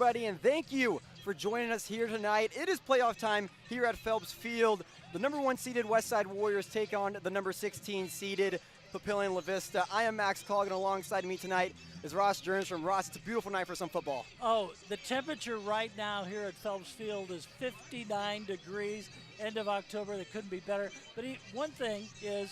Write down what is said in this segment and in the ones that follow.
everybody, and thank you for joining us here tonight. It is playoff time here at Phelps Field. The number 1 seeded Westside Warriors take on the number 16 seeded Papillion La-Vista. I am Max Coughlin. Alongside me tonight is Ross Jernstrom. Ross, it's a beautiful night for some football. Oh, the temperature right now here at Phelps Field is 59 degrees, end of October. That couldn't be better. But one thing is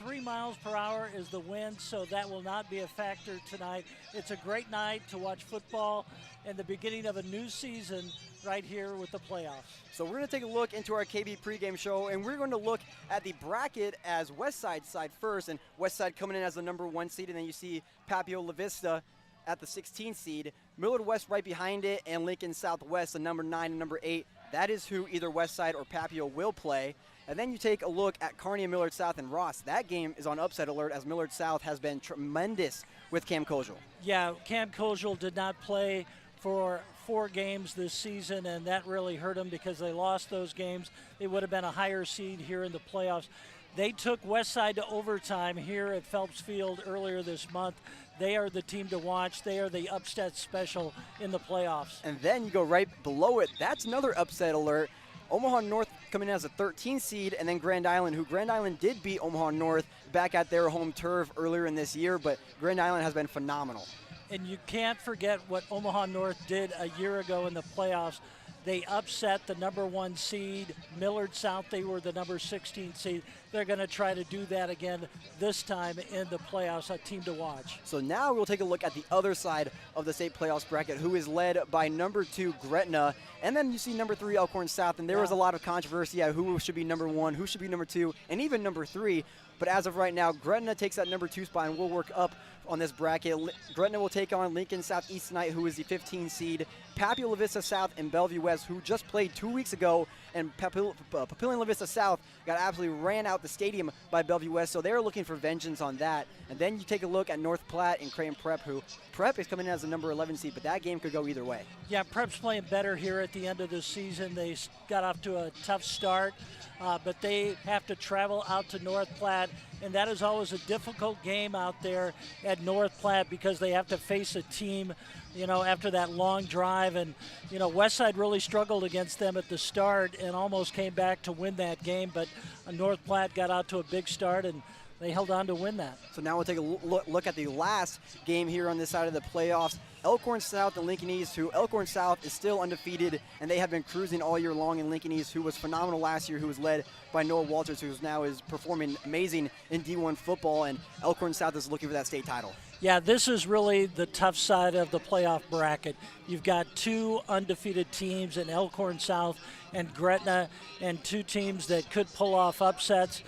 3 miles per hour is the wind, so that will not be a factor tonight. It's a great night to watch football and the beginning of a new season right here with the playoffs. So we're going to take a look into our KB Pregame Show, and we're going to look at the bracket as Westside side first, and Westside coming in as the number 1 seed, and then you see Papillion La-Vista at the 16th seed, Millard West right behind it, and Lincoln Southwest, the number 9 and number 8. That is who either Westside or Papillion will play. And then you take a look at Kearney and Millard South and Ross. That game is on upset alert as Millard South has been tremendous with Cam Coughlin. Yeah, Cam Coughlin did not play for 4 games this season, and that really hurt them because they lost those games. They would have been a higher seed here in the playoffs. They took Westside to overtime here at Phelps Field earlier this month. They are the team to watch. They are the upset special in the playoffs. And then you go right below it. That's another upset alert. Omaha North coming in as a 13 seed, and then Grand Island, who Grand Island did beat Omaha North back at their home turf earlier in this year, but Grand Island has been phenomenal. And you can't forget what Omaha North did a year ago in the playoffs. They upset the number 1 seed, Millard South. They were the number 16 seed. They're going to try to do that again this time in the playoffs, a team to watch. So now we'll take a look at the other side of the state playoffs bracket, who is led by number 2, Gretna. And then you see number 3, Elkhorn South. And there was a lot of controversy at who should be number 1, who should be number 2, and even number 3. But as of right now, Gretna takes that number 2 spot, and we'll work up on this bracket. Gretna will take on Lincoln Southeast tonight, who is the 15 seed. Papillion La-Vista South and Bellevue West, who just played 2 weeks ago, and Papillion La-Vista South got absolutely ran out the stadium by Bellevue West, so they're looking for vengeance on that. And then you take a look at North Platte and Creighton Prep, who Prep is coming in as the number 11 seed, but that game could go either way. Yeah, Prep's playing better here at the end of the season. They got off to a tough start, but they have to travel out to North Platte, and that is always a difficult game out there at North Platte because they have to face a team, you know, after that long drive. And, you know, Westside really struggled against them at the start and almost came back to win that game, but North Platte got out to a big start and they held on to win that. So now we'll take a look at the last game here on this side of the playoffs. Elkhorn South and Lincoln East, who Elkhorn South is still undefeated, and they have been cruising all year long. In Lincoln East, who was phenomenal last year, who was led by Noah Walters, who now is performing amazing in D1 football, and Elkhorn South is looking for that state title. Yeah, this is really the tough side of the playoff bracket. You've got 2 undefeated teams in Elkhorn South and Gretna, and 2 teams that could pull off upsets.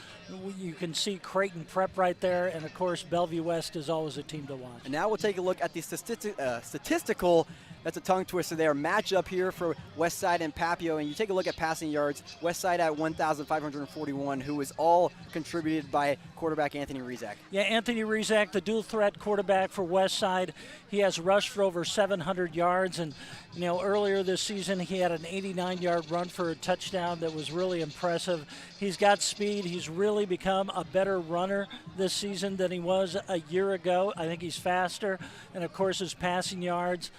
You can see Creighton Prep right there, and of course Bellevue West is always a team to watch. And now we'll take a look at the statistical, that's a tongue twister there, matchup here for Westside and Papio. And you take a look at passing yards, Westside at 1,541, who is all contributed by quarterback Anthony Rezak. Yeah, Anthony Rezak, the dual threat quarterback for Westside. He has rushed for over 700 yards, and you know, earlier this season he had an 89-yard run for a touchdown that was really impressive. He's got speed. He's really become a better runner this season than he was a year ago. I think he's faster, and of course his passing yards.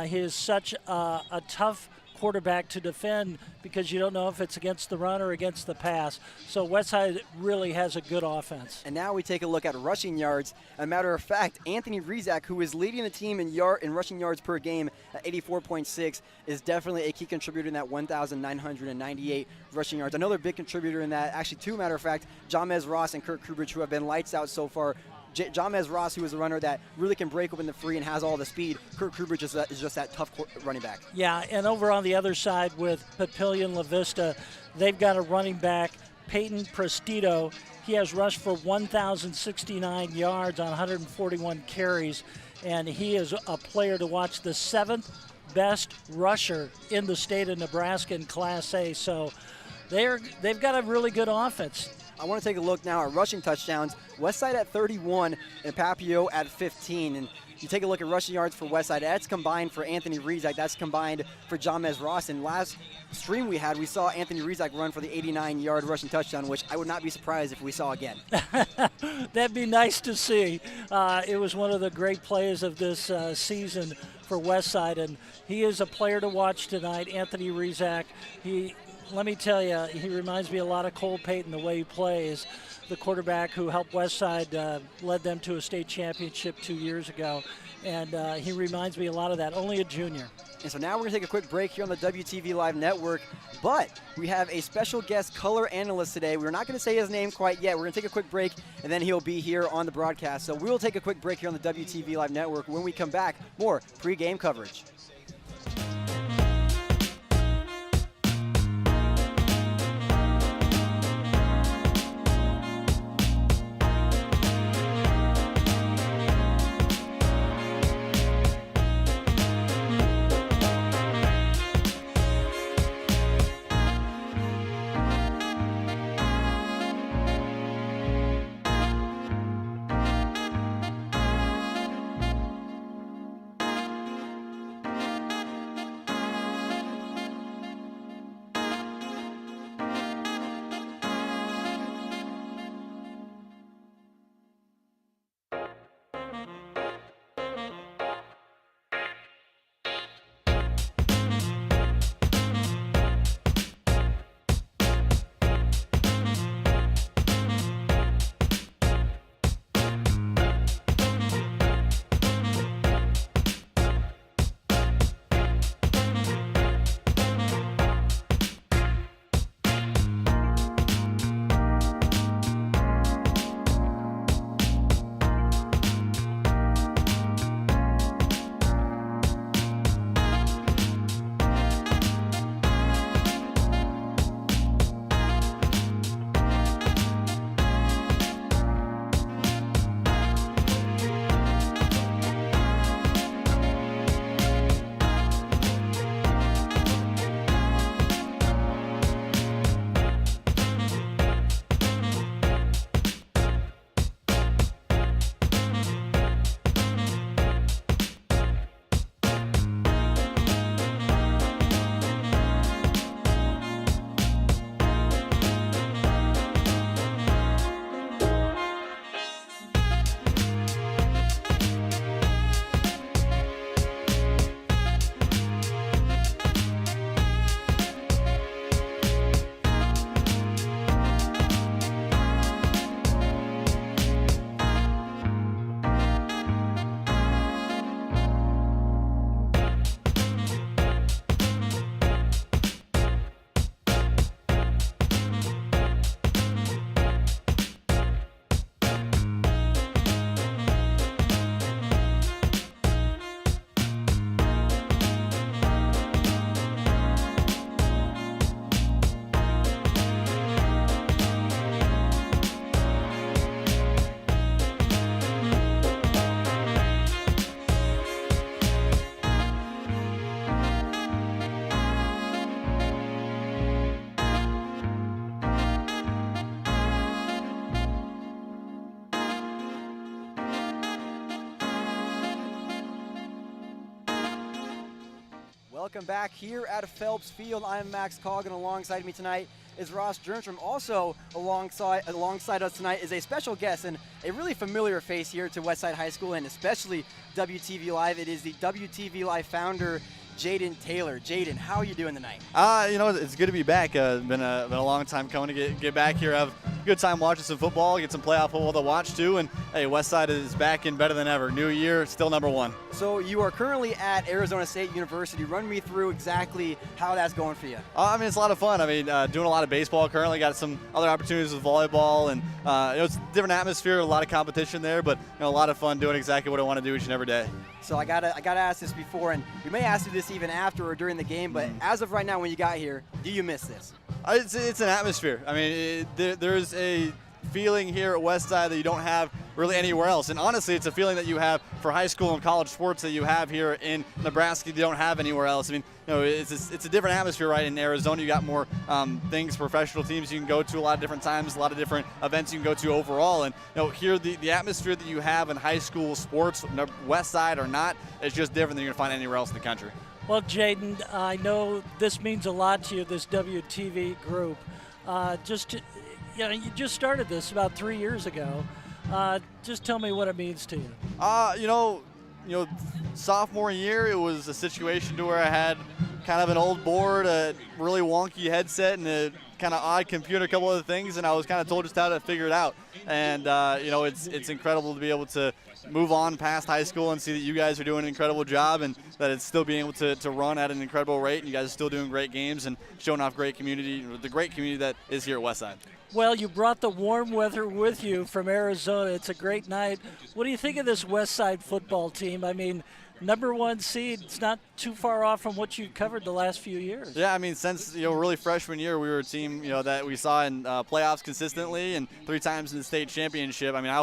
He is such a tough quarterback to defend because you don't know if it's against the run or against the pass. So Westside really has a good offense. And now we take a look at rushing yards. As a matter of fact, Anthony Rezak, who is leading the team in rushing yards per game at 84.6, is definitely a key contributor in that 1,998 rushing yards. Another big contributor in that, actually 2, matter of fact, Jamez Ross and Kirk Krubich, who have been lights out so far. Jamez Ross, who is a runner that really can break open the free and has all the speed. Kirk Krubich is just that tough running back. Yeah, and over on the other side with Papillion La-Vista, they've got a running back, Peyton Prestito. He has rushed for 1,069 yards on 141 carries, and he is a player to watch, the 7th best rusher in the state of Nebraska in Class A. So they've got a really good offense. I want to take a look now at rushing touchdowns. Westside at 31 and Papio at 15. And you take a look at rushing yards for Westside. That's combined for Anthony Rezak. That's combined for Jamez Ross. And last stream we had, we saw Anthony Rezak run for the 89-yard rushing touchdown, which I would not be surprised if we saw again. That'd be nice to see. It was one of the great plays of this season for Westside, and he is a player to watch tonight. Anthony Rizak, let me tell you, he reminds me a lot of Cole Payton, the way he plays, the quarterback who helped Westside, led them to a state championship 2 years ago. And he reminds me a lot of that, only a junior. And so now we're going to take a quick break here on the WTV Live Network, but we have a special guest color analyst today. We're not going to say his name quite yet. We're going to take a quick break, and then he'll be here on the broadcast. So we will take a quick break here on the WTV Live Network. When we come back, more pre-game coverage. Welcome back here at Phelps Field. I'm Max Coughlin. Alongside me tonight is Ross Jernstrom. Also alongside us tonight is a special guest and a really familiar face here to Westside High School and especially WTV Live. It is the WTV Live founder, Jaden Taylor. Jaden, how are you doing tonight? It's good to be back. Been a long time coming to get back here. Have a good time watching some football, get some playoff football to watch too. And hey, Westside is back and better than ever. New year, still #1. So you are currently at Arizona State University. Run me through exactly how that's going for you. It's a lot of fun. Doing a lot of baseball currently. Got some other opportunities with volleyball, and it's a different atmosphere, a lot of competition there, but a lot of fun doing exactly what I want to do each and every day. So I gotta ask this before, and we may ask you this even after or during the game, but as of right now, when you got here, do you miss this? It's an atmosphere. There's a feeling here at Westside that you don't have really anywhere else. And honestly, it's a feeling that you have for high school and college sports that you have here in Nebraska you don't have anywhere else. It's a different atmosphere, right? In Arizona, you got more things, professional teams you can go to a lot of different times, a lot of different events you can go to overall. And here, the atmosphere that you have in high school sports, Westside or not, is just different than you're going to find anywhere else in the country. Well, Jaden, I know this means a lot to you, this WTV group. You just started this about 3 years ago. Just tell me what it means to you. sophomore year, it was a situation to where I had kind of an old board, a really wonky headset, and a kind of odd computer, a couple other things, and I was kind of told just how to figure it out. And it's incredible to be able to move on past high school and see that you guys are doing an incredible job, and that it's still being able to run at an incredible rate, and you guys are still doing great games and showing off great community, the great community that is here at Westside. Well, you brought the warm weather with you from Arizona. It's a great night. What do you think of this Westside football team? I mean, #1 seed, it's not too far off from what you've covered the last few years. Yeah, I mean, since really freshman year, we were a team that we saw in playoffs consistently and 3 times in the state championship. I mean, I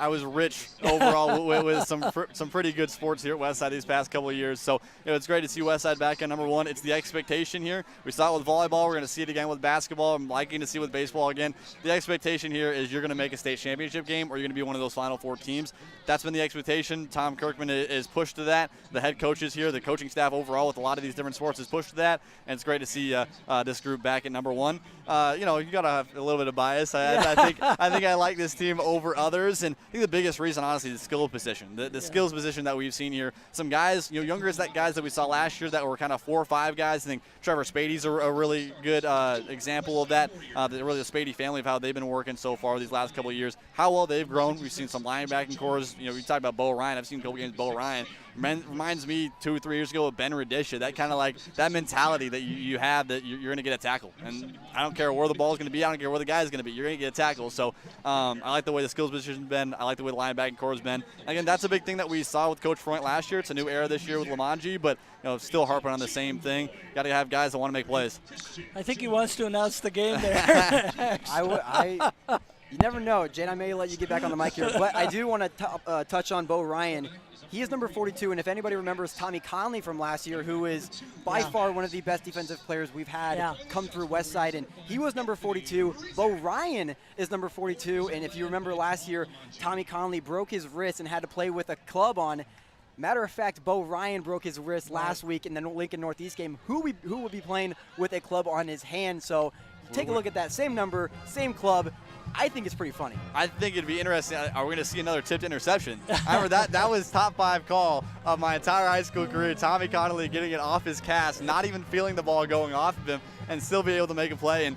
was rich overall with some pretty good sports here at Westside these past couple of years. So it's great to see Westside back at #1. It's the expectation here. We saw it with volleyball. We're going to see it again with basketball. I'm liking to see it with baseball again. The expectation here is you're going to make a state championship game, or you're going to be one of those Final Four teams. That's been the expectation. Tom Kirkman is pushed to that. The head coaches here, the coaching staff overall with a lot of these different sports is pushed to that, and it's great to see this group back at #1. You got to have a little bit of bias. I think I like this team over others, and I think the biggest reason, honestly, is the skill position. The skills position that we've seen here. Some guys, younger as that guys that we saw last year that were kind of 4 or 5 guys. I think Trevor Spady's a really good example of that. Really the Spady family of how they've been working so far these last couple of years. How well they've grown. We've seen some linebacking cores. We talked about Bo Ryan. I've seen a couple games of Bo Ryan. Reminds me 2 or 3 years ago with Ben Radisha, that kind of like that mentality that you have that you're going to get a tackle. And I don't care where the ball's going to be. I don't care where the guy's going to be. You're going to get a tackle. So I like the way the skills position's been. I like the way the linebacking core has been. Again, that's a big thing that we saw with Coach Freund last year. It's a new era this year with Lamanji, but still harping on the same thing. Got to have guys that want to make plays. I think he wants to announce the game there. You never know, Jane. I may let you get back on the mic here, but I do want to touch on Bo Ryan. He is number 42, and if anybody remembers Tommy Conley from last year, who is by far one of the best defensive players we've had come through Westside, and he was number 42. Bo Ryan is number 42, and if you remember last year, Tommy Conley broke his wrist and had to play with a club on. Matter of fact, Bo Ryan broke his wrist last week in the Lincoln Northeast game. Who will be playing with a club on his hand? So take a look at that. Same number, same club. I think it's pretty funny. I think it'd be interesting. Are we going to see another tipped interception? I remember that was top 5 call of my entire high school career. Tommy Connolly getting it off his cast, not even feeling the ball going off of him, and still be able to make a play. And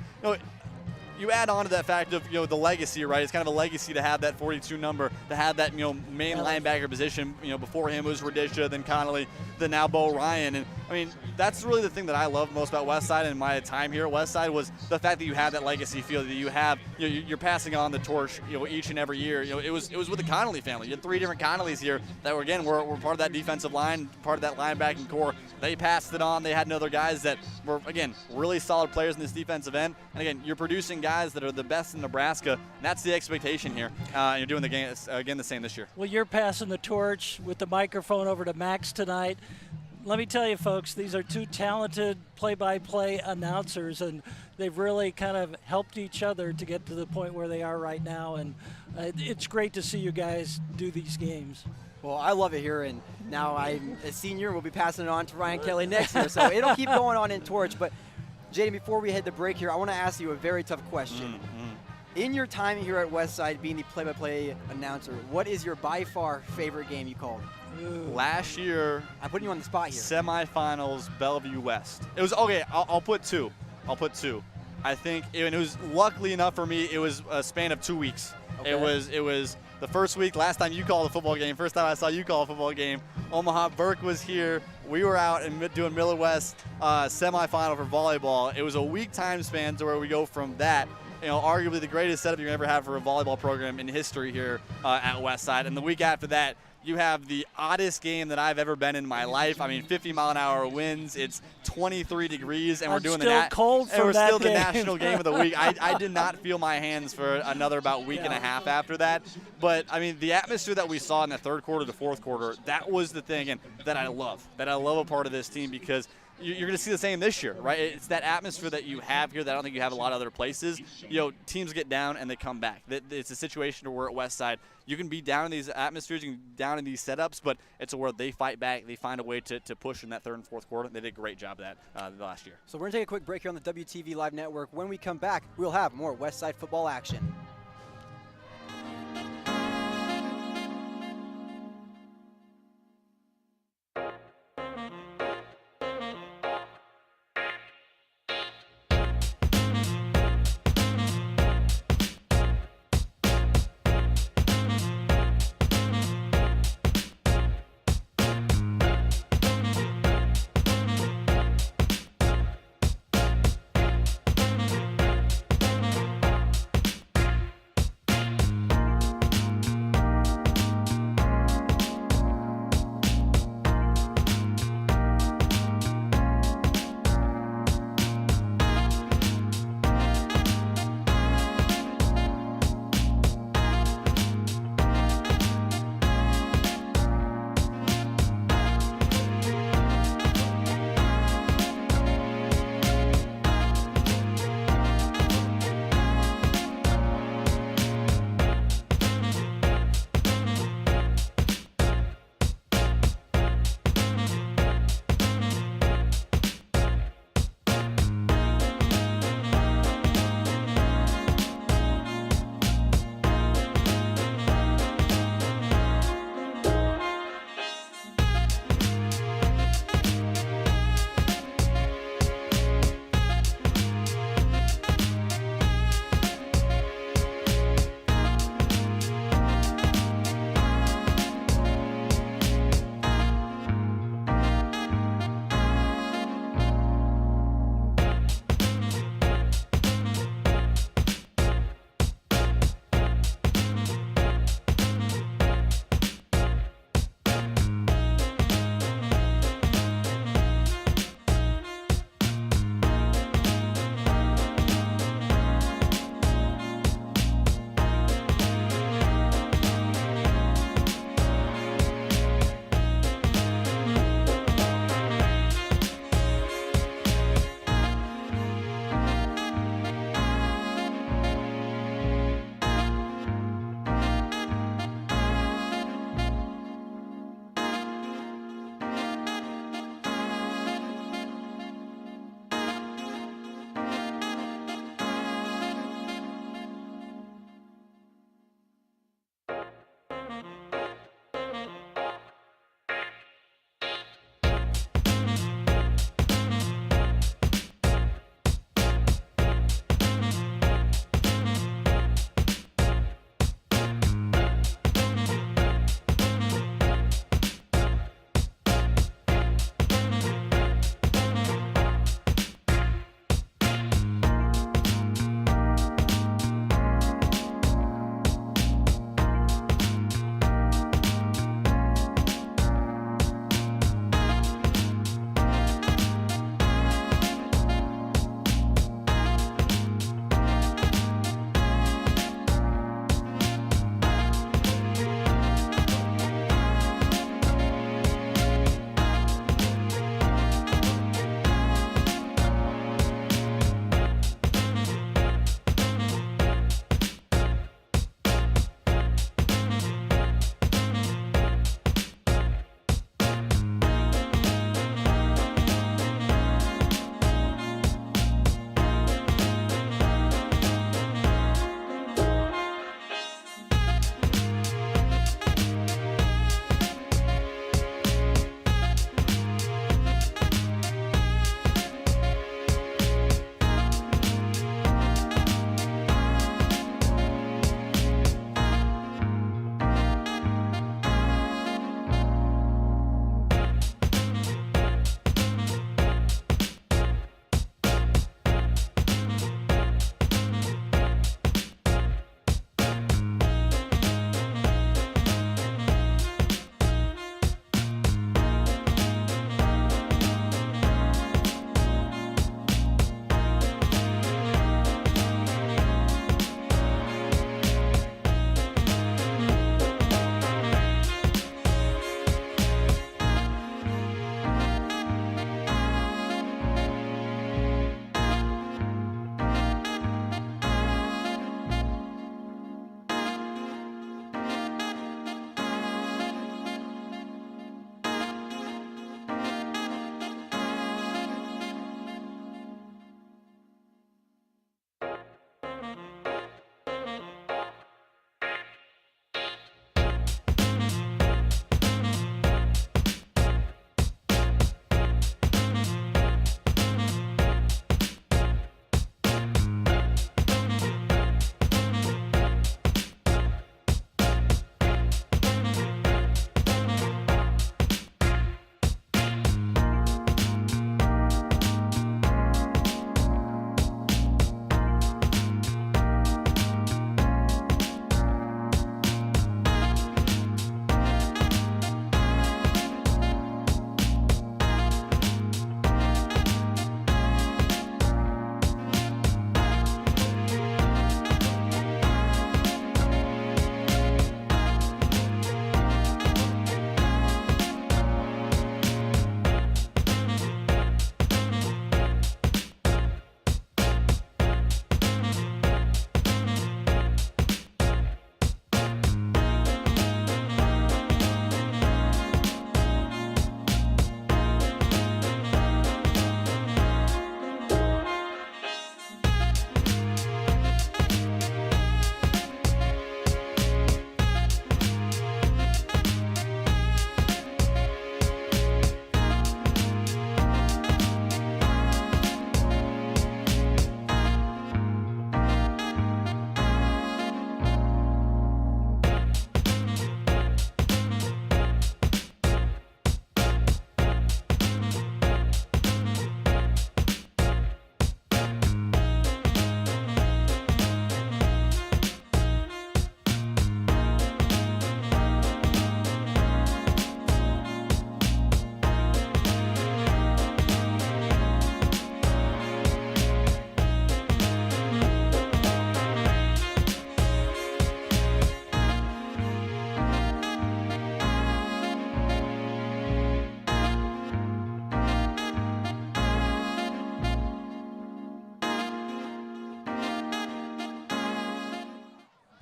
you add on to that fact of the legacy, right? It's kind of a legacy to have that 42 number, to have that main linebacker position. Before him it was Radisha, then Connolly, then now Bo Ryan. And I mean, that's really the thing that I love most about Westside and my time here at Westside was the fact that you have that legacy feel, that you have you're passing on the torch each and every year. It was with the Connolly family. You had 3 different Connollys here that were part of that defensive line, part of that linebacking core. They passed it on. They had other guys that were again really solid players in this defensive end. And again, you're producing guys that are the best in Nebraska. And that's the expectation here. You're doing the game again the same this year. Well, you're passing the torch with the microphone over to Max tonight. Let me tell you, folks, these are 2 talented play-by-play announcers, and they've really kind of helped each other to get to the point where they are right now. And it's great to see you guys do these games. Well, I love it here, and now I'm a senior. We'll be passing it on to Ryan Kelly next year, so it'll keep going on in torch. But Jaden, before we head to break here, I want to ask you a very tough question. In your time here at Westside, being the play-by-play announcer, what is your by far favorite game you called? Last year, I'm putting you on the spot here. Semifinals, Bellevue West. It was okay. I'll put 2. I think it was luckily enough for me. It was a span of 2 weeks. Okay. It was the first week. Last time you called a football game. First time I saw you call a football game. Omaha Burke was here. We were out and doing Miller West semifinal for volleyball. It was a week time span to where we go from that. Arguably the greatest setup you can ever have for a volleyball program in history here at Westside. And the week after that, you have the oddest game that I've ever been in my life. I mean, 50-mile-an-hour winds. It's 23 degrees, and we're doing the national game of the week. I did not feel my hands for another about week and a half after that. But I mean, the atmosphere that we saw in the third quarter, the fourth quarter, that was the thing, and that I love. That I love a part of this team because you're going to see the same this year, right? It's that atmosphere that you have here that I don't think you have a lot of other places. Teams get down and they come back. It's a situation where at Westside, you can be down in these atmospheres, you can be down in these setups, but it's where they fight back. They find a way to push in that third and fourth quarter. They did a great job of that last year. So we're going to take a quick break here on the WTV Live Network. When we come back, we'll have more Westside football action.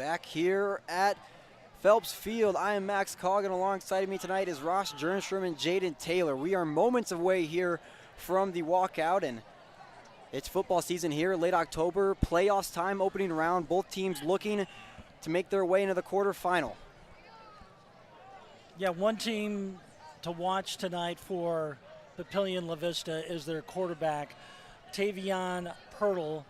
Back here at Phelps Field, I am Max Coughlin. Alongside me tonight is Ross Jernstrom and Jaden Taylor. We are moments away here from the walkout, and it's football season here, late October, playoffs time, opening round. Both teams looking to make their way into the quarterfinal. Yeah, one team to watch tonight for Papillion La-Vista is their quarterback, Tavion Pirtle.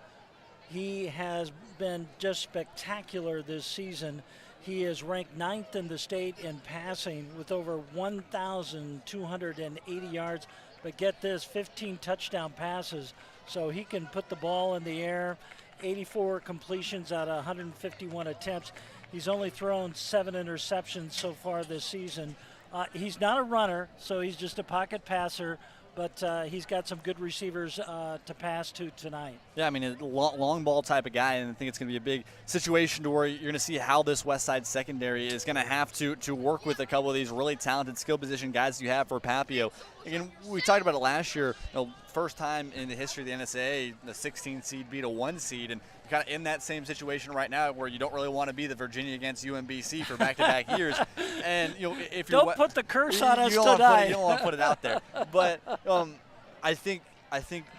He has been just spectacular this season. He is ranked 9th in the state in passing with over 1,280 yards. But get this, 15 touchdown passes. So he can put the ball in the air, 84 completions out of 151 attempts. He's only thrown 7 interceptions so far this season. He's not a runner, so he's just a pocket passer, but he's got some good receivers to pass to tonight. Yeah, I mean, a long ball type of guy, and I think it's going to be a big situation to where you're going to see how this Westside secondary is going to have to work with a couple of these really talented skill position guys you have for Papio. Again, we talked about it last year, first time in the history of the NSAA, the 16 seed beat a 1 seed, and you're kind of in that same situation right now where you don't really want to be the Virginia against UMBC for back-to-back years. And if you're don't put the curse on us tonight. tonight. You don't want to put it out there. But I think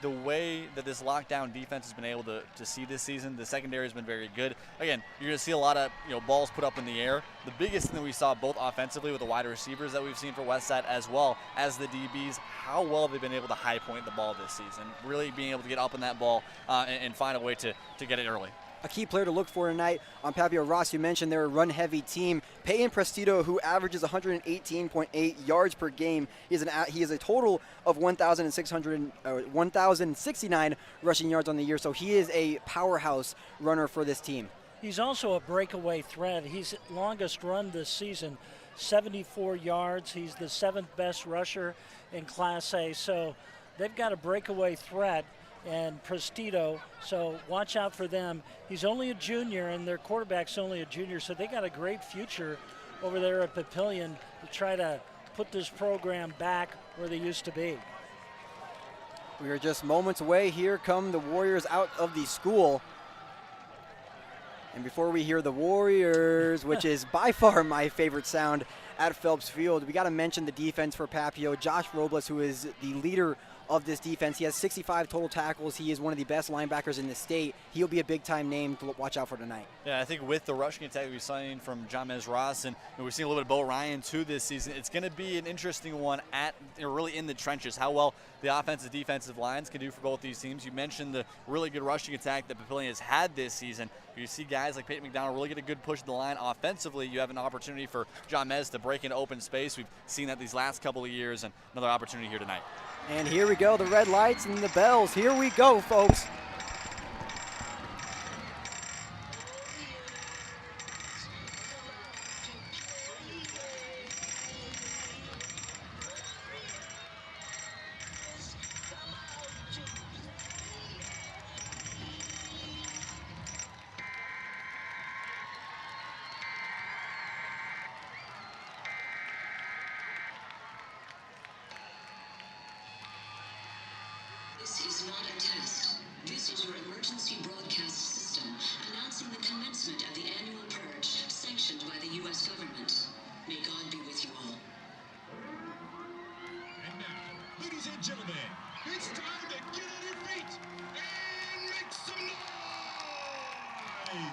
the way that this lockdown defense has been able to see this season, the secondary has been very good. Again, you're going to see a lot of balls put up in the air. The biggest thing that we saw both offensively with the wide receivers that we've seen for Westside as well as the DBs, how well have they been able to high point the ball this season, really being able to get up in that ball and find a way to get it early. A key player to look for tonight on Papio. Ross, you mentioned they're a run-heavy team. Peyton Prestito, who averages 118.8 yards per game, he is a total of 1,069 rushing yards on the year, so he is a powerhouse runner for this team. He's also a breakaway threat. He's longest run this season, 74 yards. He's the 7th best rusher in Class A, so they've got a breakaway threat. And Prestito, so watch out for them. He's only a junior, and their quarterback's only a junior, so they got a great future over there at Papillion to try to put this program back where they used to be. We are just moments away. Here come the Warriors out of the school. And before we hear the Warriors, which is by far my favorite sound at Phelps Field, we got to mention the defense for Papio. Josh Robles, who is the leader of this defense. He has 65 total tackles. He is one of the best linebackers in the state. He'll be a big-time name to watch out for tonight. Yeah, I think with the rushing attack we've seen from Jamez Ross, and we've seen a little bit of Bo Ryan too this season, it's going to be an interesting one really in the trenches, how well the offensive defensive lines can do for both these teams. You mentioned the really good rushing attack that Papillion has had this season. You see guys like Peyton McDonald really get a good push to the line offensively. You have an opportunity for Jamez to break into open space. We've seen that these last couple of years, and another opportunity here tonight. And here we go, the red lights and the bells. Here we go, folks. This is not a test. This is your emergency broadcast system announcing the commencement of the annual purge sanctioned by the U.S. government. May God be with you all. And now, ladies and gentlemen, it's time to get on your feet and make some noise!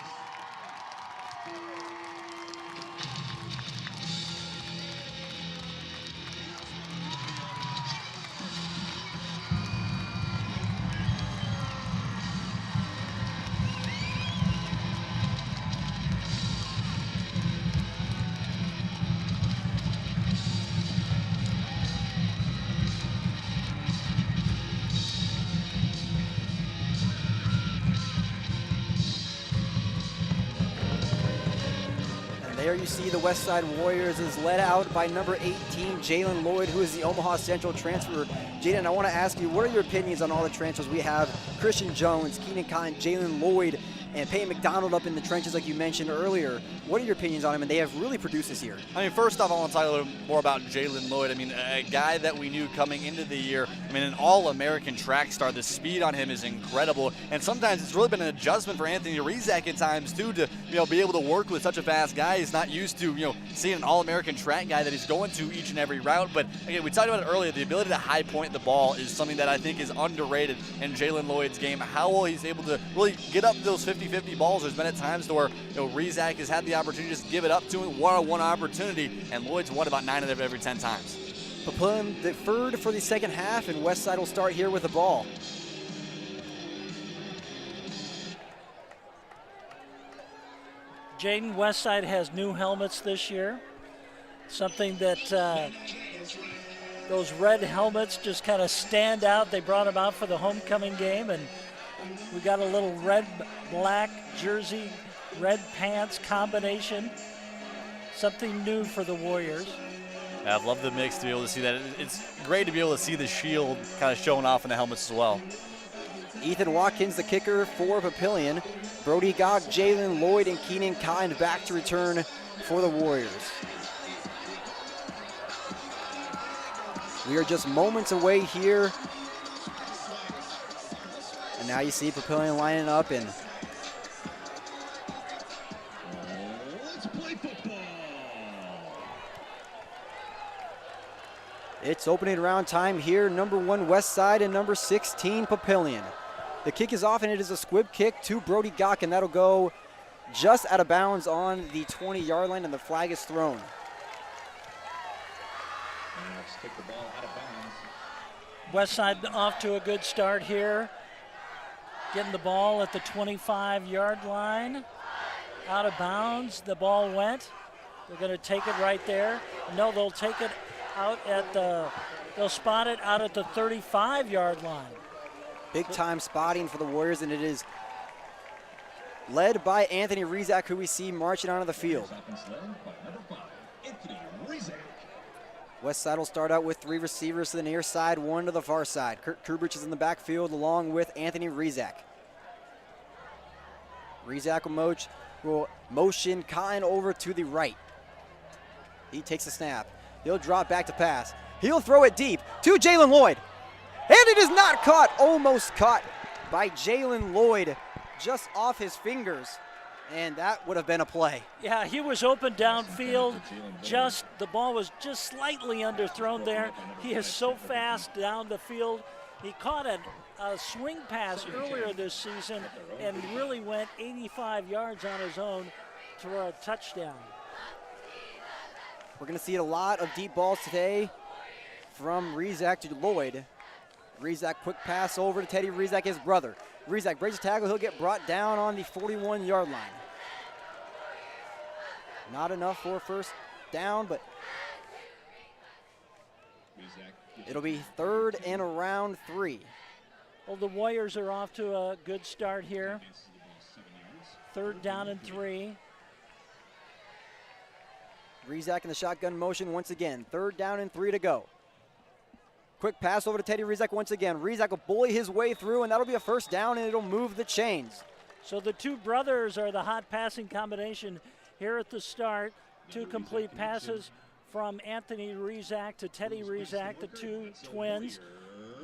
There you see the Westside Warriors is led out by number 18, Jalen Lloyd, who is the Omaha Central transfer. Jaden, I want to ask you, what are your opinions on all the transfers we have? Christian Jones, Keenan Cotton, Jalen Lloyd, and Peyton McDonald up in the trenches like you mentioned earlier. What are your opinions on him? And they have really produced this year. I mean, first off, I want to talk a little more about Jalen Lloyd. I mean, a guy that we knew coming into the year, I mean, an all-American track star. The speed on him is incredible, and sometimes it's really been an adjustment for Anthony Rizak at times, too, to, be able to work with such a fast guy. He's not used to, seeing an all-American track guy that he's going to each and every route. But, again, we talked about it earlier. The ability to high point the ball is something that I think is underrated in Jalen Lloyd's game. How well he's able to really get up those 50-50 balls. There's been at times to where Rizak has had the opportunity to just give it up to him, one-on-one opportunity, and Lloyd's won about 9 of every 10 times. Papillion deferred for the second half, and Westside will start here with the ball. Jaden, Westside has new helmets this year. Something that those red helmets just kind of stand out. They brought them out for the homecoming game, and we got a little red-black jersey, red pants combination. Something new for the Warriors. I've loved the mix to be able to see that. It's great to be able to see the shield kind of showing off in the helmets as well. Ethan Watkins, the kicker for Papillion. Brody Gogg, Jalen Lloyd, and Keenan Kind back to return for the Warriors. We are just moments away here. And now you see Papillion lining up, and Let's play football. it's opening round time here. Number 1 Westside and number 16 Papillion. The kick is off, and it is a squib kick to Brody Gogg, and that'll go just out of bounds on the 20-yard line, and the flag is thrown. Let's take the ball out of bounds. Westside off to a good start here. Getting the ball at the 25-yard line. Out of bounds, the ball went. They're going to take it right there. No, they'll take it out at they'll spot it out at the 35-yard line. Big time spotting for the Warriors, and it is led by Anthony Rizak, who we see marching onto the field. Offense led by number 5, Anthony Rizak. Westside will start out with 3 receivers to the near side, 1 to the far side. Kurt Kubrich is in the backfield along with Anthony Rizak. Rizak will motion Kind over to the right. He takes a snap. He'll drop back to pass. He'll throw it deep to Jalen Lloyd. And it is not caught, almost caught by Jalen Lloyd, just off his fingers. And that would have been a play. Yeah, he was open downfield. The ball was just slightly underthrown there. He is so fast down the field. He caught a swing pass earlier this season and really went 85 yards on his own for a touchdown. We're going to see a lot of deep balls today from Rizak to Lloyd. Rizak, quick pass over to Teddy Rizak, his brother. Rizak breaks the tackle. He'll get brought down on the 41-yard line. Not enough for a first down, but it'll be 3rd and around 3. Well, the Warriors are off to a good start here. 3rd down and 3. Rizak in the shotgun motion once again. 3rd down and 3 to go. Quick pass over to Teddy Rizak once again. Rizak will bully his way through, and that'll be a first down, and it'll move the chains. So the two brothers are the hot passing combination here at the start. 2 complete passes from Anthony Rizak to Teddy Rizak, the 2 twins.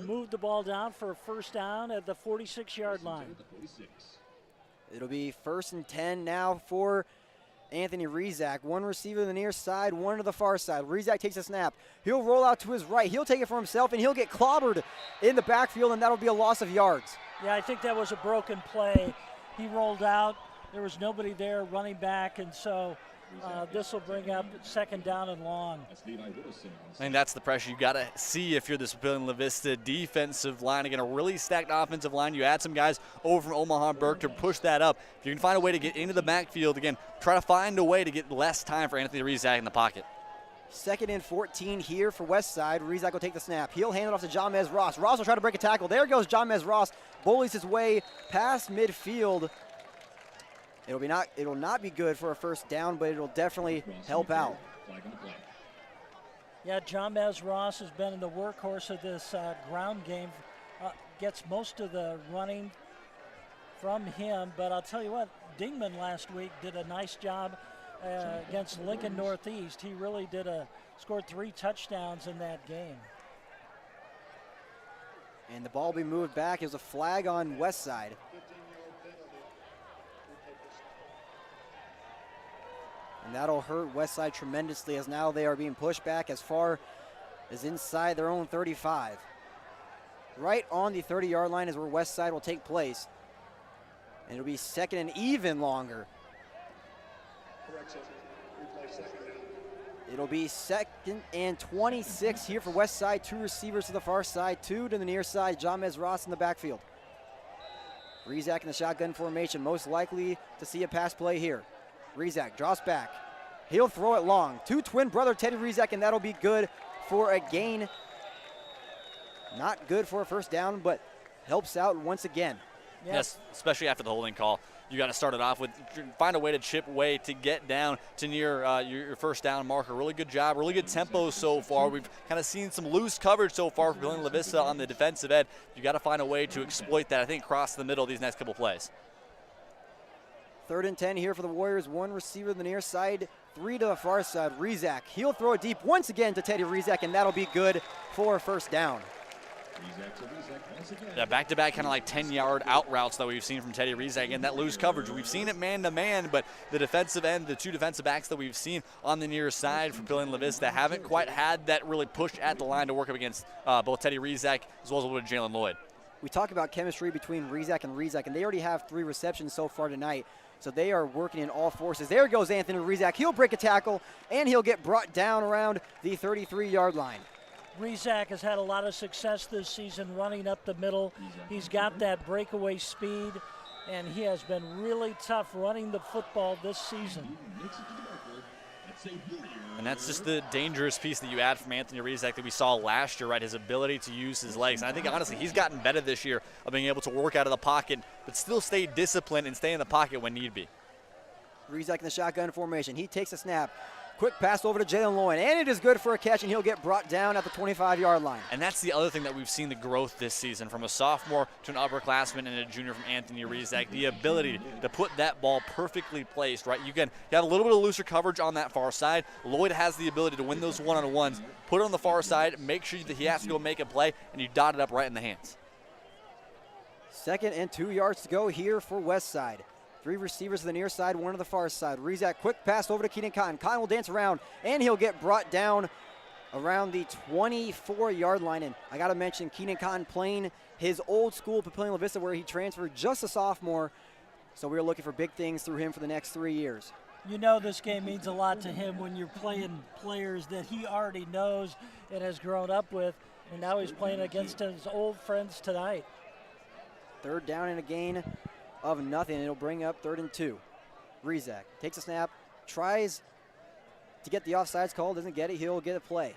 Moved the ball down for a first down at the 46-yard line. It'll be 1st and 10 now for Anthony Rizak. 1 receiver to the near side, 1 to the far side. Rizak takes a snap. He'll roll out to his right. He'll take it for himself, and he'll get clobbered in the backfield, and that'll be a loss of yards. Yeah, I think that was a broken play. He rolled out. There was nobody there running back, and so this will bring up 2nd down and long. I think that's the pressure you got to see if you're this Papillion La-Vista defensive line. Again, a really stacked offensive line. You add some guys over from Omaha and Burke to push that up. If you can find a way to get into the backfield, again, try to find a way to get less time for Anthony Rizak in the pocket. 2nd and 14 here for Westside. Rizak will take the snap. He'll hand it off to Jamez Ross. Ross will try to break a tackle. There goes Jamez Ross. Bullies his way past midfield. It'll not be good for a first down, but it'll definitely help out. Yeah, Jamez Ross has been the workhorse of this ground game. Gets most of the running from him. But I'll tell you what, Dingman last week did a nice job against Lincoln Northeast. He really scored 3 touchdowns in that game. And the ball will be moved back. It was a flag on Westside. And that'll hurt Westside tremendously, as now they are being pushed back as far as inside their own 35. Right on the 30-yard line is where Westside will take place. And it'll be second and even longer. It'll be second and 26 here for Westside. 2 receivers to the far side, 2 to the near side. Jamez Ross in the backfield. Rizak in the shotgun formation, most likely to see a pass play here. Rizak draws back. He'll throw it long to twin brother Teddy Rizak, and that'll be good for a gain. Not good for a first down, but helps out once again. Yes, especially after the holding call. You got to start it off with, find a way to chip away to get down to near your first down marker. Really good job, really good tempo so far. We've kind of seen some loose coverage so far for Papillion La-Vista on the defensive end. You got to find a way to exploit that, I think, across the middle of these next couple plays. 3rd and 10 here for the Warriors. 1 receiver to the near side, 3 to the far side. Rizak, he'll throw it deep once again to Teddy Rizak, and that'll be good for a first down. Yeah, back-to-back kind of like 10-yard out routes that we've seen from Teddy Rizak, and that loose coverage. We've seen it man-to-man, but the defensive end, the 2 defensive backs that we've seen on the near side for Papillion La-Vista haven't quite had that really push at the line to work up against both Teddy Rizak as well as a little bit of Jalen Lloyd. We talk about chemistry between Rizak, and they already have 3 receptions so far tonight. So they are working in all forces. There goes Anthony Rizak. He'll break a tackle, and he'll get brought down around the 33-yard line. Rizak has had a lot of success this season running up the middle. He's got that breakaway speed, and he has been really tough running the football this season. And that's just the dangerous piece that you add from Anthony Rizak that we saw last year, right? His ability to use his legs. And I think, honestly, he's gotten better this year of being able to work out of the pocket, but still stay disciplined and stay in the pocket when need be. Rizak in the shotgun formation. He takes a snap. Quick pass over to Jalen Lloyd, and it is good for a catch, and he'll get brought down at the 25-yard line. And that's the other thing that we've seen the growth this season, from a sophomore to an upperclassman and a junior from Anthony Rizak. The ability to put that ball perfectly placed, right? You have a little bit of looser coverage on that far side. Lloyd has the ability to win those one-on-ones, put it on the far side, make sure that he has to go make a play, and you dot it up right in the hands. 2nd and 2 yards to go here for Westside. 3 receivers to the near side, 1 to the far side. Rizak, quick pass over to Keenan Cotton. Cotton will dance around, and he'll get brought down around the 24-yard line. And I got to mention Keenan Cotton playing his old school Papillion La-Vista, where he transferred just a sophomore. So we're looking for big things through him for the next 3 years. You know this game means a lot to him when you're playing players that he already knows and has grown up with, and now he's playing against his old friends tonight. 3rd down and a gain of nothing. It'll bring up 3rd and 2. Rizak takes a snap, tries to get the offsides call, doesn't get it. He'll get a play.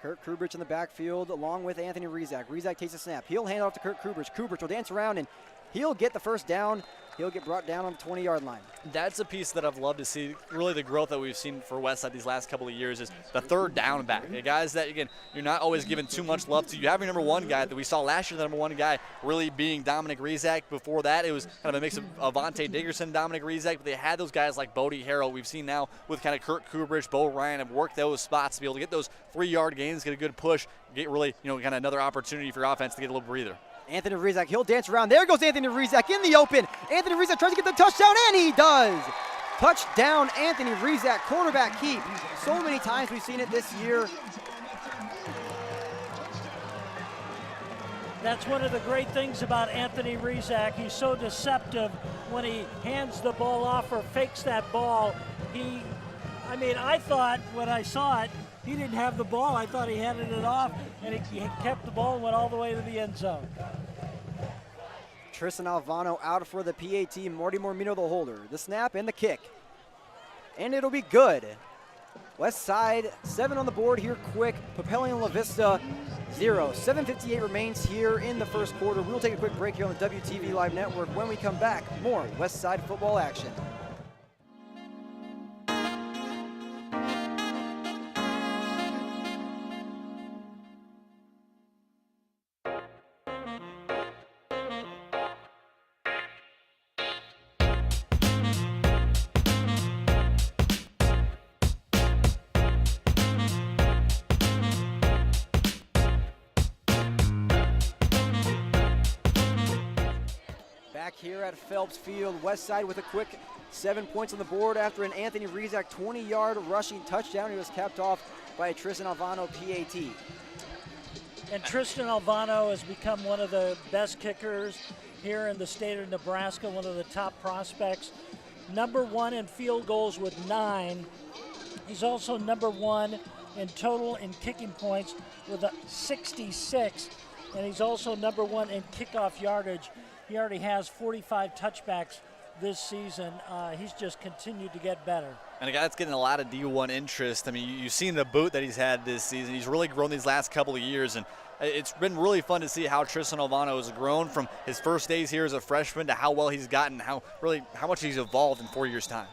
Kurt Kubrich in the backfield along with Anthony Rizak. Rizak takes a snap. He'll hand it off to Kurt Kubrich. Kubrich will dance around, and he'll get the first down. He'll get brought down on the 20-yard line. That's a piece that I've loved to see. Really, the growth that we've seen for Westside these last couple of years is the 3rd down back. The guys that, again, you're not always giving too much love to. You have your number 1 guy that we saw last year, the number 1 guy really being Dominic Rizak. Before that, it was kind of a mix of Avante Dickerson, Dominic Rizak, but they had those guys like Bodie Harrell. We've seen now with kind of Kurt Kubrich, Bo Ryan have worked those spots to be able to get those 3-yard gains, get a good push, get really, kind of another opportunity for your offense to get a little breather. Anthony Rizak, he'll dance around. There goes Anthony Rizak in the open. Anthony Rizak tries to get the touchdown, and he does. Touchdown, Anthony Rizak, quarterback keep. So many times we've seen it this year. That's one of the great things about Anthony Rizak. He's so deceptive when he hands the ball off or fakes that ball. I thought when I saw it, he didn't have the ball. I thought he handed it off, and he kept the ball and went all the way to the end zone. Tristan Alvano out for the PAT. Morty Mormino the holder. The snap and the kick. And it'll be good. Westside, 7 on the board here quick. Papillion La-Vista, 0. 7:58 remains here in the first quarter. We'll take a quick break here on the WTV Live Network. When we come back, more Westside football action. back here at Phelps Field. Westside with a quick 7 points on the board after an Anthony Rizak 20-yard rushing touchdown. He was capped off by a Tristan Alvano PAT. And Tristan Alvano has become one of the best kickers here in the state of Nebraska, one of the top prospects. Number 1 in field goals with 9. He's also number 1 in total in kicking points with a 66. And he's also number 1 in kickoff yardage. He already has 45 touchbacks this season. He's just continued to get better. And a guy that's getting a lot of D1 interest. I mean, you've seen the boot that he's had this season. He's really grown these last couple of years, and it's been really fun to see how Tristan Alvano has grown from his first days here as a freshman to how well he's gotten, how much he's evolved in 4 years' time.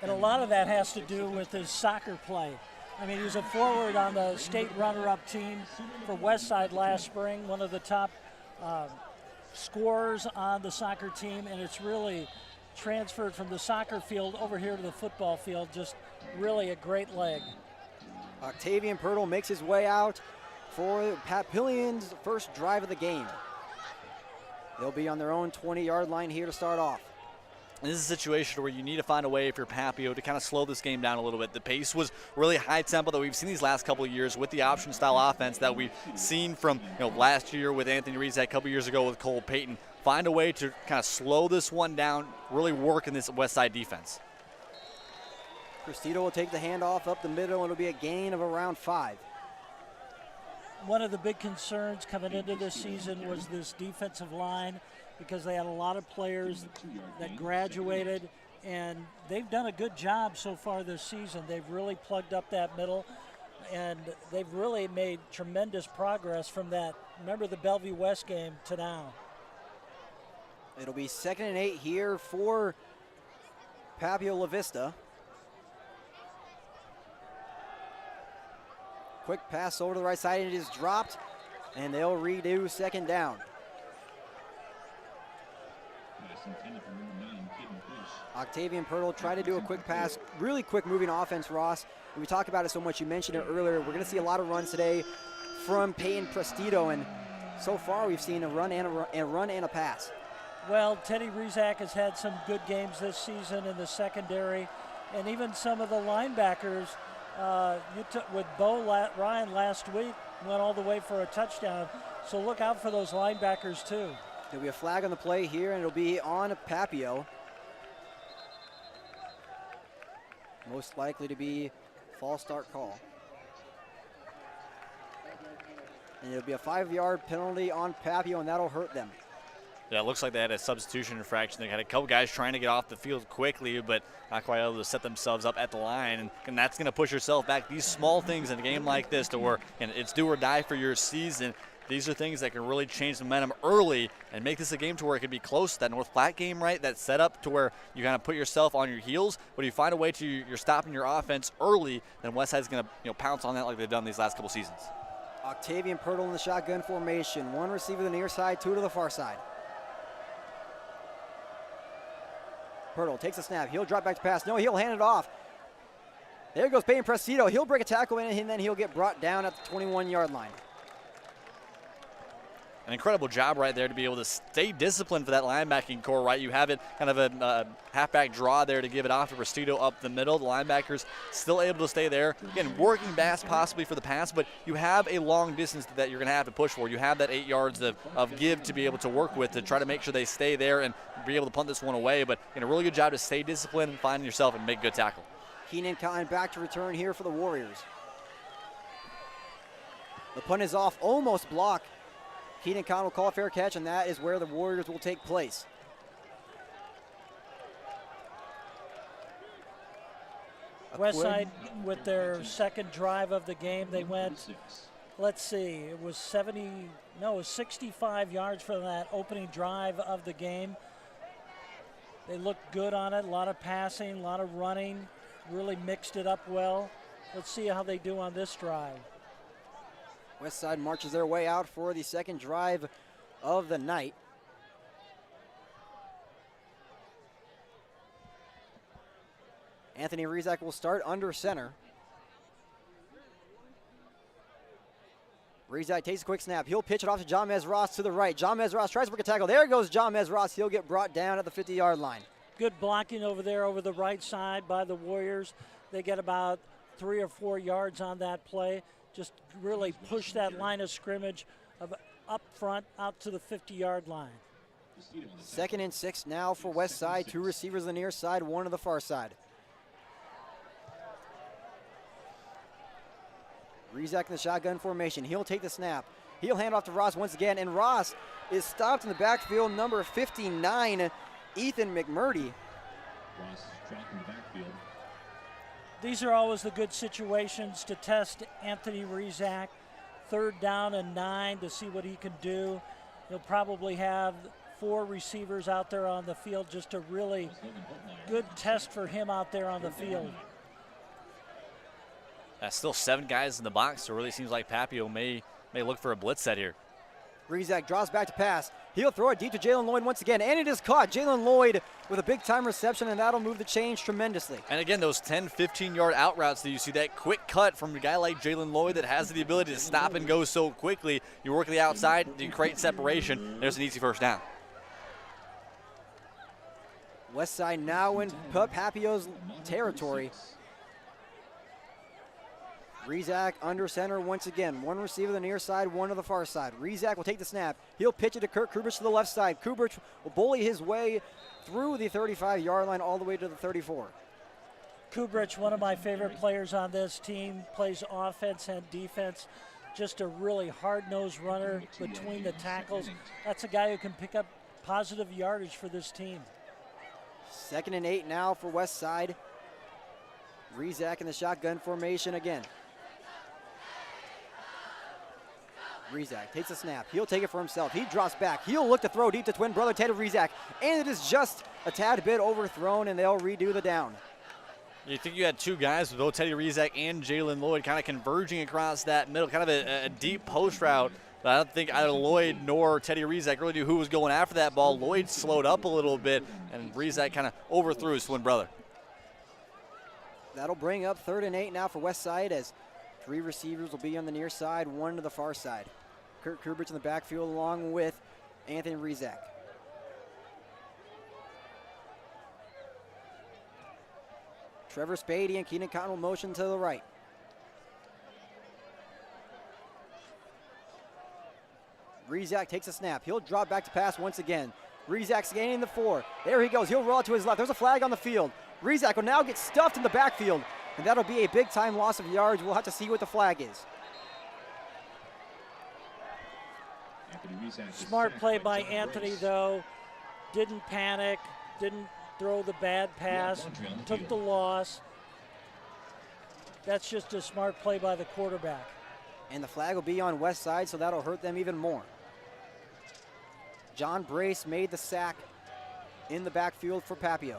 And a lot of that has to do with his soccer play. I mean, he was a forward on the state runner-up team for Westside last spring, one of the top scorers on the soccer team, and it's really transferred from the soccer field over here to the football field. Just really a great leg. Octavian Pirtle makes his way out for Papillion's first drive of the game. They'll be on their own 20-yard line here to start off. This is a situation where you need to find a way for Papio to kind of slow this game down a little bit. The pace was really high tempo that we've seen these last couple of years with the option style offense that we've seen from last year with Anthony Rizak, a couple years ago with Cole Payton. Find a way to kind of slow this one down, really work in this Westside defense. Cristito will take the handoff up the middle, and it'll be a gain of around 5. One of the big concerns coming into this season was this defensive line, because they had a lot of players that graduated, and they've done a good job so far this season. They've really plugged up that middle, and they've really made tremendous progress from that, remember the Bellevue West game, to now. It'll be 2nd and 8 here for Papillion La-Vista. Quick pass over to the right side, and it is dropped, and they'll redo 2nd down. Octavian Pirtle tried to do a quick pass, really quick moving offense, Ross. We talk about it so much, you mentioned it earlier. We're going to see a lot of runs today from Peyton Prestito, and so far we've seen a run and a pass. Well, Teddy Rizak has had some good games this season in the secondary, and even some of the linebackers. With Bo Ryan last week, went all the way for a touchdown, so look out for those linebackers too. There'll be a flag on the play here, and it'll be on Papio. Most likely to be false start call. And it'll be a 5-yard penalty on Papio, and that'll hurt them. Yeah, it looks like they had a substitution infraction. They had a couple guys trying to get off the field quickly, but not quite able to set themselves up at the line. And that's going to push yourself back. These small things in a game like this to where it's do or die for your season. These are things that can really change the momentum early and make this a game to where it could be close. That North Platte game, right, that set up to where you kind of put yourself on your heels. But if you find a way to you're stopping your offense early, then Westside's going to pounce on that like they've done these last couple seasons. Octavian Pirtle in the shotgun formation. One receiver to the near side, 2 to the far side. Pirtle takes a snap. He'll drop back to pass. No, he'll hand it off. There goes Peyton Prestito. He'll break a tackle in, and then he'll get brought down at the 21-yard line. An incredible job right there to be able to stay disciplined for that linebacking core, right? You have it kind of a halfback draw there to give it off to Prestito up the middle. The linebackers still able to stay there. Again, working pass possibly for the pass, but you have a long distance that you're going to have to push for. You have that 8 yards of give to be able to work with to try to make sure they stay there and be able to punt this one away. But a really good job to stay disciplined and find yourself and make a good tackle. Keenan Cotton back to return here for the Warriors. The punt is off, almost blocked. Keenan Cotton will call a fair catch, and that is where the Warriors will take place. Westside with their second drive of the game, they went, let's see, it was 65 yards for that opening drive of the game. They looked good on it, a lot of passing, a lot of running, really mixed it up well. Let's see how they do on this drive. Westside marches their way out for the second drive of the night. Anthony Rizak will start under center. Rizak takes a quick snap. He'll pitch it off to Jamez Ross to the right. Jamez Ross tries to break a tackle. There goes Jamez Ross. He'll get brought down at the 50-yard line. Good blocking over there over the right side by the Warriors. They get about 3 or 4 yards on that play. Just really push that line of scrimmage up front out to the 50-yard line. 2nd and 6 now for Westside. 2 receivers on the near side, 1 on the far side. Rizak in the shotgun formation. He'll take the snap. He'll hand off to Ross once again, and Ross is stopped in the backfield, number 59, Ethan McMurdy. Ross trapped in the backfield. These are always the good situations to test Anthony Rizak. 3rd down and 9 to see what he can do. He'll probably have 4 receivers out there on the field, just a really good test for him out there on the field. Still 7 guys in the box, so it really seems like Papillion may look for a blitz set here. Rizak draws back to pass. He'll throw it deep to Jalen Lloyd once again, and it is caught. Jalen Lloyd with a big-time reception, and that'll move the chains tremendously. And again, those 10, 15-yard out routes that you see, that quick cut from a guy like Jalen Lloyd that has the ability to stop and go so quickly. You work the outside, you create separation. There's an easy first down. Westside now in Papillon's territory. Rizak under center once again. 1 receiver to the near side, 1 to the far side. Rizak will take the snap. He'll pitch it to Kurt Kubrich to the left side. Kubrich will bully his way through the 35-yard line all the way to the 34. Kubrich, one of my favorite players on this team, plays offense and defense. Just a really hard-nosed runner between the tackles. That's a guy who can pick up positive yardage for this team. 2nd and 8 now for Westside. Rizak in the shotgun formation again. Rizak takes a snap. He'll take it for himself. He drops back. He'll look to throw deep to twin brother Teddy Rizak. And it is just a tad bit overthrown, and they'll redo the down. You think you had 2 guys with both Teddy Rizak and Jalen Lloyd kind of converging across that middle, kind of a deep post route. But I don't think either Lloyd nor Teddy Rizak really knew who was going after that ball. Lloyd slowed up a little bit, and Rizak kind of overthrew his twin brother. That'll bring up 3rd and 8 now for Westside, as 3 receivers will be on the near side, 1 to the far side. Kurt Kubrich in the backfield along with Anthony Rizak. Trevor Spady and Keenan Cotton will motion to the right. Rizak takes a snap. He'll drop back to pass once again. Rizak's gaining the 4. There he goes. He'll roll out to his left. There's a flag on the field. Rizak will now get stuffed in the backfield, and that'll be a big-time loss of yards. We'll have to see what the flag is. Smart play by Anthony, though. Didn't panic, didn't throw the bad pass, took the loss. That's just a smart play by the quarterback. And the flag will be on Westside, so that'll hurt them even more. John Brace made the sack in the backfield for Papillion.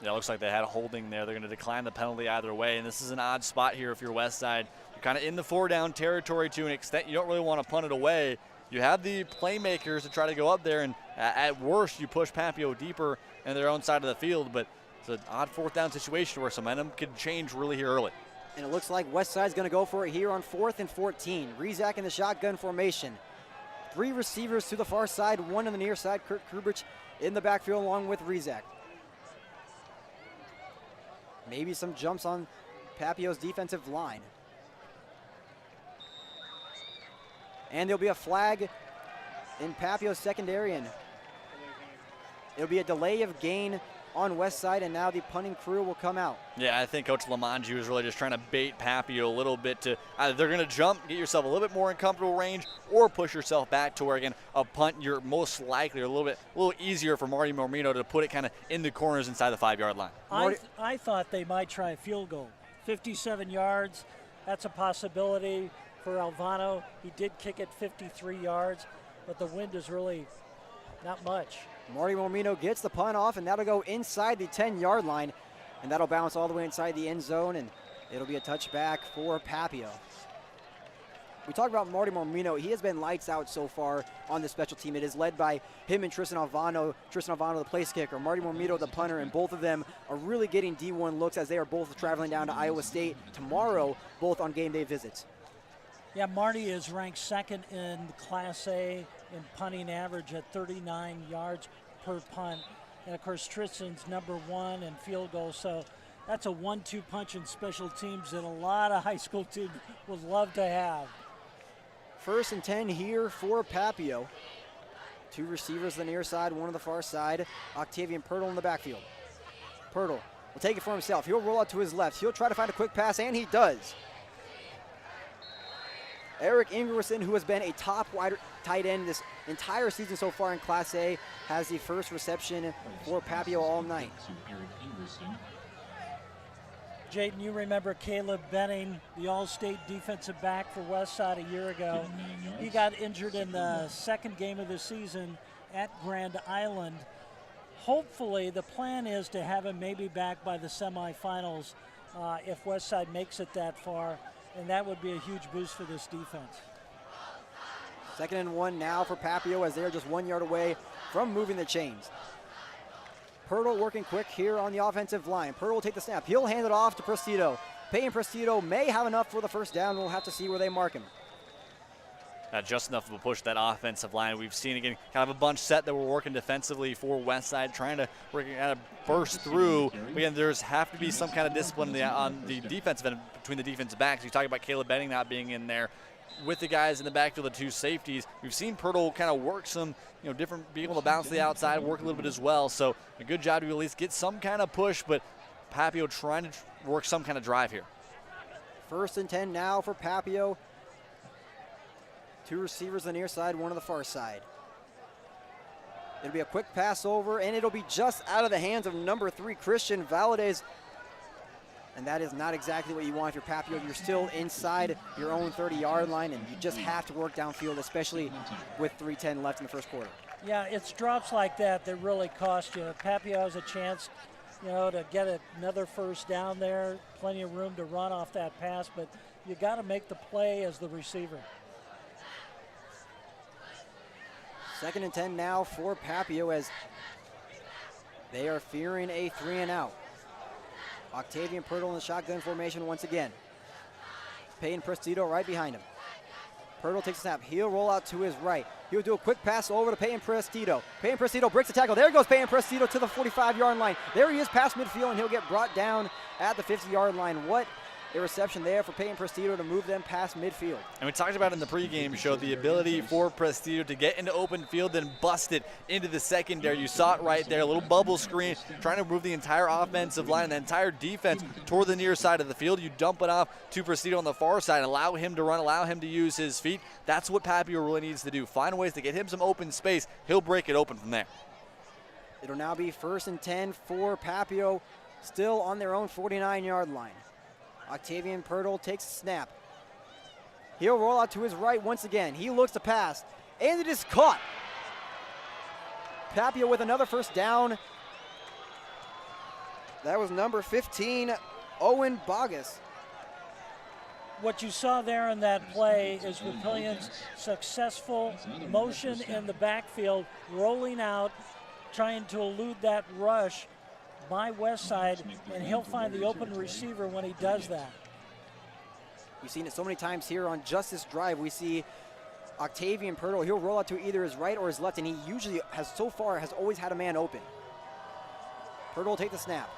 Yeah, it looks like they had a holding there. They're going to decline the penalty either way, and this is an odd spot here if you're Westside. You're kind of in the 4-down territory to an extent. You don't really want to punt it away. You have the playmakers to try to go up there, and at worst, you push Papillion deeper in their own side of the field, but it's an odd 4th-down situation where some momentum could change really here early. And it looks like Westside's going to go for it here on 4th and 14. Rizak in the shotgun formation. 3 receivers to the far side, 1 on the near side. Kurt Kubrich in the backfield along with Rizak. Maybe some jumps on Papillon's defensive line. And there'll be a flag in Papillon's secondary, and it'll be a delay of gain on Westside, and now the punting crew will come out. Yeah, I think Coach Lamanju is really just trying to bait Papillion a little bit to either they're going to jump, get yourself a little bit more in comfortable range, or push yourself back to where, again, a punt you're most likely, or a little easier for Marty Mormino to put it kind of in the corners inside the 5-yard line. I thought they might try a field goal. 57 yards, that's a possibility for Alvano. He did kick it 53 yards, but the wind is really not much. Marty Mormino gets the punt off, and that'll go inside the 10-yard line, and that'll bounce all the way inside the end zone, and it'll be a touchback for Papillion. we talked about Marty Mormino. He has been lights out so far on the special team. It is led by him and Tristan Alvano. Tristan Alvano, the place kicker, Marty Mormino, the punter, and both of them are really getting D1 looks as they are both traveling down to Iowa State tomorrow, both on game day visits. Yeah, Marty is ranked second in Class A in punting average at 39 yards per punt. And, of course, Tristan's number 1 in field goals. So that's a 1-2 punch in special teams that a lot of high school teams would love to have. 1st and 10 here for Papio. 2 receivers on the near side, 1 on the far side. Octavian Pirtle in the backfield. Pirtle will take it for himself. He'll roll out to his left. He'll try to find a quick pass, and he does. Eric Ingerson, who has been a top wide tight end this entire season so far in Class A, has the first reception for Papio all night. Jayden, you remember Caleb Benning, the All-State defensive back for Westside a year ago. He got injured in the second game of the season at Grand Island. Hopefully, the plan is to have him maybe back by the semifinals if Westside makes it that far, and that would be a huge boost for this defense. 2nd and 1 now for Papio as they're just 1 yard away from moving the chains. Pirtle working quick here on the offensive line. Pirtle will take the snap. He'll hand it off to Prestido. Peyton Prestido may have enough for the first down. We'll have to see where they mark him. Just enough of a push that offensive line. We've seen again kind of a bunch set that we're working defensively for Westside, trying to kind of burst through. Again, there's have to be some kind of discipline on the defensive end between the defensive backs. You talk about Caleb Benning not being in there. With the guys in the backfield, the 2 safeties, we've seen Pirtle kind of work some, different, be able to bounce to the outside, work a little bit as well. So a good job to at least get some kind of push, but Papio trying to work some kind of drive here. 1st and 10 now for Papio. 2 receivers on the near side, 1 on the far side. It'll be a quick pass over, and it'll be just out of the hands of number 3, Christian Valadez. And that is not exactly what you want if you're Papio. You're still inside your own 30-yard line, and you just have to work downfield, especially with 3:10 left in the first quarter. Yeah, it's drops like that that really cost you. Papio has a chance, to get another first down there, plenty of room to run off that pass, but you got to make the play as the receiver. 2nd and 10 now for Papio as they are fearing a 3-and-out. Octavian Pirtle in the shotgun formation once again. Peyton Prestido right behind him. Pirtle takes a snap. He'll roll out to his right. He'll do a quick pass over to Peyton Prestido. Peyton Prestido breaks the tackle. There goes Peyton Prestido to the 45-yard line. There he is past midfield, and he'll get brought down at the 50-yard line. What a reception there for Peyton Prestido to move them past midfield. And we talked about in the pregame show the ability for Prestido to get into open field and bust it into the secondary. You saw it right there, a little bubble screen, trying to move the entire offensive line and the entire defense toward the near side of the field. You dump it off to Prestido on the far side, allow him to run, allow him to use his feet. That's what Papio really needs to do. Find ways to get him some open space. He'll break it open from there. It'll now be 1st and 10 for Papio, still on their own 49-yard line. Octavian Pirtle takes a snap. He'll roll out to his right once again. He looks to pass, and it is caught. Papio with another first down. That was number 15, Owen Bogus. What you saw there in that play is Papillion's successful motion in the backfield, rolling out, trying to elude that rush by Westside, and he'll find the open receiver when he does that. We've seen it so many times here on just this drive. We see Octavian Pirtle, he'll roll out to either his right or his left, and he usually has always had a man open. Pirtle will take the snap.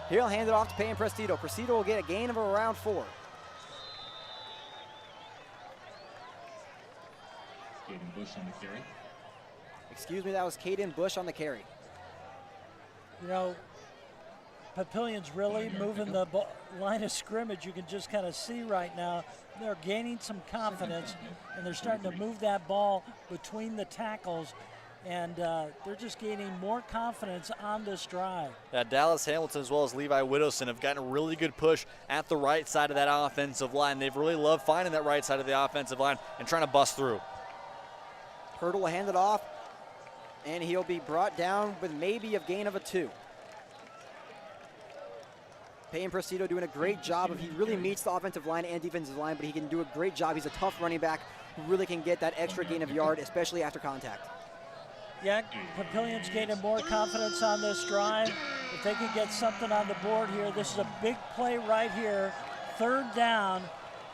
He'll hand it off to Peyton Prestido. Prestido will get a gain of around 4. Caden Bush on the carry. Excuse me, that was Caden Bush on the carry. Papillion's really moving the line of scrimmage. You can just kind of see right now they're gaining some confidence, and they're starting to move that ball between the tackles, and they're just gaining more confidence on this drive. Yeah, Dallas Hamilton as well as Levi Widowson have gotten a really good push at the right side of that offensive line. They've really loved finding that right side of the offensive line and trying to bust through. Pirtle will hand it off, and he'll be brought down with maybe a gain of a 2. Peyton Prestito doing a great job he really meets the offensive line and defensive line, but he can do a great job. He's a tough running back who really can get that extra gain of yard, especially after contact. Yeah, Papillion's gaining more confidence on this drive. If they can get something on the board here, this is a big play right here, 3rd down,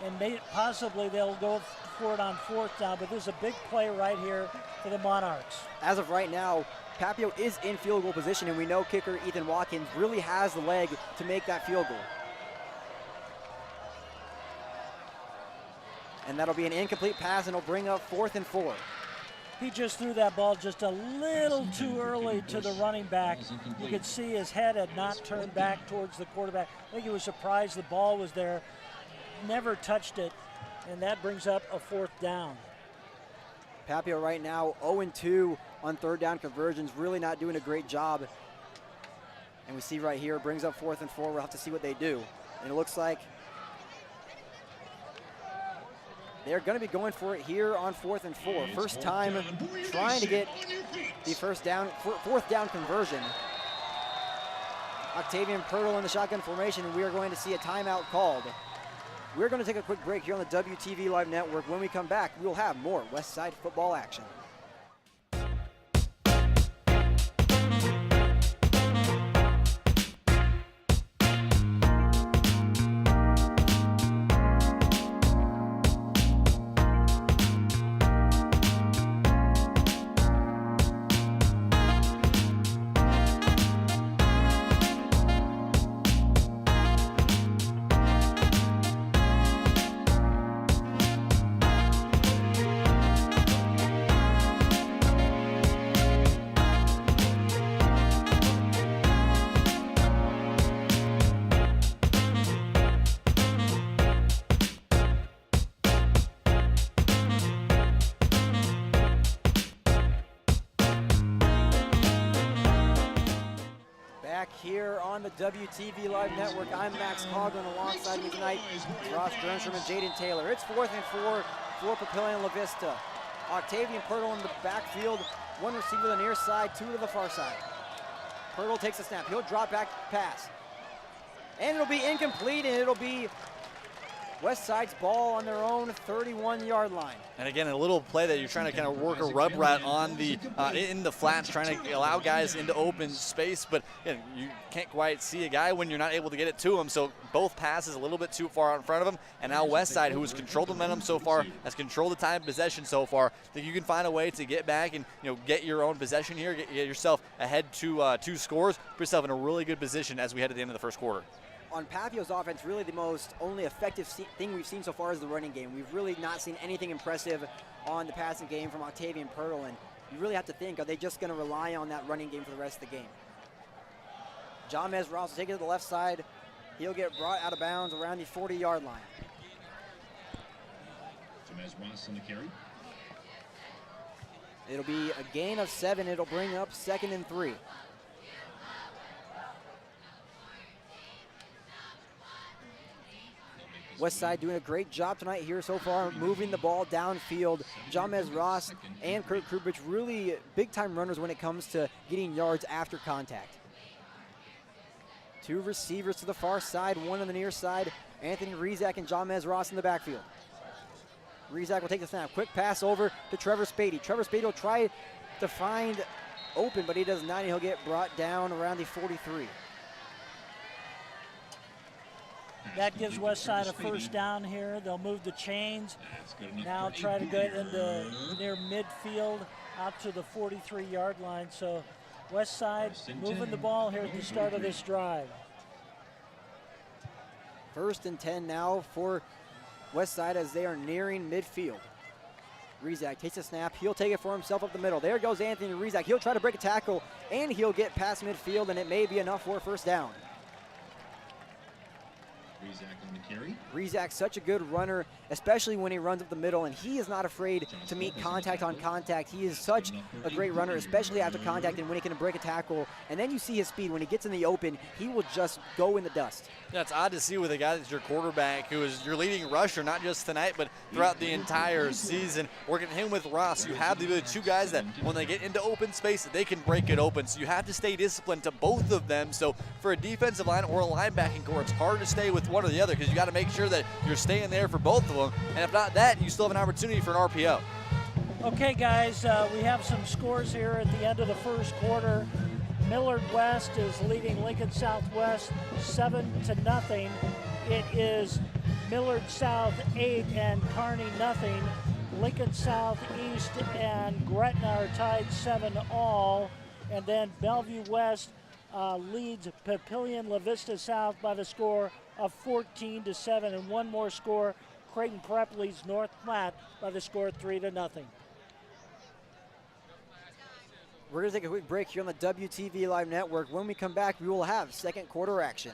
and possibly they'll go for it on 4th down, but this is a big play right here for the Monarchs. As of right now, Papio is in field goal position, and we know kicker Ethan Watkins really has the leg to make that field goal. And that'll be an incomplete pass, and it'll bring up 4th and 4. He just threw that ball just a little too early to the running back. You could see his head had not turned back towards the quarterback. I think he was surprised the ball was there, never touched it, and that brings up a 4th down. Papio right now 0-2 on 3rd down conversions, really not doing a great job. And we see right here, brings up 4th and 4. We'll have to see what they do. And it looks like they're going to be going for it here on 4th and 4. First time trying to get the 4th down conversion. Octavian Pirtle in the shotgun formation, and we are going to see a timeout called. We're going to take a quick break here on the WTV Live Network. When we come back, we'll have more Westside football action. Here on the WTV Live Network, I'm Max Coughlin. Alongside me tonight, Ross Jernstrom and Jaden Taylor. It's 4th and 4 for Papillion La-Vista. Octavian Pirtle in the backfield, 1 receiver to the near side, 2 to the far side. Pirtle takes a snap. He'll drop back pass. And it'll be incomplete, and it'll be Westside's ball on their own 31-yard line. And again, a little play that you're trying to kind of work a rub rat on the in the flats, trying to allow guys into open space, but you can't quite see a guy when you're not able to get it to him. So both passes a little bit too far out in front of him. And now Westside, who has controlled the momentum so far, has controlled the time of possession so far. I think you can find a way to get back and get your own possession here, get yourself ahead to 2 scores, put yourself in a really good position as we head to the end of the first quarter. On Papio's offense, really the only effective thing we've seen so far is the running game. We've really not seen anything impressive on the passing game from Octavian Pirtle, and you really have to think, are they just going to rely on that running game for the rest of the game? Jamez Ross will take it to the left side. He'll get brought out of bounds around the 40-yard line. Jamez Ross on the carry. It'll be a gain of 7. It'll bring up 2nd and 3. Westside doing a great job tonight here so far, moving the ball downfield. Jamez Ross and Kurt Krubich really big-time runners when it comes to getting yards after contact. 2 receivers to the far side, 1 on the near side. Anthony Rizak and Jamez Ross in the backfield. Rizak will take the snap. Quick pass over to Trevor Spady. Trevor Spady will try to find open, but he does not, and he'll get brought down around the 43. That gives Westside a 1st down here. They'll move the chains. Now try to get into near midfield out to the 43-yard line. So Westside moving the ball here at the start of this drive. 1st and 10 now for Westside as they are nearing midfield. Rizak takes a snap. He'll take it for himself up the middle. There goes Anthony Rizak. He'll try to break a tackle, and he'll get past midfield, and it may be enough for a 1st down. Rezak's such a good runner, especially when he runs up the middle, and he is not afraid to meet contact on contact. He is such a great runner, especially after contact and when he can break a tackle. And then you see his speed. When he gets in the open, he will just go in the dust. Yeah, it's odd to see with a guy that's your quarterback, who is your leading rusher, not just tonight, but throughout the entire season. Working him with Ross, you have the ability, two guys that when they get into open space, they can break it open. So you have to stay disciplined to both of them. So for a defensive line or a linebacking core, it's hard to stay with one or the other because you got to make sure that you're staying there for both of them. And if not that, you still have an opportunity for an RPO. Okay, guys, we have some scores here at the end of the first quarter. Millard West is leading Lincoln Southwest 7-0. It is Millard South 8 and Kearney nothing. Lincoln Southeast and Gretna are tied 7-all. And then Bellevue West leads Papillion La-Vista South by the score of 14-7. And one more score, Creighton Prep leads North Platte by the score 3-0. We're going to take a quick break here on the WTV Live Network. When we come back, we will have second quarter action.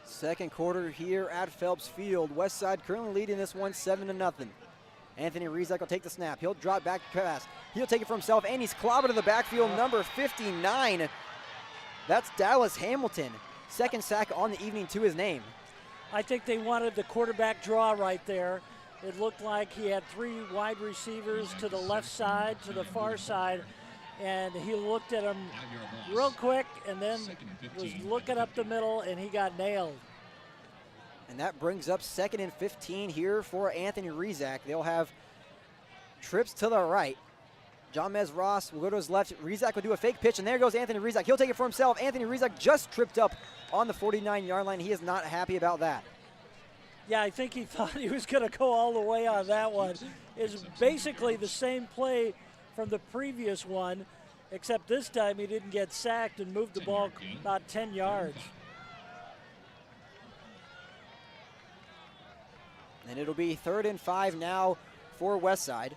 Second quarter here at Phelps Field. Westside currently leading this one 7-0. Anthony Rezak will take the snap. He'll drop back pass. He'll take it for himself, and he's clobbered to the backfield, number 59. That's Dallas Hamilton. Second sack on the evening to his name. I think they wanted the quarterback draw right there. It looked like he had three wide receivers to the left side, to the far side, and he looked at him real quick and then was looking up the middle, and he got nailed. And that brings up 2nd and 15 here for Anthony Rezak. They'll have trips to the right. John Mez Ross will go to his left. Rezak will do a fake pitch, and there goes Anthony Rezak. He'll take it for himself. Anthony Rezak just tripped up on the 49-yard line. He is not happy about that. Yeah, I think he thought he was going to go all the way on that one. It's basically the same play from the previous one, except this time he didn't get sacked and moved the ball about 10 yards. And it'll be 3rd and 5 now for Westside.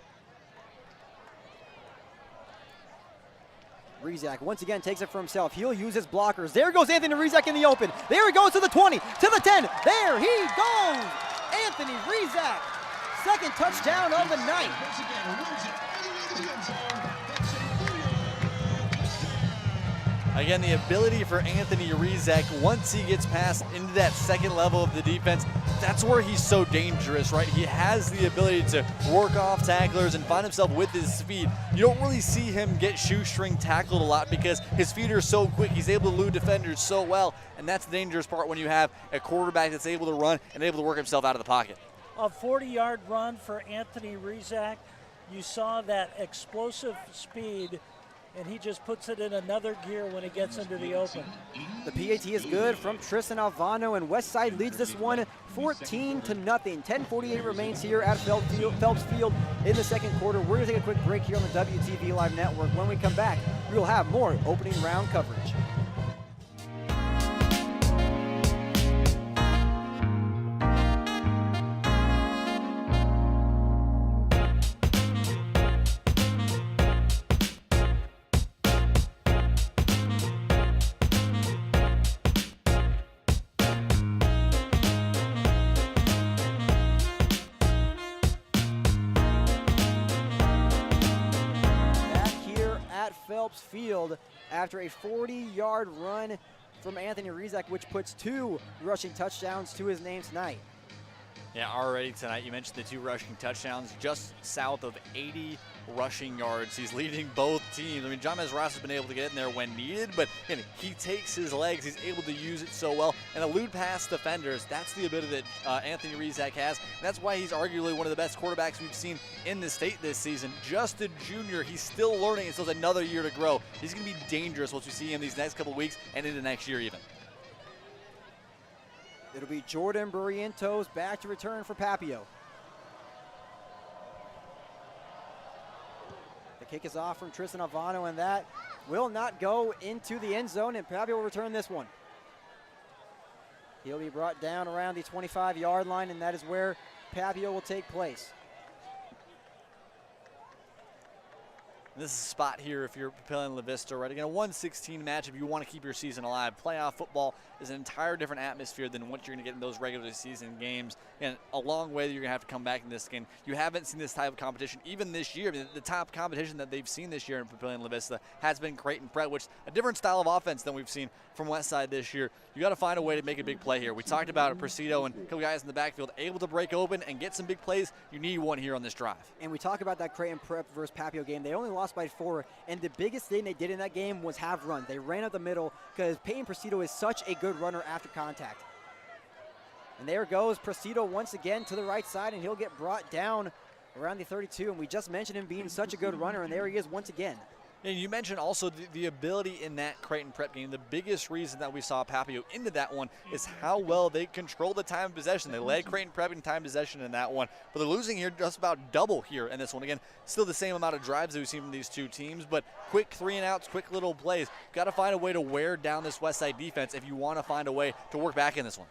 Rezak once again takes it for himself. He'll use his blockers. There goes Anthony Rezak in the open. There he goes to the 20, to the 10. There he goes! Anthony Rezak, second touchdown of the night. Again, the ability for Anthony Rezak, once he gets past into that second level of the defense, that's where he's so dangerous, right? He has the ability to work off tacklers and find himself with his speed. You don't really see him get shoestring tackled a lot because his feet are so quick. He's able to elude defenders so well, and that's the dangerous part when you have a quarterback that's able to run and able to work himself out of the pocket. A 40-yard run for Anthony Rezak. You saw that explosive speed, and he just puts it in another gear when he gets into the open. The PAT is good from Tristan Alvano, and Westside leads this one 14-0. 10:48 remains here at Phelps Field in the second quarter. We're going to take a quick break here on the WTV Live Network. When we come back, we will have more opening round coverage. Phelps Field after a 40-yard run from Anthony Rezak, which puts 2 rushing touchdowns to his name tonight. Yeah, already tonight, you mentioned the 2 rushing touchdowns, just south of 80 rushing yards. He's leading both teams. I mean, John Mez Ross has been able to get in there when needed, but again, he takes his legs. He's able to use it so well and elude past defenders. That's the ability that Anthony Rezak has, and that's why he's arguably one of the best quarterbacks we've seen in the state this season. Just a junior, he's still learning, and still has another year to grow. He's going to be dangerous once we see him these next couple weeks and into next year even. It'll be Jordan Barrientos back to return for Papio. The kick is off from Tristan Alvano, and that will not go into the end zone, and Papio will return this one. He'll be brought down around the 25-yard line, and that is where Papio will take place. This is a spot here if you're Papillion La-Vista, right? Again, a 1-16 matchup. You want to keep your season alive. Playoff football is an entire different atmosphere than what you're going to get in those regular season games. And a long way that you're going to have to come back in this game. You haven't seen this type of competition even this year. I mean, the top competition that they've seen this year in Papillion La-Vista has been Creighton Prep, which is a different style of offense than we've seen from Westside this year. You got to find a way to make a big play here. We talked about Presido and a couple guys in the backfield able to break open and get some big plays. You need one here on this drive. And we talk about that Creighton Prep versus Papio game. They only lost by 4, and the biggest thing they did in that game was have run. They ran up the middle because Peyton Presido is such a good runner after contact. And there goes Presido once again to the right side, and he'll get brought down around the 32. And we just mentioned him being such a good runner, and there he is once again. And you mentioned also the ability in that Creighton Prep game. The biggest reason that we saw Papio into that one is how well they control the time of possession. They led Creighton Prep in time of possession in that one, but they're losing here just about double here in this one. Again, still the same amount of drives that we've seen from these two teams, but quick 3-and-outs, quick little plays. Got to find a way to wear down this Westside defense if you want to find a way to work back in this one.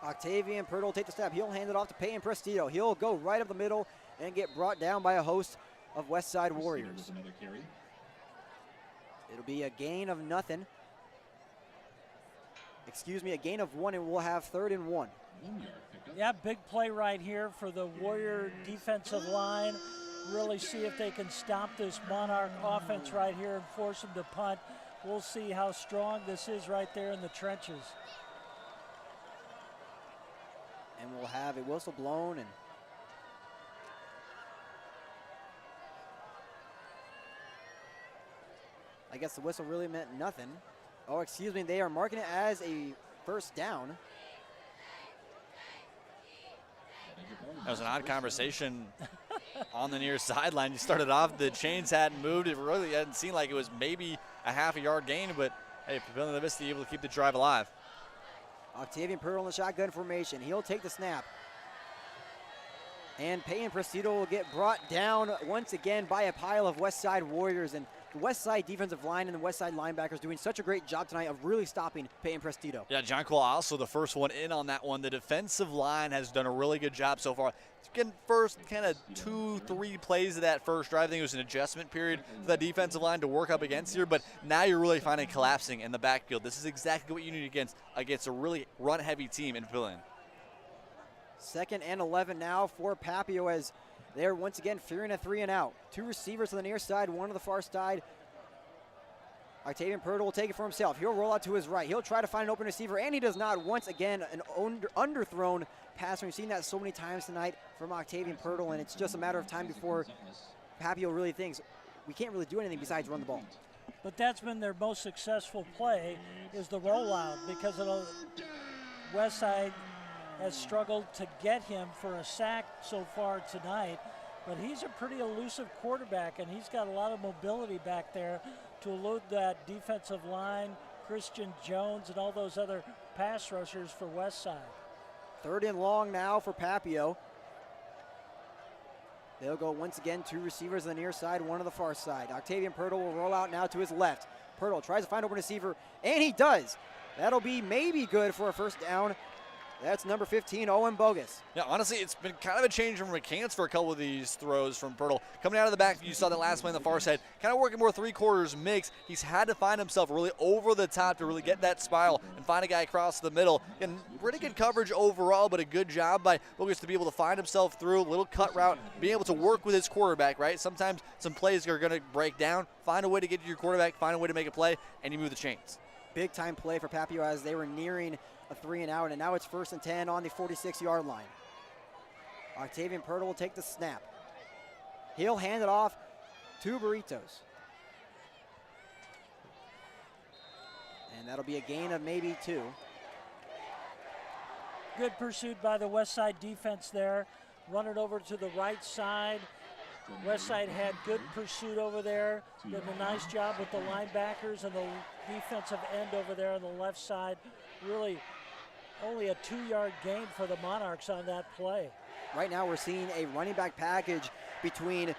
Octavian Pirtle will take the snap. He'll hand it off to Peyton Presido. He'll go right up the middle and get brought down by a host of Westside Warriors. It'll be a gain of nothing. Excuse me, a gain of 1, and we'll have 3rd and 1. Yeah, big play right here for the Warrior defensive line. Really see if they can stop this Monarch offense right here and force them to punt. We'll see how strong this is right there in the trenches. And we'll have a whistle blown, and I guess the whistle really meant nothing. Oh, excuse me, they are marking it as a first down. That was an odd conversation on the near sideline. You started off, the chains hadn't moved. It really hadn't seemed like it was maybe a half-a-yard gain, but hey, Papillion La-Vista able to keep the drive alive. Octavian Pirtle in the shotgun formation. He'll take the snap. And Peyton Presido will get brought down once again by a pile of Westside Warriors. And the Westside defensive line and the Westside linebackers doing such a great job tonight of really stopping Peyton Presido. Yeah, John Cole also the first one in on that one. The defensive line has done a really good job so far. Getting first kind of 2-3 plays of that first drive. I think it was an adjustment period for that defensive line to work up against here, but now you're really finding collapsing in the backfield. This is exactly what you need against a really run-heavy team in Papillion. 2nd and 11 now for Papio as they're once again fearing a 3-and-out. 2 receivers on the near side, 1 on the far side. Octavian Pirtle will take it for himself. He'll roll out to his right. He'll try to find an open receiver, and he does not. Once again, an underthrown pass. We've seen that so many times tonight from Octavian Pirtle, and it's just a matter of time before Papio really thinks we can't really do anything besides run the ball. But that's been their most successful play is the rollout because of the Westside has struggled to get him for a sack so far tonight, but he's a pretty elusive quarterback, and he's got a lot of mobility back there to elude that defensive line, Christian Jones, and all those other pass rushers for Westside. 3rd and long now for Papio. They'll go once again 2 receivers on the near side, 1 on the far side. Octavian Pirtle will roll out now to his left. Pirtle tries to find open receiver, and he does. That'll be maybe good for a first down. That's number 15, Owen Bogus. Yeah, honestly, it's been kind of a change from mechanics for a couple of these throws from Pirtle. Coming out of the back, you saw that last play on the far side, kind of working more 3/4 mix. He's had to find himself really over the top to really get that spiral and find a guy across the middle. And pretty good coverage overall, but a good job by Bogus to be able to find himself through a little cut route, being able to work with his quarterback, right? Sometimes some plays are going to break down. Find a way to get to your quarterback, find a way to make a play, and you move the chains. Big time play for Papio as they were nearing a 3-and-out, and now it's 1st and 10 on the 46-yard line. Octavian Pirtle will take the snap. He'll hand it off to Burritos. And that'll be a gain of maybe 2. Good pursuit by the Westside defense there. Run it over to the right side. Westside had good pursuit over there. Did a nice job with the linebackers and the defensive end over there on the left side. Really only a 2-yard gain for the Monarchs on that play. Right now we're seeing a running back package between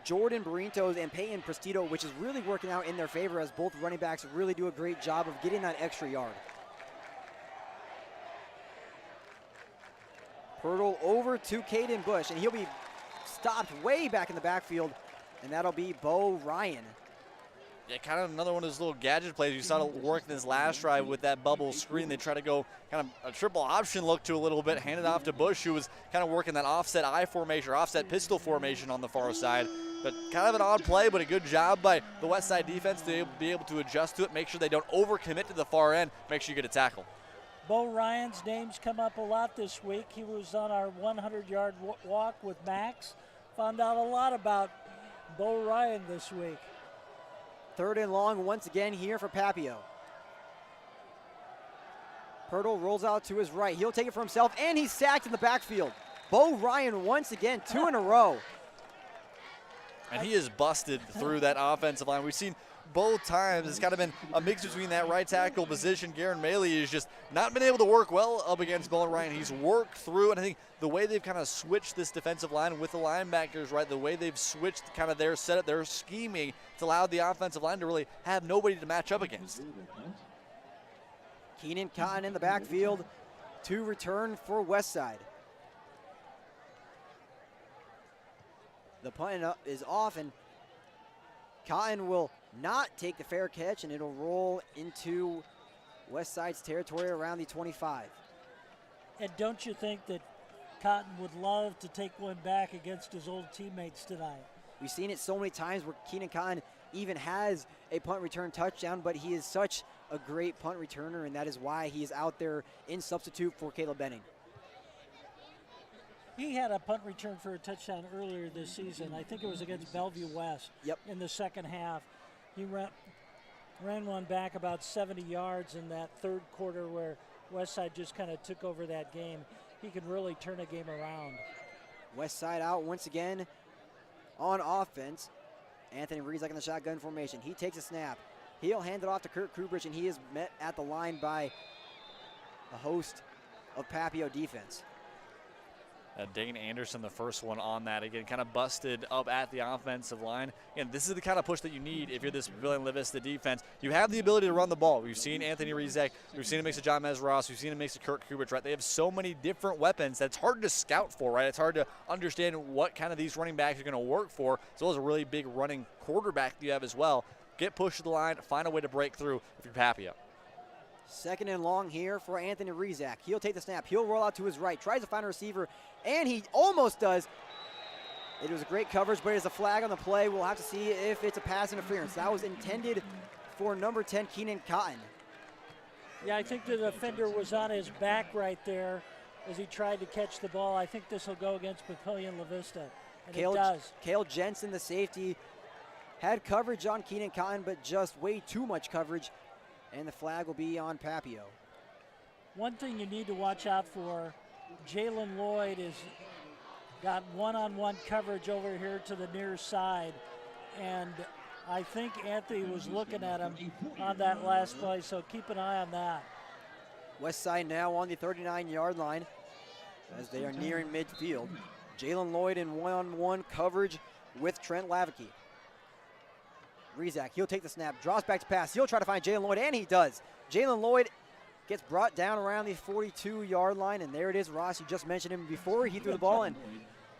Jordan Barrientos and Peyton Prestito, which is really working out in their favor as both running backs really do a great job of getting that extra yard. Pirtle over to Caden Bush, and he'll be stopped way back in the backfield, and that'll be Bo Ryan. Yeah, kind of another one of those little gadget plays. You saw it work in this last drive with that bubble screen. They try to go kind of a triple option look to a little bit, hand it off to Bush, who was kind of working that offset I formation or offset pistol formation on the far side. But kind of an odd play, but a good job by the Westside defense to be able to adjust to it, make sure they don't overcommit to the far end, make sure you get a tackle. Bo Ryan's name's come up a lot this week. He was on our 100-yard walk with Max. Found out a lot about Bo Ryan this week. 3rd and long once again here for Papio. Pirtle rolls out to his right. He'll take it for himself, and he's sacked in the backfield. Bo Ryan once again, 2 in a row. And he is busted through that offensive line. We've seen both times it's kind of been a mix between that right tackle position. Garen Maley has just not been able to work well up against Bo Ryan. He's worked through, and I think the way they've kind of switched this defensive line with the linebackers, right, the way they've switched kind of their setup, their scheming, it's allowed the offensive line to really have nobody to match up against. Keenan Cotton in the backfield to return for Westside. The punt is off, and Cotton will not take the fair catch, and it'll roll into Westside's territory around the 25. And don't you think that Cotton would love to take one back against his old teammates tonight? We've seen it so many times where Keenan Cotton even has a punt return touchdown, but he is such a great punt returner, and that is why he is out there in substitute for Caleb Benning. He had a punt return for a touchdown earlier this season. I think it was against Bellevue West. Yep. In the second half. He ran one back about 70 yards in that third quarter where Westside just kind of took over that game. He can really turn a game around. Westside out once again on offense. Anthony Rizak in the shotgun formation. He takes a snap. He'll hand it off to Kurt Krubich, and he is met at the line by a host of Papio defense. Dane Anderson, the first one on that. Again, kind of busted up at the offensive line. And this is the kind of push that you need if you're this Papillion La-Vista defense. You have the ability to run the ball. We've seen Anthony Rizek. We've seen him mix to John Ross. We've seen him mix to Kurt Kubich, right? They have so many different weapons that it's hard to scout for, right? It's hard to understand what kind of these running backs are going to work for, as well as a really big running quarterback that you have as well. Get pushed to the line, find a way to break through if you're Papio. 2nd and long here for Anthony Rizak. He'll take the snap. He'll roll out to his right. Tries to find a receiver, and he almost does. It was a great coverage, but it's a flag on the play. We'll have to see if it's a pass interference. That was intended for number 10, Keenan Cotton. Yeah, I think the defender was on his back right there as he tried to catch the ball. I think this will go against Papillion La-Vista, and it does. Cale Jensen, the safety, had coverage on Keenan Cotton, but just way too much coverage. And the flag will be on Papio. One thing you need to watch out for, Jalen Lloyd has got one-on-one coverage over here to the near side. And I think Anthony was looking at him on that last play, so keep an eye on that. Westside now on the 39-yard line as they are nearing midfield. Jalen Lloyd in one-on-one coverage with Trent Lavicki. Rizak, he'll take the snap, draws back to pass. He'll try to find Jalen Lloyd, and he does. Jalen Lloyd gets brought down around the 42-yard line, and there it is. Ross, you just mentioned him before he threw the ball, and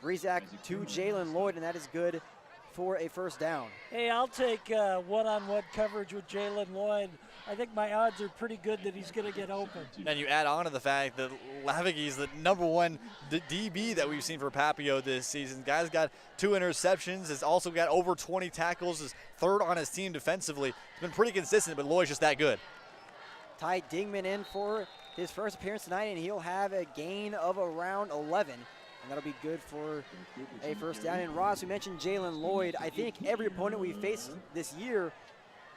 Rizak to Jalen Lloyd, and that is good for a first down. Hey, I'll take one-on-one coverage with Jalen Lloyd. I think my odds are pretty good that he's going to get open. And you add on to the fact that Lavicki is the #1 DB that we've seen for Papio this season. Guy's got 2 interceptions, has also got over 20 tackles, is 3rd on his team defensively. He's been pretty consistent, but Lloyd's just that good. Ty Dingman in for his first appearance tonight, and he'll have a gain of around 11. And that'll be good for a first down. And Ross, we mentioned Jalen Lloyd. I think every opponent we face this year,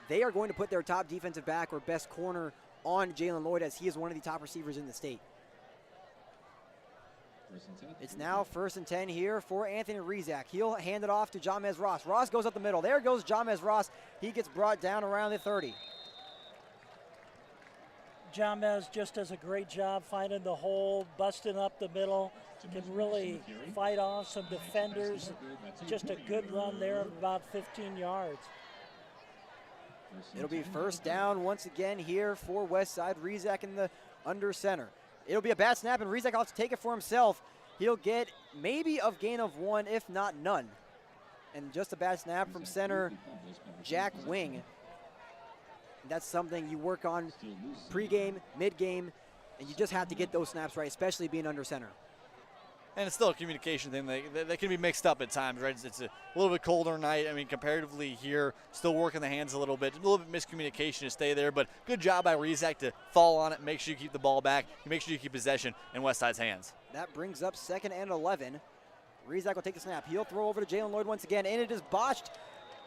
they are going to put their top defensive back or best corner on Jalen Lloyd, as he is one of the top receivers in the state. It's now 1st and 10 here for Anthony Rizak. He'll hand it off to Jamez Ross. Ross goes up the middle. There goes Jamez Ross. He gets brought down around the 30. Jamez just does a great job finding the hole, busting up the middle, can really fight off some defenders. Just a good run there of about 15 yards. It'll be first down once again here for Westside. Rizak in the under center. It'll be a bad snap, and Rizak will have to take it for himself. He'll get maybe a gain of 1, if not none. And just a bad snap from center Jack Wing. That's something you work on pregame, midgame, and you just have to get those snaps right, especially being under center. And it's still a communication thing. They can be mixed up at times, right? It's a little bit colder night. I mean, comparatively here, still working the hands a little bit. A little bit miscommunication to stay there, but good job by Rizak to fall on it, make sure you keep the ball back, make sure you keep possession in Westside's hands. That brings up 2nd and 11. Rizak will take the snap. He'll throw over to Jalen Lloyd once again, and it is botched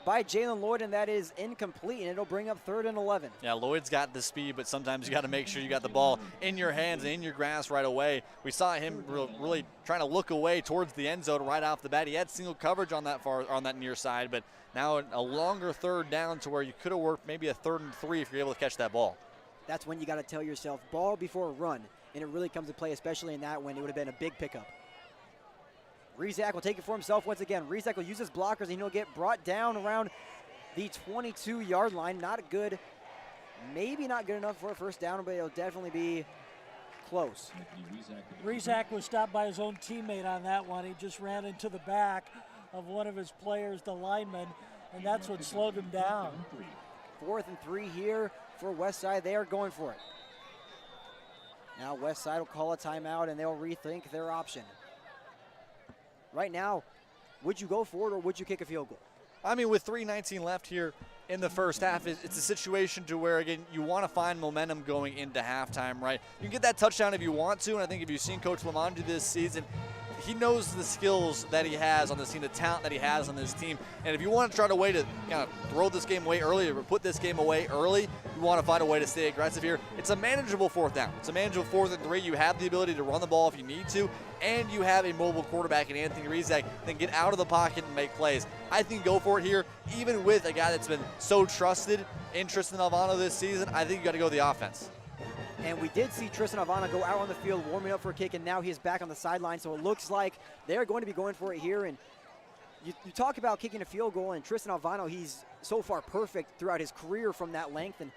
by Jalen Lloyd, and that is incomplete, and it'll bring up 3rd and 11. Yeah, Lloyd's got the speed, but sometimes you got to make sure you got the ball in your hands and in your grasp right away. We saw him really trying to look away towards the end zone right off the bat. He had single coverage on that near side, but now a longer 3rd down to where you could have worked maybe a 3rd and 3 if you're able to catch that ball. That's when you got to tell yourself ball before run, and it really comes to play, especially in that when it would have been a big pickup. Rizak will take it for himself once again. Rizak will use his blockers, and he'll get brought down around the 22-yard line. Not good, maybe not good enough for a first down, but it'll definitely be close. Rizak was stopped by his own teammate on that one. He just ran into the back of one of his players, the lineman, and that's what slowed him down. 4th and 3 here for Westside. They are going for it. Now Westside will call a timeout, and they'll rethink their option. Right now, would you go for it or would you kick a field goal? I mean, with 3:19 left here in the first half, it's a situation to where, again, you want to find momentum going into halftime, right? You can get that touchdown if you want to, and I think if you've seen Coach Lamont do this season, he knows the skills that he has on this team, the talent that he has on this team. And if you want to try to way to kind of throw this game away early or put this game away early, you want to find a way to stay aggressive here. It's a manageable 4th down. It's a manageable 4th and 3. You have the ability to run the ball if you need to, and you have a mobile quarterback in Anthony Rizak that can get out of the pocket and make plays. I think go for it here, even with a guy that's been so trusted in Tristan Alvano this season. I think you got to go the offense. And we did see Tristan Alvano go out on the field warming up for a kick, and now he's back on the sideline. So it looks like they're going to be going for it here. And you talk about kicking a field goal, and Tristan Alvano, he's so far perfect throughout his career from that length. And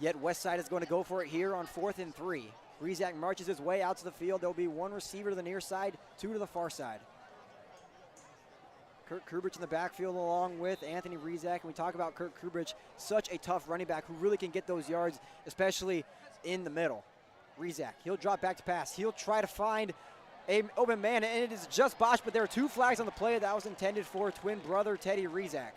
yet Westside is going to go for it here on 4th and 3. Rizak marches his way out to the field. There'll be 1 receiver to the near side, 2 to the far side. Kurt Kubrich in the backfield along with Anthony Rizak. And we talk about Kurt Kubrich, such a tough running back who really can get those yards, especially in the middle. Rizak, he'll drop back to pass. He'll try to find an open man, and it is just botched, but there are 2 flags on the play. That was intended for twin brother Teddy Rizak.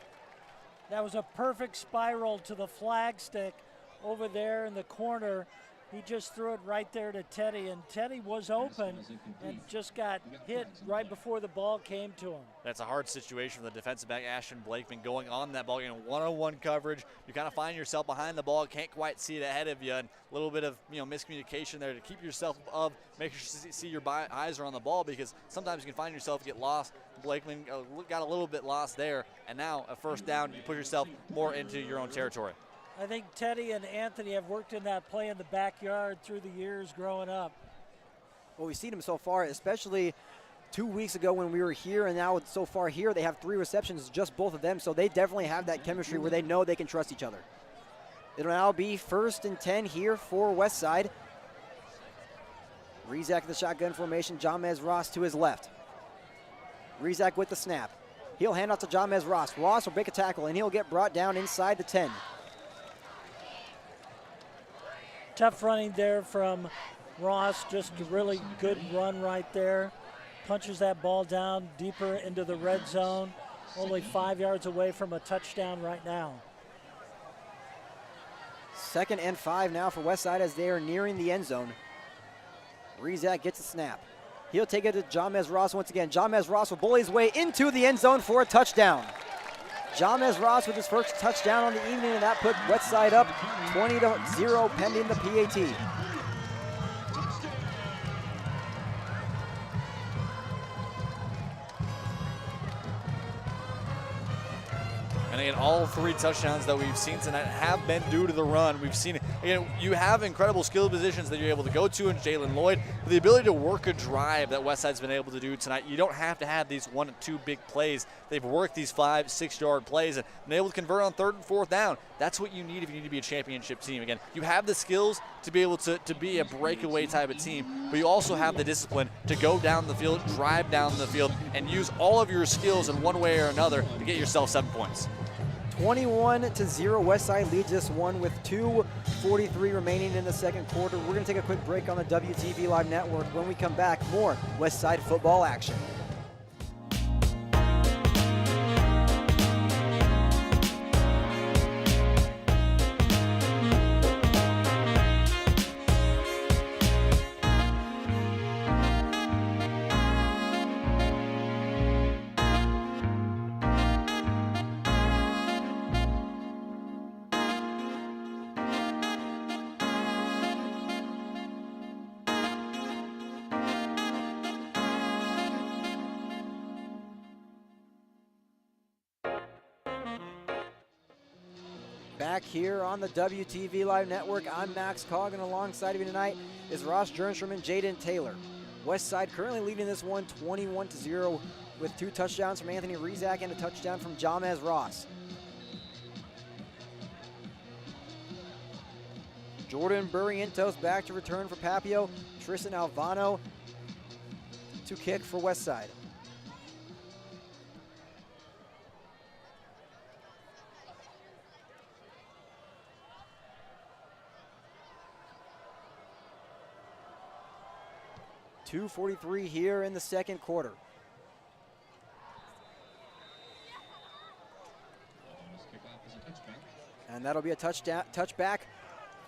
That was a perfect spiral to the flag stick over there in the corner. He just threw it right there to Teddy, and Teddy was open and just got hit right before the ball came to him. That's a hard situation for the defensive back, Ashton Blakeman, going on that ball, getting one-on-one coverage. You kind of find yourself behind the ball, can't quite see it ahead of you, and a little bit of miscommunication there to keep yourself up, make sure you see your eyes are on the ball, because sometimes you can find yourself get lost. Blakeman got a little bit lost there, and now a first down, you put yourself more into your own territory. I think Teddy and Anthony have worked in that play in the backyard through the years growing up. Well, we've seen him so far, especially 2 weeks ago when we were here, and now so far here they have 3 receptions, just both of them, so they definitely have that chemistry where they know they can trust each other. It'll now be 1st and 10 here for Westside. Rizak the shotgun formation, Jamez Ross to his left. Rizak with the snap. He'll hand out to Jamez Ross. Ross will break a tackle, and he'll get brought down inside the 10. Tough running there from Ross, just a really good run right there. Punches that ball down deeper into the red zone. Only 5 yards away from a touchdown right now. 2nd and 5 now for Westside as they are nearing the end zone. Rizak gets a snap. He'll take it to Jamez Ross once again. Jamez Ross will bully his way into the end zone for a touchdown. Jamez Ross with his first touchdown on the evening, and that put Westside up 20-0 pending the PAT. And again, all 3 touchdowns that we've seen tonight have been due to the run. We've seen again, you have incredible skill positions that you're able to go to in Jalen Lloyd. But the ability to work a drive that Westside's been able to do tonight, you don't have to have these 1 or 2 big plays. They've worked these 5-6 yard plays and been able to convert on 3rd and 4th down. That's what you need if you need to be a championship team. Again, you have the skills to be able to be a breakaway type of team, but you also have the discipline to go down the field, drive down the field, and use all of your skills in one way or another to get yourself 7 points. 21-0, Westside leads this one with 2:43 remaining in the second quarter. We're going to take a quick break on the WTV Live Network. When we come back, more Westside football action. Back here on the WTV Live Network, I'm Max Coughlin. Alongside of me tonight is Ross Jernstrom and Jaden Taylor. Westside currently leading this one 21-0 with 2 touchdowns from Anthony Rizak and a touchdown from Jamez Ross. Jordan Burrientos back to return for Papio. Tristan Alvano to kick for Westside. .243 here in the second quarter. And that'll be a touchback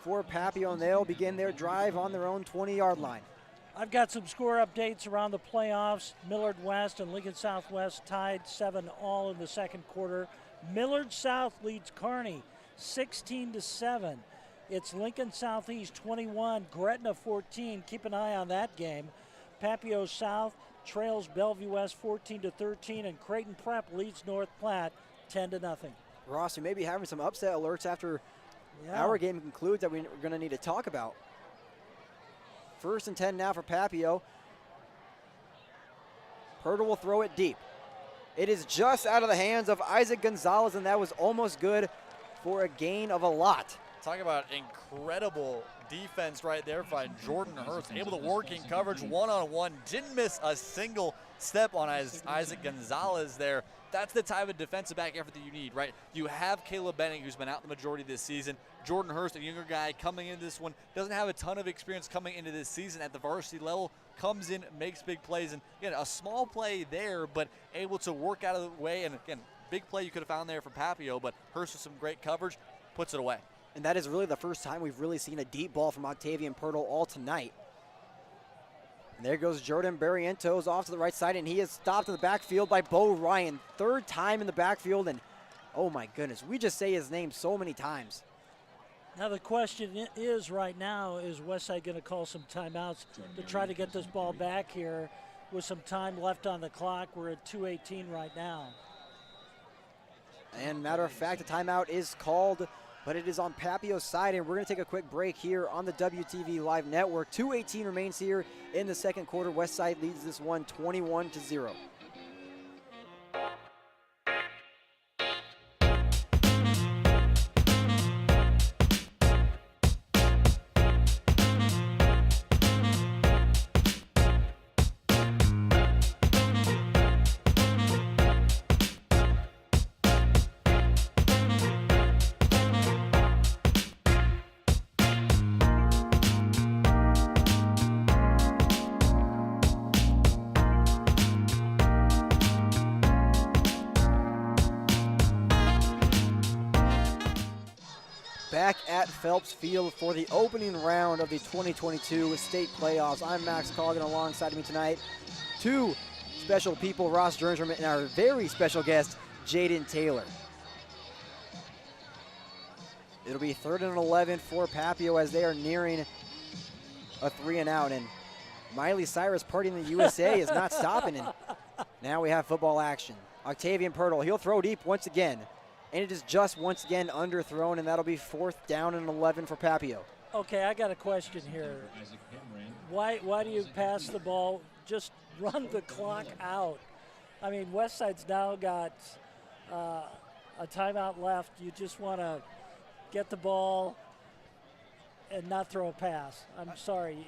for Papio, and they'll begin their drive on their own 20-yard line. I've got some score updates around the playoffs. Millard West and Lincoln Southwest tied 7-all in the second quarter. Millard South leads Kearney 16-7. It's Lincoln Southeast 21, Gretna 14. Keep an eye on that game. Papio South trails Bellevue West 14-13, and Creighton Prep leads North Platte 10-0. Ross, you may be having some upset alerts after our game concludes that we're going to need to talk about. 1st and 10 now for Papio. Pirtle will throw it deep. It is just out of the hands of Isaac Gonzalez, and that was almost good for a gain of a lot. Talk about incredible defense right there by Jordan Hurst. Able to work in coverage one-on-one. Didn't miss a single step on Isaac Gonzalez there. That's the type of defensive back effort that you need, right? You have Caleb Benning, who's been out the majority of this season. Jordan Hurst, a younger guy coming into this one, doesn't have a ton of experience coming into this season at the varsity level. Comes in, makes big plays, and again, a small play there, but able to work out of the way. And again, big play you could have found there for Papio, but Hurst with some great coverage, puts it away. And that is really the first time we've really seen a deep ball from Octavian Pirtle all tonight. And there goes Jordan Barrientos off to the right side, and he is stopped in the backfield by Bo Ryan. 3rd time in the backfield, and oh my goodness, we just say his name so many times. Now the question is right now, is Westside going to call some timeouts to try to get this ball back here with some time left on the clock? We're at 2:18 right now. And matter of fact, a timeout is called, but it is on Papio's side, and we're going to take a quick break here on the WTV Live Network. 2:18 remains here in the second quarter. Westside leads this one 21-0. Back at Phelps Field for the opening round of the 2022 state playoffs. I'm Max Coughlin. Alongside of me tonight, 2 special people, Ross Jernstrom and our very special guest, Jaden Taylor. It'll be 3rd and 11 for Papio as they are nearing a 3-and-out. And Miley Cyrus party in the USA is not stopping. And now we have football action. Octavian Pirtle, he'll throw deep once again. and it is just once again underthrown, and that'll be 4th down and 11 for Papio. Okay, I got a question here. Why do you pass the ball? Just run the clock out. I mean, Westside's now got a timeout left. You just want to get the ball and not throw a pass. I'm sorry.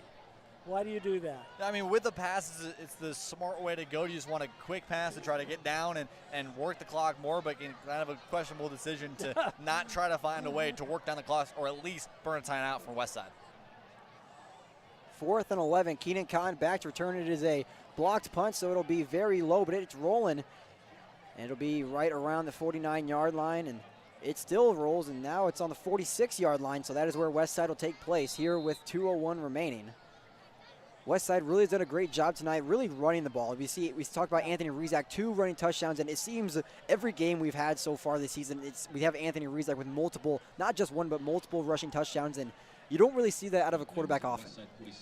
Why do you do that? I mean, with the passes, it's the smart way to go. You just want a quick pass to try to get down and work the clock more, but kind of a questionable decision to not try to find a way to work down the clock or at least burn a timeout from Westside. 4th and 11. Keenan Kahn back to return. It is a blocked punt, so it'll be very low, but it's rolling. And it'll be right around the 49-yard line, and it still rolls, and now it's on the 46-yard line, so that is where Westside will take place here with 2:01 remaining. Westside really has done a great job tonight, really running the ball. We talked about Anthony Rizak, 2 running touchdowns, and it seems every game we've had so far this season, we have Anthony Rizak with multiple, not just one, but multiple rushing touchdowns, and you don't really see that out of a quarterback often.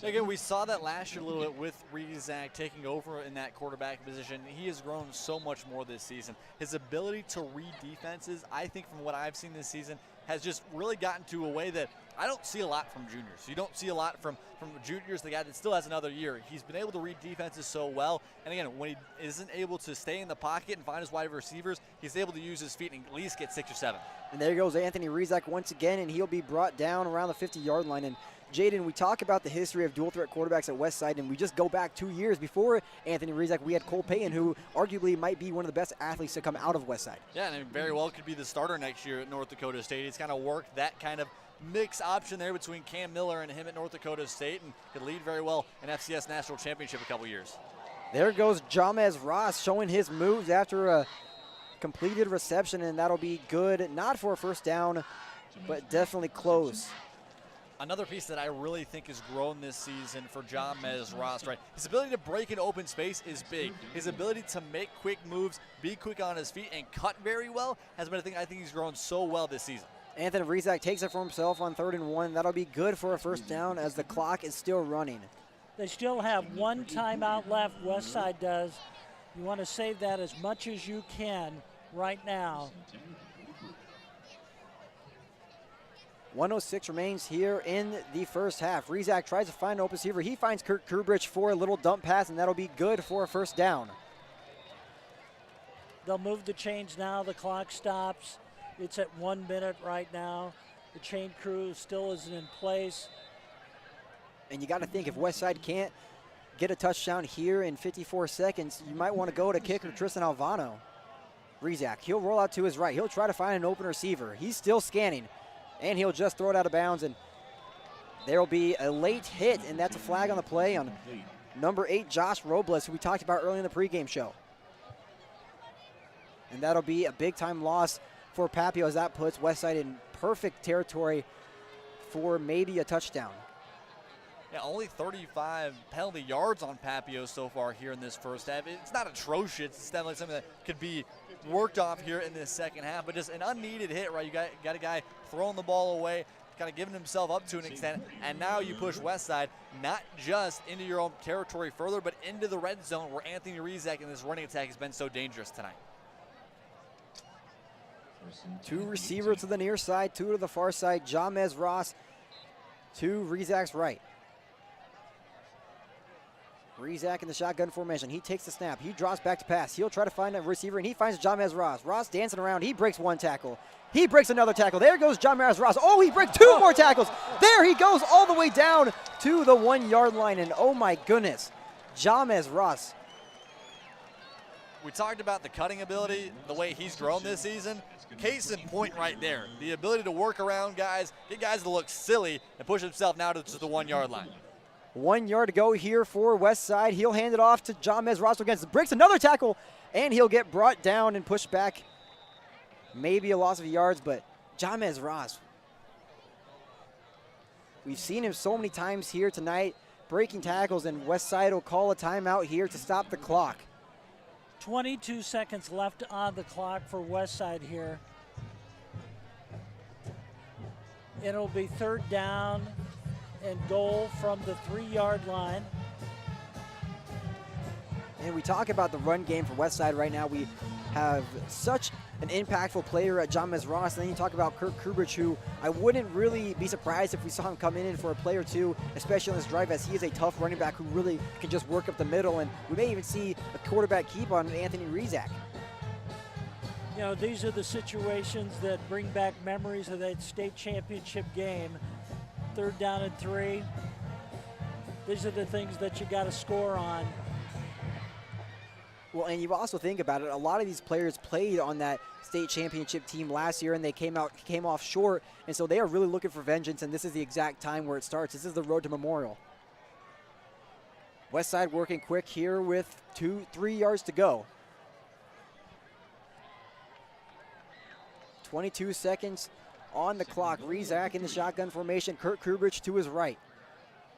Again, we saw that last year a little bit with Rizak taking over in that quarterback position. He has grown so much more this season. His ability to read defenses, I think from what I've seen this season, has just really gotten to a way that I don't see a lot from juniors. You don't see a lot from juniors, the guy that still has another year. He's been able to read defenses so well. And again, when he isn't able to stay in the pocket and find his wide receivers, he's able to use his feet and at least get 6 or 7. And there goes Anthony Rizak once again, and he'll be brought down around the 50-yard line. And Jaden, we talk about the history of dual threat quarterbacks at Westside, and we just go back 2 years before Anthony Rizak. We had Cole Payton, who arguably might be one of the best athletes to come out of Westside. Yeah, and very well could be the starter next year at North Dakota State. He's kind of worked that kind of mix option there between Cam Miller and him at North Dakota State, and could lead very well in FCS National Championship a couple years. There goes Jamez Ross showing his moves after a completed reception, and that'll be good, not for a first down, but definitely close. Another piece that I really think has grown this season for Jamez Ross, right? His ability to break in open space is big. His ability to make quick moves, be quick on his feet, and cut very well has been a thing I think he's grown so well this season. Anthony Rizak takes it for himself on 3rd and 1. That'll be good for a first down as the clock is still running. They still have 1 timeout left, Westside does. You want to save that as much as you can right now. 1:06 remains here in the first half. Rizak tries to find an open receiver. He finds Kurt Kubrich for a little dump pass, and that'll be good for a first down. They'll move the chains now. The clock stops. It's at 1 minute right now. The chain crew still isn't in place. And you got to think, if Westside can't get a touchdown here in 54 seconds, you might want to go to kicker Tristan Alvano. Rizak, he'll roll out to his right. He'll try to find an open receiver. He's still scanning, and he'll just throw it out of bounds, and there will be a late hit, and that's a flag on the play on number 8, Josh Robles, who we talked about earlier in the pregame show. And that'll be a big-time loss for Papio, as that puts Westside in perfect territory for maybe a touchdown. Yeah, only 35 penalty yards on Papio so far here in this first half. It's not atrocious. It's definitely something that could be worked off here in this second half, but just an unneeded hit, right? You got a guy throwing the ball away, kind of giving himself up to an extent, and now you push Westside not just into your own territory further, but into the red zone where Anthony Rizak and this running attack has been so dangerous tonight. 2 receivers to the near side, 2 to the far side. Jamez Ross to Rizak's right. Rizak in the shotgun formation. He takes the snap. He drops back to pass. He'll try to find a receiver, and he finds Jamez Ross. Ross dancing around. He breaks 1 tackle. He breaks another tackle. There goes Jamez Ross. Oh, he breaks 2 more tackles. There he goes all the way down to the 1-yard line, and oh my goodness, Jamez Ross. We talked about the cutting ability, the way he's grown this season. Case in point right there. The ability to work around guys, get guys to look silly, and push himself now to the 1-yard line. 1 yard to go here for Westside. He'll hand it off to Jamez Ross against breaks another tackle, and he'll get brought down and pushed back. Maybe a loss of yards, but Jamez Ross, we've seen him so many times here tonight breaking tackles, and Westside will call a timeout here to stop the clock. 22 seconds left on the clock for Westside here. It'll be 3rd down and goal from the 3-yard line. And we talk about the run game for Westside right now. We have such an impactful player at James Ross. And then you talk about Kirk Kubrich, who I wouldn't really be surprised if we saw him come in for a play or two, especially on this drive, as he is a tough running back who really can just work up the middle. And we may even see a quarterback keep on Anthony Rizak. You know, these are the situations that bring back memories of that state championship game. 3rd down and 3. These are the things that you got to score on. Well, and you also think about it, a lot of these players played on that state championship team last year, and they came off short, and so they are really looking for vengeance, and this is the exact time where it starts. This is the road to Memorial. Westside working quick here with 3 yards to go. 22 seconds on the clock. Rizak in the shotgun formation. Kurt Kubrich to his right.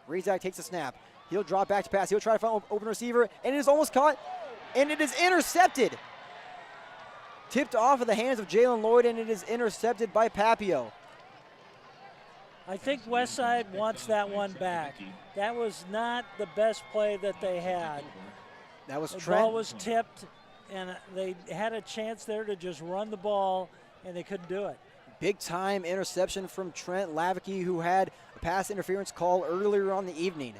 Rizak takes a snap. He'll drop back to pass. He'll try to find an open receiver, and it is almost caught, and it is intercepted. Tipped off of the hands of Jalen Lloyd, and it is intercepted by Papio. I think Westside wants that one back. That was not the best play that they had. That was The Trent. ball was tipped, and they had a chance there to just run the ball, and they couldn't do it. Big time interception from Trent Lavicki, who had a pass interference call earlier on the evening.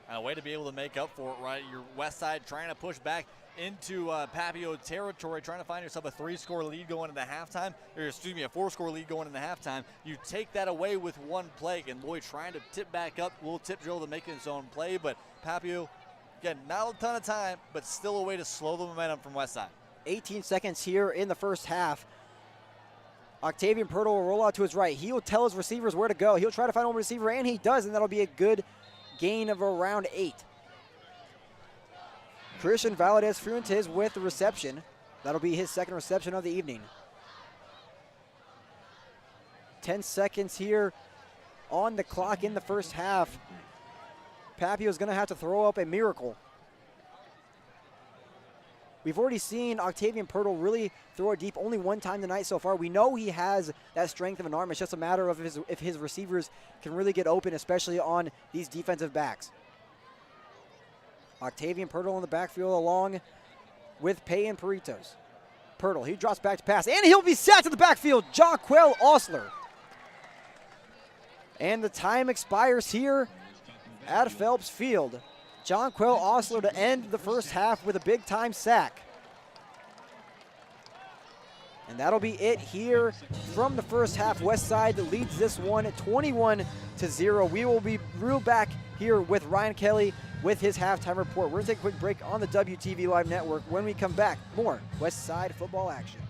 And a way to be able to make up for it, right? Your Westside trying to push back into Papio territory, trying to find yourself a 3-score lead going into halftime, or excuse me, a 4-score lead going into halftime. You take that away with one play, and Lloyd trying to tip back up, little tip drill to make his own play, but Papio, again, not a ton of time, but still a way to slow the momentum from Westside. 18 seconds here in the first half. Octavian Pirtle will roll out to his right. He'll tell his receivers where to go. He'll try to find a receiver, and he does, and that'll be a good gain of around 8. Christian Valadez Fuentes with the reception. That'll be his 2nd reception of the evening. 10 seconds here on the clock in the first half. Papio's going to have to throw up a miracle. We've already seen Octavian Pirtle really throw it deep only one time tonight so far. We know he has that strength of an arm. It's just a matter of if his receivers can really get open, especially on these defensive backs. Octavian Pirtle in the backfield along with Pay and Peritos. Pirtle, he drops back to pass, and he'll be sacked in the backfield. Jaquel Osler. And the time expires here at Phelps Field. Jonquel Osler to end the first half with a big-time sack. And that'll be it here from the first half. Westside leads this one 21-0. We will be real back here with Ryan Kelly with his halftime report. We're going to take a quick break on the WTV Live Network. When we come back, more Westside football action.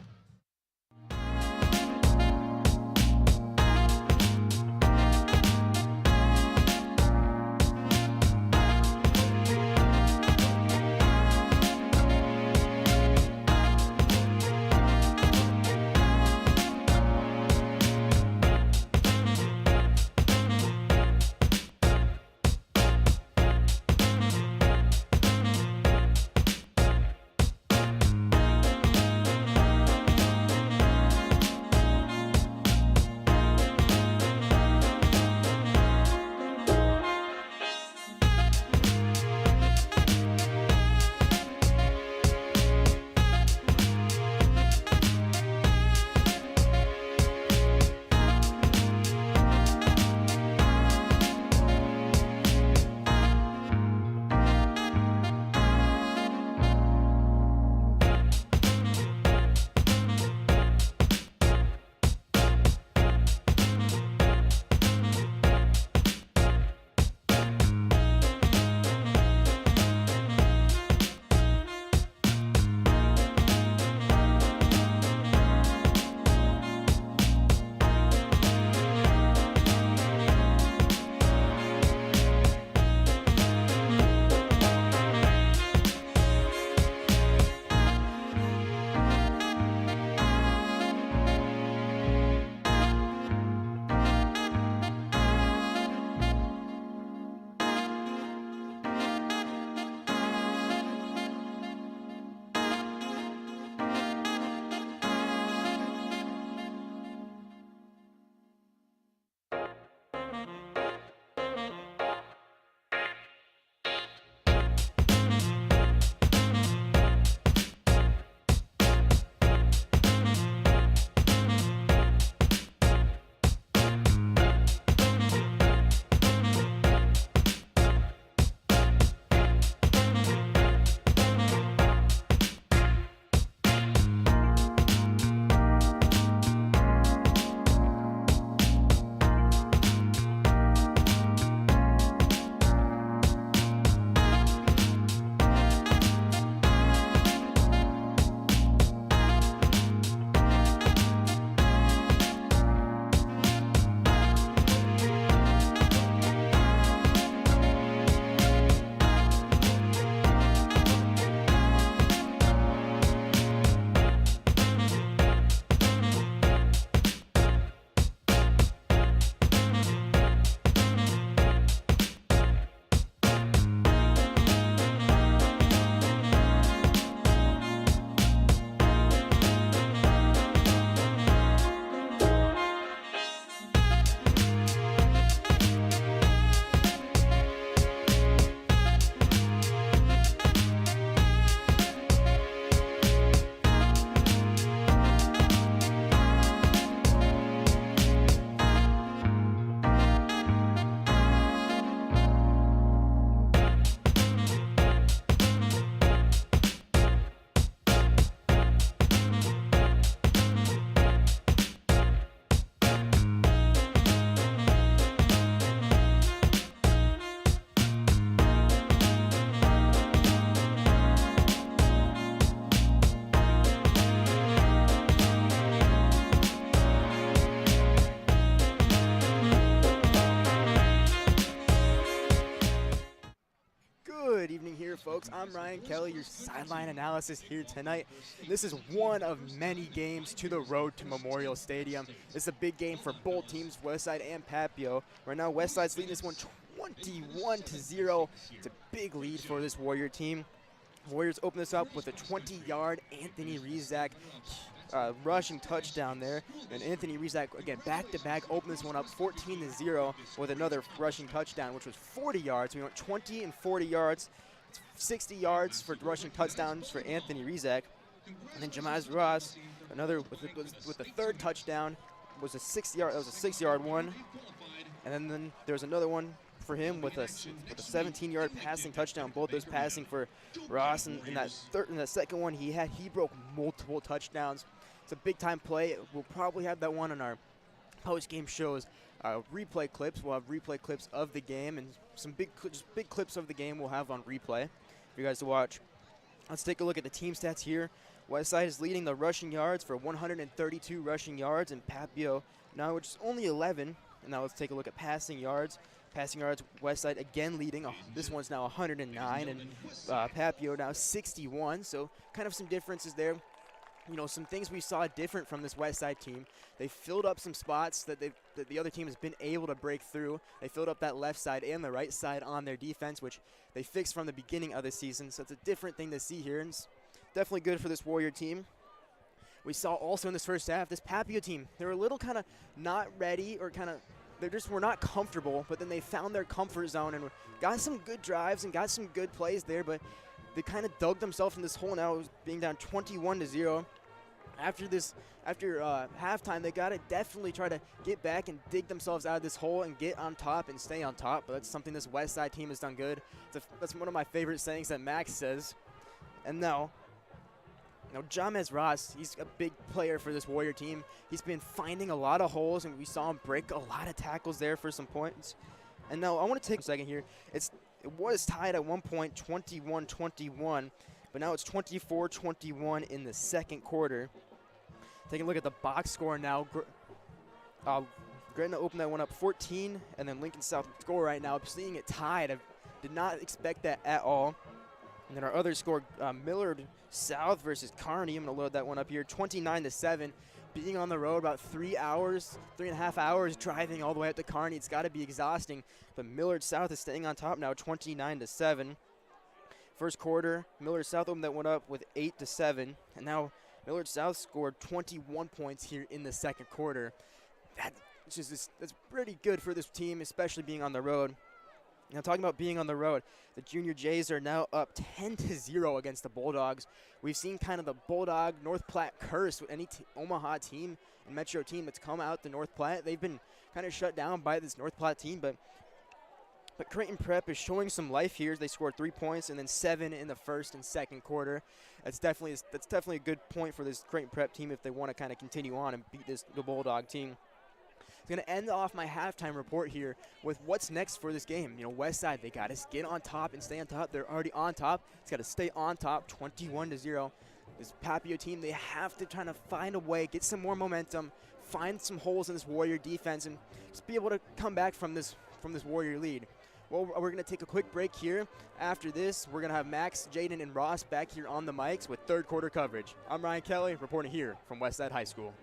folks. I'm Ryan Kelly, your sideline analysis here tonight. This is one of many games to the road to Memorial Stadium. This is a big game for both teams, Westside and Papillion. Right now, Westside's leading this one 21-0. It's a big lead for this Warrior team. Warriors open this up with a 20-yard Anthony Rizak rushing touchdown there. And Anthony Rizak, again, back-to-back, opened this one up 14-0 with another rushing touchdown, which was 40 yards. We went 20 and 40 yards. It's 60 yards for rushing touchdowns for Anthony Rizak. And then Jamaz Ross, another with the third touchdown, was a 6-yard one. And then there's another one for him with a 17-yard passing touchdown. Both those passing for Ross. And in that second one he broke multiple touchdowns. It's a big-time play. We'll probably have that one on our post-game shows. Replay clips. We'll have replay clips of the game and some big clips of the game we'll have on replay for you guys to watch. Let's take a look at the team stats here. Westside is leading the rushing yards for 132 rushing yards, and Papillion now, which is only 11. And now let's take a look at passing yards. Passing yards, Westside again leading. This one's now 109, and Papillion now 61. So kind of some differences there. You know, some things we saw different from this Westside team. They filled up some spots that the other team has been able to break through. They filled up that left side and the right side on their defense, which they fixed from the beginning of the season. So it's a different thing to see here, and it's definitely good for this Warrior team. We saw also in this first half, this Papillion team, they were a little kind of not ready, or kind of they just were not comfortable, but then they found their comfort zone and got some good drives and got some good plays there, but they kind of dug themselves in this hole now. It was being down 21-0. After halftime, they got to definitely try to get back and dig themselves out of this hole and get on top and stay on top. But that's something this Westside team has done good. That's one of my favorite sayings that Max says. And now Jamez Ross, he's a big player for this Warrior team. He's been finding a lot of holes, and we saw him break a lot of tackles there for some points. And now I want to take a second here. It was tied at one point, 21-21, but now it's 24-21 in the second quarter. Taking a look at the box score now. Gretna opened that one up 14, and then Lincoln South score right now. Seeing it tied, I did not expect that at all. And then our other score, Millard South versus Kearney. I'm going to load that one up here, 29-7. Being on the road about 3.5 hours driving all the way up to Kearney, it's got to be exhausting. But Millard South is staying on top now, 29-7. First quarter, Millard South opened that one up with 8-7, and now Millard South scored 21 points here in the second quarter. That's pretty good for this team, especially being on the road. Now, talking about being on the road, the Junior Jays are now up 10-0 against the Bulldogs. We've seen kind of the Bulldog North Platte curse with any Omaha team and Metro team that's come out to North Platte. They've been kind of shut down by this North Platte team, but Creighton Prep is showing some life here. They scored 3 points and then 7 in the first and second quarter. That's definitely a good point for this Creighton Prep team if they want to kind of continue on and beat the Bulldog team. I'm going to end off my halftime report here with what's next for this game. You know, Westside, they got to get on top and stay on top. They're already on top. It's got to stay on top, 21-0. This Papillion team, they have to try to find a way, get some more momentum, find some holes in this Warrior defense, and just be able to come back from this Warrior lead. Well, we're going to take a quick break here. After this, we're going to have Max, Jaden, and Ross back here on the mics with third quarter coverage. I'm Ryan Kelly, reporting here from Westside High School.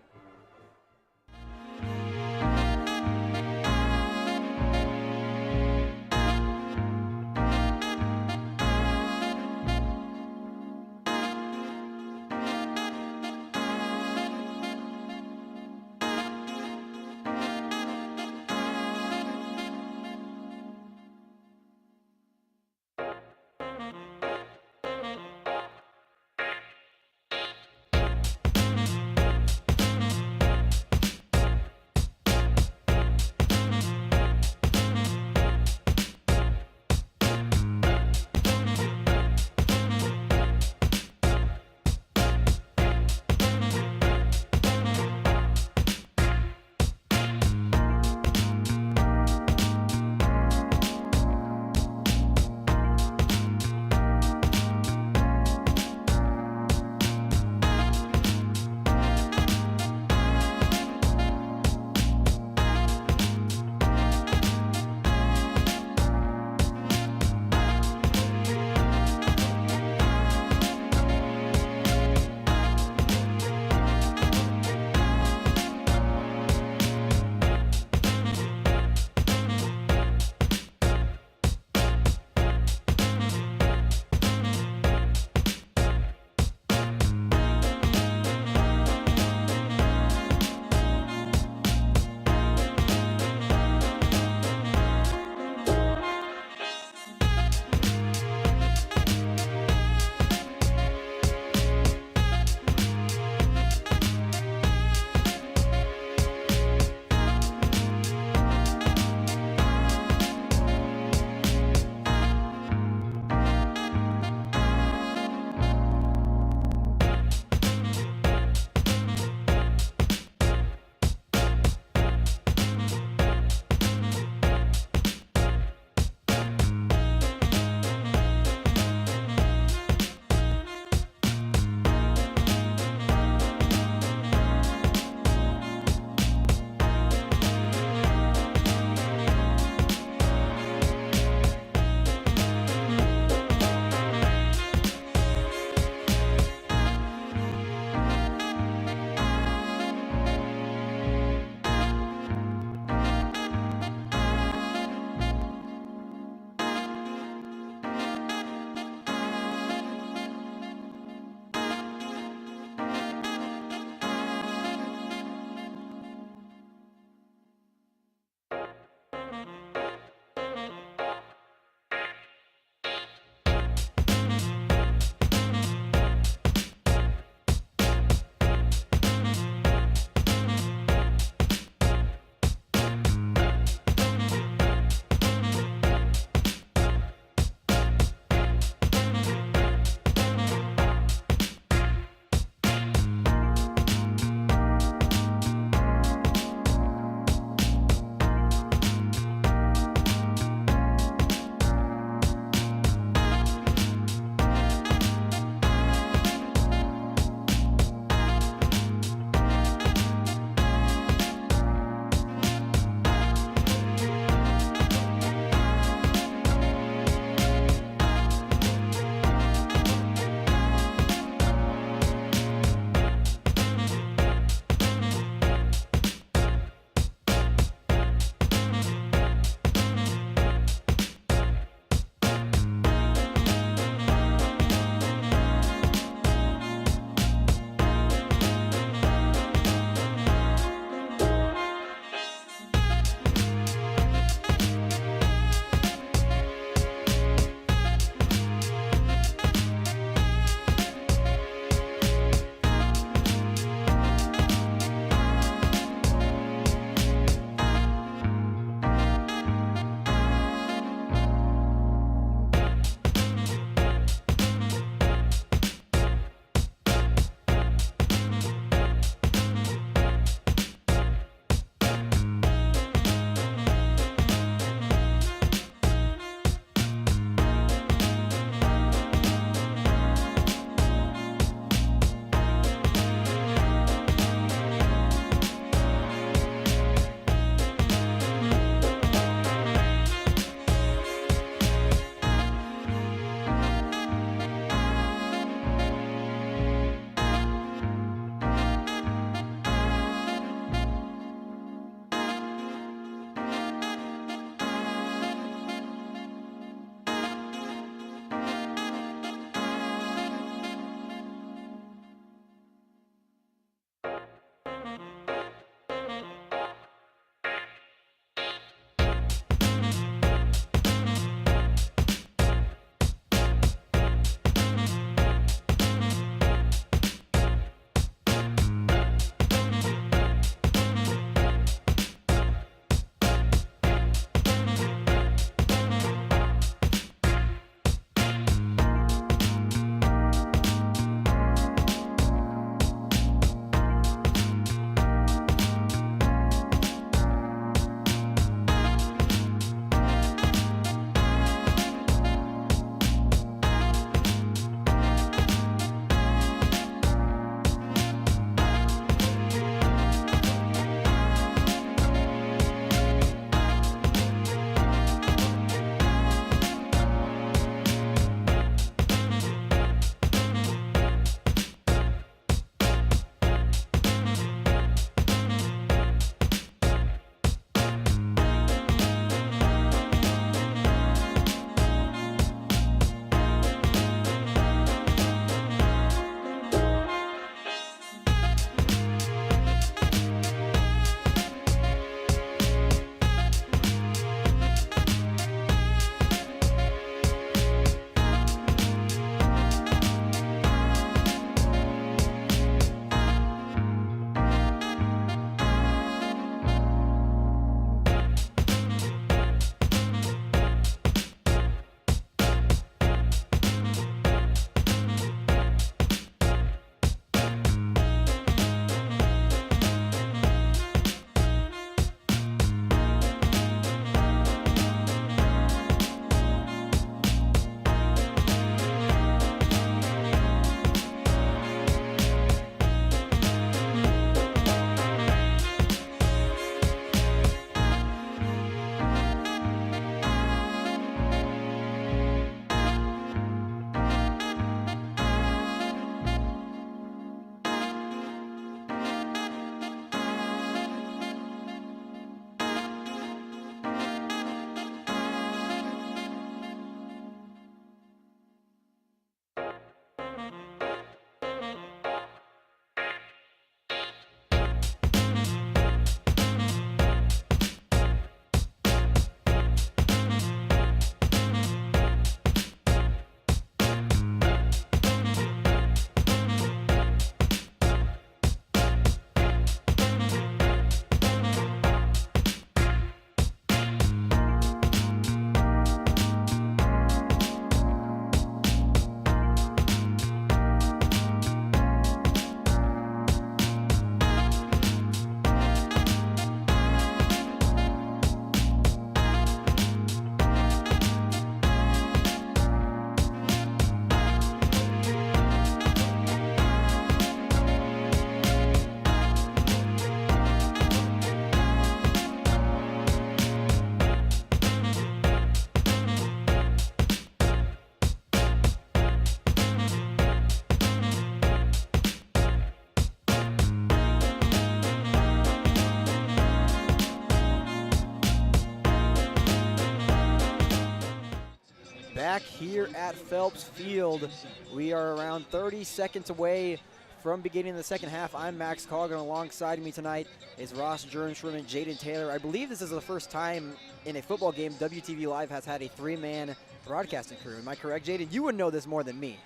here at Phelps Field. We are around 30 seconds away from beginning the second half. I'm Max Coughlin. Alongside me tonight is Ross Jernstrom and Jaden Taylor. I believe this is the first time in a football game WTV Live has had a three-man broadcasting crew. Am I correct, Jaden? You would know this more than me.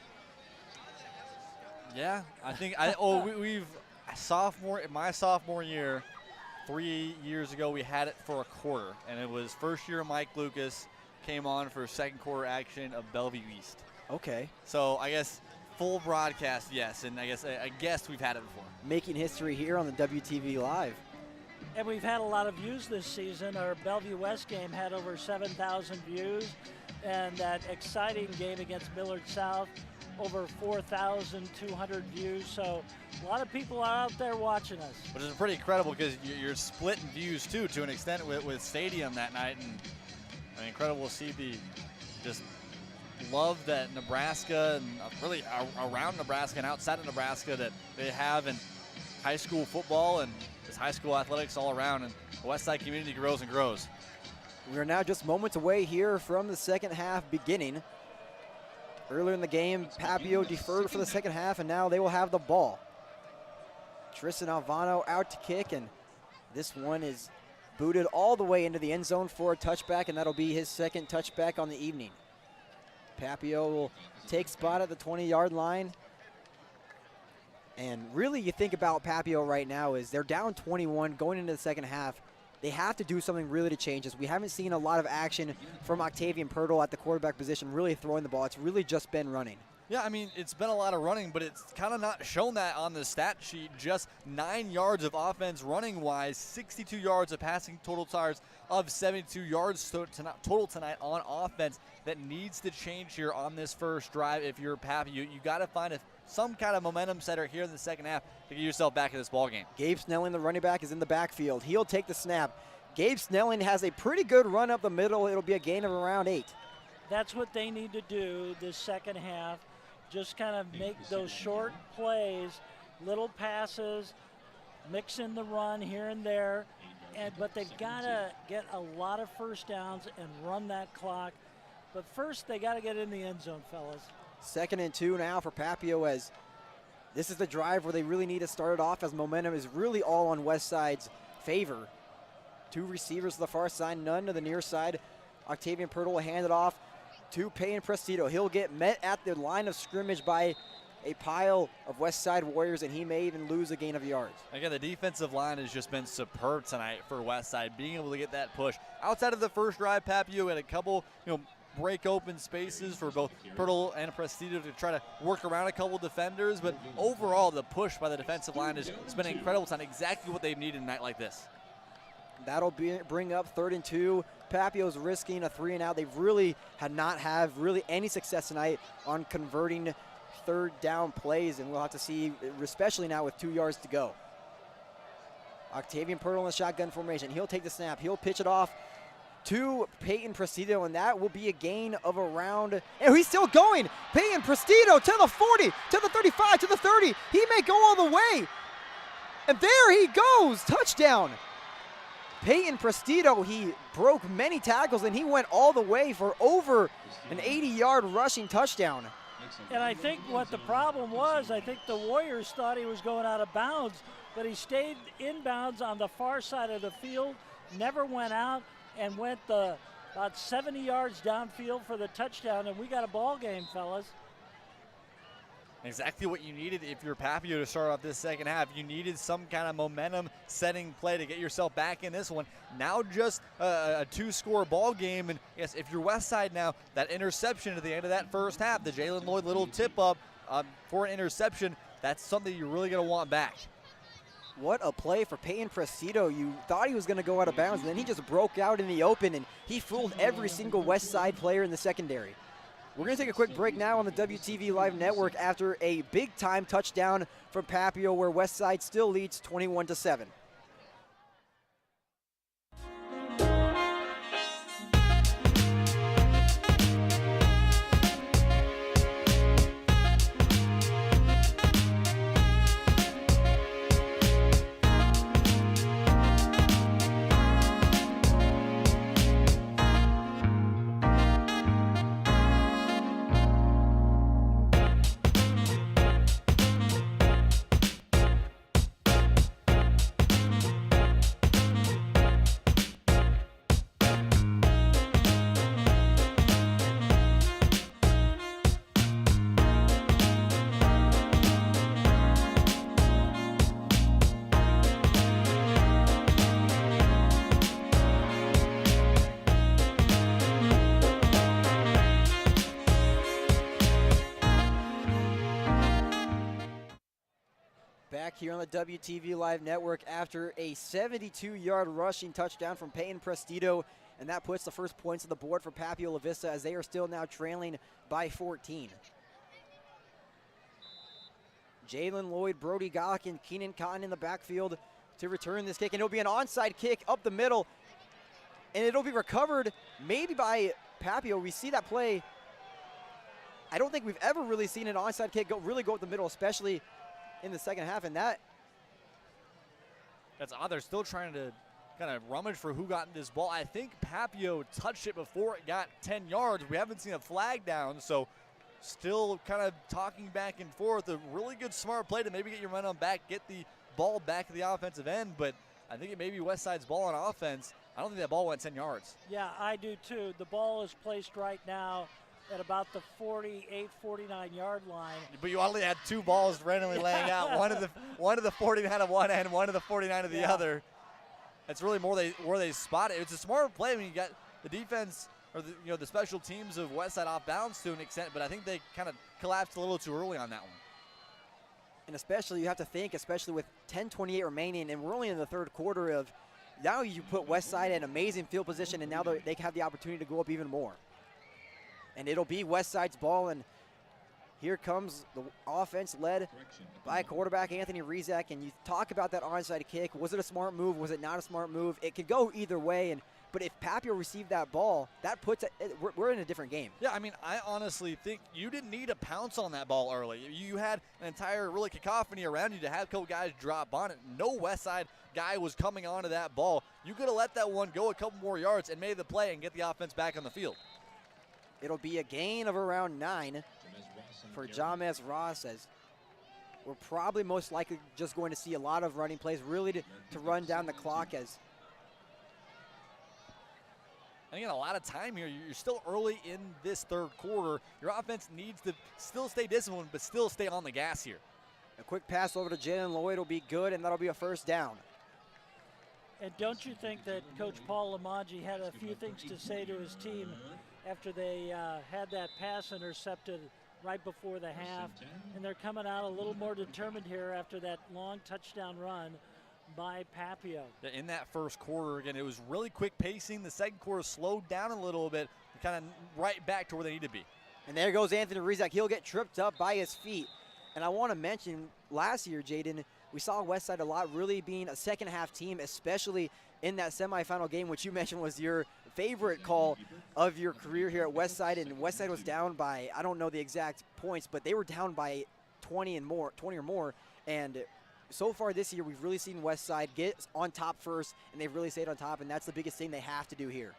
Yeah, I think we've my sophomore year, 3 years ago, we had it for a quarter, and it was first year Mike Lucas came on for second quarter action of Bellevue East. Okay. So I guess full broadcast, yes, and I guess we've had it before. Making history here on the WTV Live. And we've had a lot of views this season. Our Bellevue West game had over 7,000 views, and that exciting game against Millard South, over 4,200 views. So a lot of people are out there watching us. Which is pretty incredible because you're splitting views too, to an extent, with Stadium that night, and incredible to see the just love that Nebraska and really around Nebraska and outside of Nebraska that they have in high school football and just high school athletics all around, and the Westside community grows and grows. We are now just moments away here from the second half beginning. Earlier in the game, Papillion deferred for the second half, and now they will have the ball. Tristan Alvano out to kick, and this one is booted all the way into the end zone for a touchback, and that'll be his second touchback on the evening. Papillion will take spot at the 20-yard line. And really, you think about Papillion right now is they're down 21 going into the second half. They have to do something really to change this. We haven't seen a lot of action from Octavian Pirtle at the quarterback position really throwing the ball. It's really just been running. Yeah, I mean, it's been a lot of running, but it's kind of not shown that on the stat sheet. Just 9 yards of offense running-wise, 62 yards of passing total yards of 72 yards total tonight on offense. That needs to change here on this first drive. If you're Papillion, you got to find some kind of momentum setter here in the second half to get yourself back in this ball game. Gabe Snelling, the running back, is in the backfield. He'll take the snap. Gabe Snelling has a pretty good run up the middle. It'll be a gain of around 8. That's what they need to do this second half. Just kind of make those short plays, little passes, mix in the run here and there. But they've got to get a lot of first downs and run that clock. But first, they got to get in the end zone, fellas. 2nd and 2 now for Papillion, as this is the drive where they really need to start it off, as momentum is really all on Westside's favor. 2 receivers to the far side, none to the near side. Octavian Pirtle will hand it off to Peyton Prestito. He'll get met at the line of scrimmage by a pile of Westside Warriors, and he may even lose a gain of yards. Again, the defensive line has just been superb tonight for Westside, being able to get that push. Outside of the first drive, Papillion had a couple, break open spaces for both Pirtle and Prestito to try to work around a couple defenders, but overall the push by the defensive line has been incredible tonight, exactly what they've needed in a night like this. That'll bring up 3rd and 2. Papillon's risking a 3 and out. They've really not have any success tonight on converting third down plays, and we'll have to see, especially now with 2 yards to go. Octavian Pirtle in the shotgun formation. He'll take the snap. He'll pitch it off to Peyton Prestito, and that will be a gain of around, and he's still going. Peyton Prestito to the 40, to the 35, to the 30. He may go all the way. And there he goes, touchdown. Peyton Prestito, he broke many tackles, and he went all the way for over an 80-yard rushing touchdown. And I think what the problem was, I think the Warriors thought he was going out of bounds, but he stayed inbounds on the far side of the field, never went out, and went about 70 yards downfield for the touchdown, and we got a ball game, fellas. Exactly what you needed if you're Papillion to start off this second half. You needed some kind of momentum-setting play to get yourself back in this one. Now just a 2-score ball game, and yes, if you're Westside now, that interception at the end of that first half, the Jalen Lloyd little tip-up for an interception, that's something you're really going to want back. What a play for Peyton Prestito. You thought he was going to go out of bounds, and then he just broke out in the open, and he fooled every single Westside player in the secondary. We're going to take a quick break now on the WTV Live Network after a big-time touchdown from Papillion, where Westside still leads 21-7. back here on the WTV Live Network after a 72-yard rushing touchdown from Peyton Prestito, and that puts the first points on the board for Papillion La-Vista as they are still now trailing by 14. Jalen Lloyd, Brody Golick, and Keenan Cotton in the backfield to return this kick, and it'll be an onside kick up the middle, and it'll be recovered maybe by Papillion. We see that play. I don't think we've ever really seen an onside kick really go up the middle, especially in the second half, and that's odd. They're still trying to kind of rummage for who got this ball. I think Papillion touched it before it got 10 yards. We haven't seen a flag down, so still kind of talking back and forth. A really good, smart play to maybe get your momentum back, get the ball back at the offensive end, but I think it may be Westside's ball on offense. I don't think that ball went 10 yards. Yeah, I do too. The ball is placed right now at about the 48, 49-yard line. But you only had two balls randomly laying out, one of the 49 of one end, one of the 49 of the other. That's really more where they spot it. It's a smart play. I mean, you got the defense or the special teams of Westside off balance to an extent, but I think they kind of collapsed a little too early on that one. And especially you have to think, especially with 10:28 remaining, and we're only in the third quarter of, now you put Westside in amazing field position, and now they have the opportunity to go up even more. And it'll be Westside's ball, and here comes the offense led by quarterback Anthony Rizak. And you talk about that onside kick. Was it a smart move? Was it not a smart move? It could go either way. But if Papillion received that ball, that puts it, we're in a different game. Yeah, I mean, I honestly think you didn't need to pounce on that ball early. You had an entire really cacophony around you to have a couple guys drop on it. No Westside guy was coming onto that ball. You could have let that one go a couple more yards and made the play and get the offense back on the field. It'll be a gain of around 9 for Jamez Ross, as we're probably most likely just going to see a lot of running plays, really to run down the clock. As and again, a lot of time here. You're still early in this third quarter. Your offense needs to still stay disciplined, but still stay on the gas here. A quick pass over to Jalen Lloyd will be good, and that'll be a first down. And don't you think that Coach Paul Lamanji had a few things to say to his team after they had that pass intercepted right before the half, and they're coming out a little more determined here after that long touchdown run by Papillion. In that first quarter, again, it was really quick pacing. The second quarter slowed down a little bit, kind of right back to where they need to be. And there goes Anthony Rizak. He'll get tripped up by his feet. And I want to mention, last year, Jaden, we saw Westside a lot really being a second-half team, especially in that semifinal game, which you mentioned was your favorite call of your career here at Westside. And Westside was down by, I don't know the exact points, but they were down by 20 or more. And so far this year, we've really seen Westside get on top first, and they've really stayed on top, and that's the biggest thing they have to do here.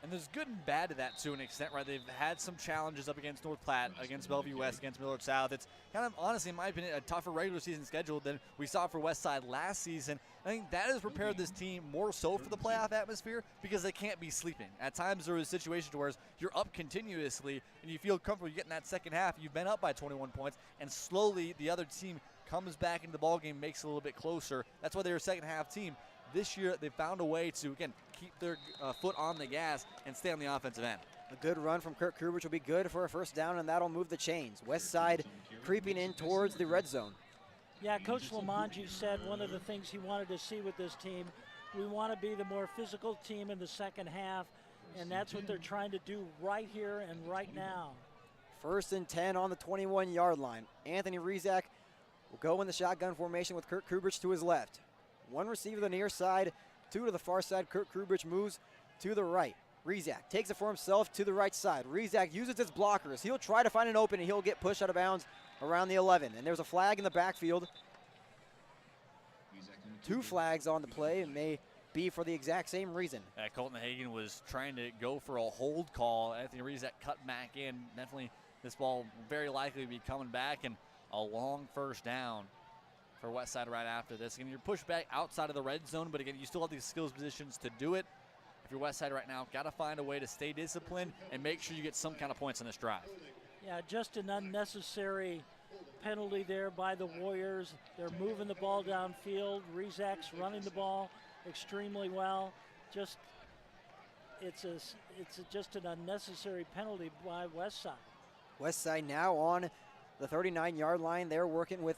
And there's good and bad to that to an extent, right? They've had some challenges up against North Platte, against Bellevue West, against Millard South. It's kind of, honestly, in my opinion, a tougher regular season schedule than we saw for Westside last season. I think that has prepared this team more so for the playoff atmosphere because they can't be sleeping. At times there was situations where you're up continuously and you feel comfortable getting that second half. You've been up by 21 points, and slowly the other team comes back into the ballgame, makes it a little bit closer. That's why they're a second-half team. This year, they found a way to, again, keep their foot on the gas and stay on the offensive end. A good run from Kirk Krubich will be good for a first down, and that'll move the chains. Westside creeping in towards the red zone. Yeah, Coach Lamanji said one of the things he wanted to see with this team, we want to be the more physical team in the second half, and that's what they're trying to do right here and right now. First and 10 on the 21-yard line. Anthony Rizak will go in the shotgun formation with Kirk Krubich to his left. One receiver to the near side, two to the far side. Kirk Krubich moves to the right. Rizak takes it for himself to the right side. Rizak uses his blockers. He'll try to find an opening. He'll get pushed out of bounds around the 11. And there's a flag in the backfield. 2 flags on the play. It may be for the exact same reason. Colton Hagan was trying to go for a hold call. Anthony Rizak cut back in. Definitely this ball very likely to be coming back, and a long first down for Westside right after this. Again, you're pushed back outside of the red zone, but again, you still have these skills positions to do it. If you're Westside right now, got to find a way to stay disciplined and make sure you get some kind of points on this drive. Yeah, just an unnecessary penalty there by the Warriors. They're moving the ball downfield. Rizak's running the ball extremely well. Just it's just an unnecessary penalty by Westside. Westside now on the 39-yard line. They're working with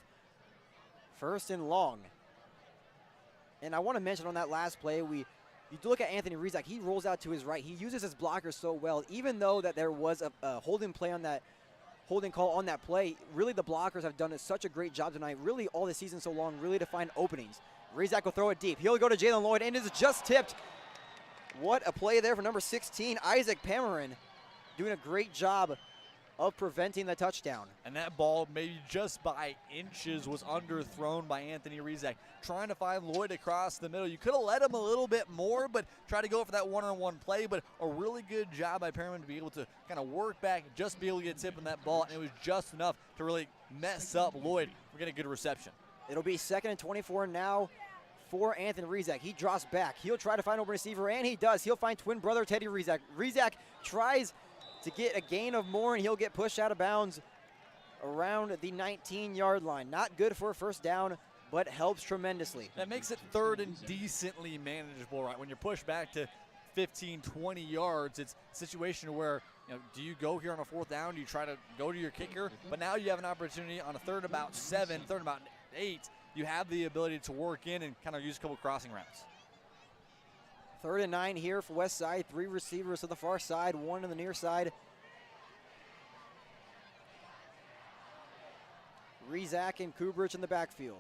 First and long. And I want to mention on that last play, you look at Anthony Rizak, he rolls out to his right. He uses his blockers so well, even though that there was a holding call on that play. Really, the blockers have done such a great job tonight, really all the season so long, really to find openings. Rizak will throw it deep. He'll go to Jalen Lloyd, and it's just tipped. What a play there for number 16, Isaac Pamarin, doing a great job of preventing the touchdown. And that ball, maybe just by inches, was underthrown by Anthony Rizak, trying to find Lloyd across the middle. You could have let him a little bit more, but try to go for that one-on-one play. But a really good job by Perriman to be able to kind of work back, just be able to get tip on that ball, and it was just enough to really mess up Lloyd. We're getting a good reception. It'll be 2nd and 24 now for Anthony Rizak. He drops back. He'll try to find open receiver, and he does. He'll find twin brother Teddy Rizak. Rizak tries to get a gain of more, and he'll get pushed out of bounds around the 19-yard line. Not good for a first down, but helps tremendously. That makes it 3rd and decently manageable, right? When you're pushed back to 15, 20 yards, it's a situation where, do you go here on a 4th down? Do you try to go to your kicker? But now you have an opportunity on a 3rd and about 7, 3rd and about 8. You have the ability to work in and kind of use a couple crossing routes. 3rd and 9 here for Westside. 3 receivers to the far side, 1 on the near side. Rizak and Kubrich in the backfield.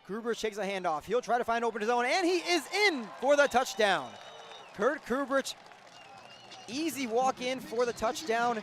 Kubrich takes a handoff. He'll try to find open his own, and he is in for the touchdown. Kurt Kubrich, easy walk in for the touchdown,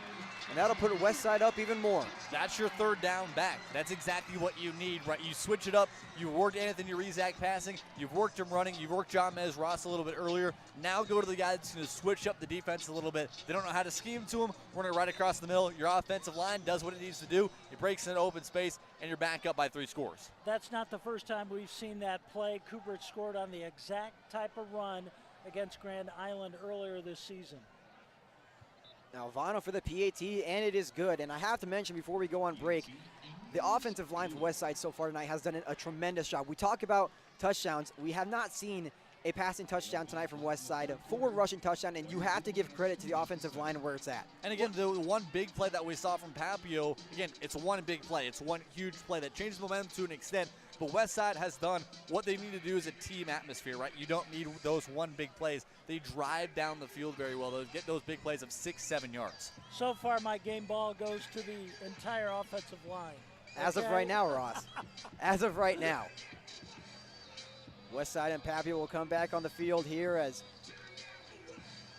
and that'll put Westside up even more. That's your 3rd down back. That's exactly what you need, right? You switch it up. You worked Anthony Rizak passing. You've worked him running. You've worked Jamez Ross a little bit earlier. Now go to the guy that's going to switch up the defense a little bit. They don't know how to scheme to him. Running right across the middle. Your offensive line does what it needs to do. It breaks into open space, and you're back up by 3 scores. That's not the first time we've seen that play. Kubrick scored on the exact type of run against Grand Island earlier this season. Now Vano for the PAT, and it is good. And I have to mention before we go on break, the offensive line for Westside so far tonight has done a tremendous job. We talk about touchdowns. We have not seen a passing touchdown tonight from Westside, 4 rushing touchdown, and you have to give credit to the offensive line where it's at. And again, the one big play that we saw from Papio, again, it's one big play. It's one huge play that changes momentum to an extent. But Westside has done what they need to do as a team atmosphere, right? You don't need those one big plays. They drive down the field very well. They get those big plays of 6-7 yards. So far, my game ball goes to the entire offensive line. As of right now, Ross. As of right now. Westside and Papio will come back on the field here as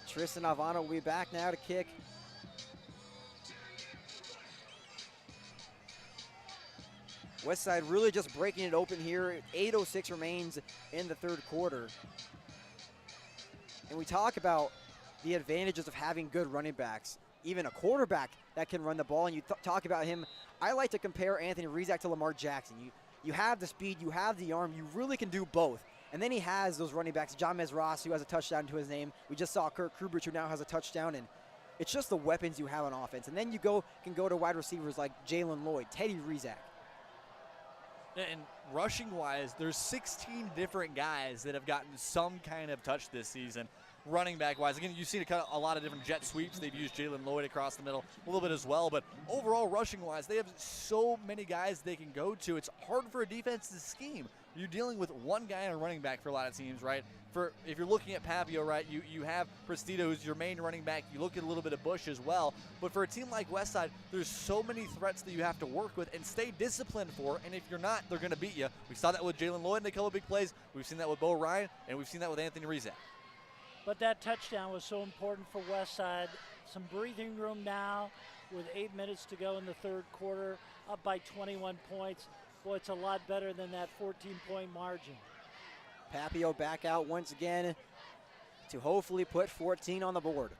Tristan Alvano will be back now to kick. Westside really just breaking it open here. 8:06 remains in the 3rd quarter. And we talk about the advantages of having good running backs, even a quarterback that can run the ball, and you talk about him. I like to compare Anthony Rizak to Lamar Jackson. You have the speed, you have the arm, you really can do both. And then he has those running backs, Jamez Ross, who has a touchdown to his name. We just saw Kurt Kubrich, who now has a touchdown, and it's just the weapons you have on offense. And then you can go to wide receivers like Jalen Lloyd, Teddy Rizak. And rushing-wise, there's 16 different guys that have gotten some kind of touch this season. Running back-wise, again, you've seen a lot of different jet sweeps. They've used Jalen Lloyd across the middle a little bit as well. But overall, rushing-wise, they have so many guys they can go to. It's hard for a defense to scheme. You're dealing with one guy and a running back for a lot of teams, right? If you're looking at Papio, right, you have Prestito, who's your main running back. You look at a little bit of Bush as well. But for a team like Westside, there's so many threats that you have to work with and stay disciplined for. And if you're not, they're going to beat you. We saw that with Jalen Lloyd in a couple of big plays. We've seen that with Bo Ryan, and we've seen that with Anthony Rizak. But that touchdown was so important for Westside. Some breathing room now with 8 minutes to go in the 3rd quarter, up by 21 points. Boy, it's a lot better than that 14-point margin. Papio back out once again to hopefully put 14 on the board.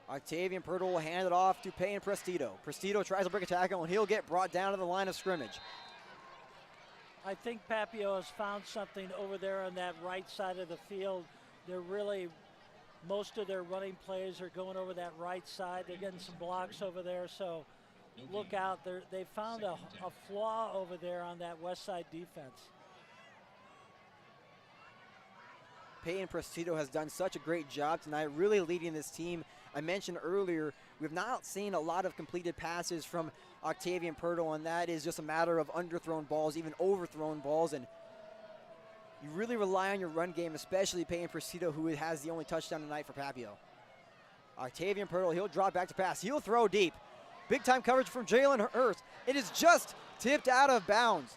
Octavian Pirtle will hand it off to Payne Prestito. Prestito tries to break a tackle, and he'll get brought down to the line of scrimmage. I think Papio has found something over there on that right side of the field. They're really, most of their running plays are going over that right side. They're getting some blocks over there, so look out. They found a flaw over there on that Westside defense. Payne Prestito has done such a great job tonight, really leading this team. I mentioned earlier, we've not seen a lot of completed passes from Octavian Pirtle, and that is just a matter of underthrown balls, even overthrown balls, and you really rely on your run game, especially Peyton Presido, who has the only touchdown tonight for Papio. Octavian Pirtle, he'll drop back to pass. He'll throw deep. Big time coverage from Jalen Hurst. It is just tipped out of bounds.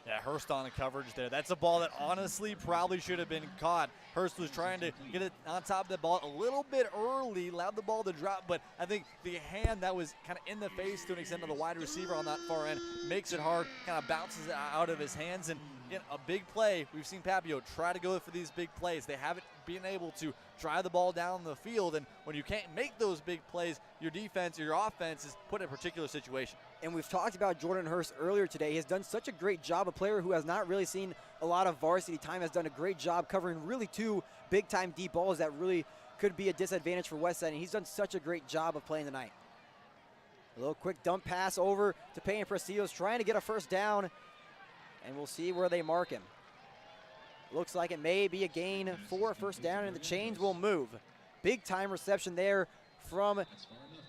Yeah, Hurst on the coverage there. That's a ball that honestly probably should have been caught. Hurst was trying to get it on top of the ball a little bit early, allowed the ball to drop, but I think the hand that was kind of in the face to an extent of the wide receiver on that far end makes it hard, kind of bounces it out of his hands. And again, a big play. We've seen Papio try to go for these big plays. They haven't been able to drive the ball down the field, and when you can't make those big plays, your defense or your offense is put in a particular situation. And we've talked about Jordan Hurst earlier today. He has done such a great job. A player who has not really seen a lot of varsity time has done a great job covering really two big-time deep balls that really could be a disadvantage for Westside, and he's done such a great job of playing tonight. A little quick dump pass over to Peyton Presido's trying to get a first down, and we'll see where they mark him. Looks like it may be a gain for a first down, and the chains will move. Big-time reception there from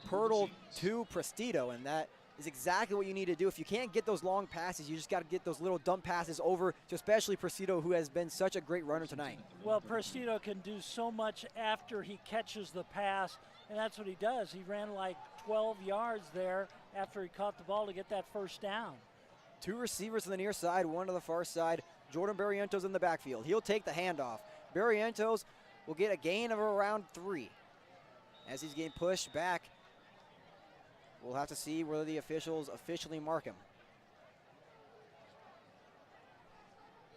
Pirtle to Presido, and that is exactly what you need to do. If you can't get those long passes, you just got to get those little dump passes over to especially Presido, who has been such a great runner tonight. Well, Presido can do so much after he catches the pass, and that's what he does. He ran like 12 yards there after he caught the ball to get that first down. Two receivers on the near side, one to the far side. Jordan Barrientos in the backfield. He'll take the handoff. Barrientos will get a gain of around 3. As he's getting pushed back, we'll have to see whether the officials officially mark him.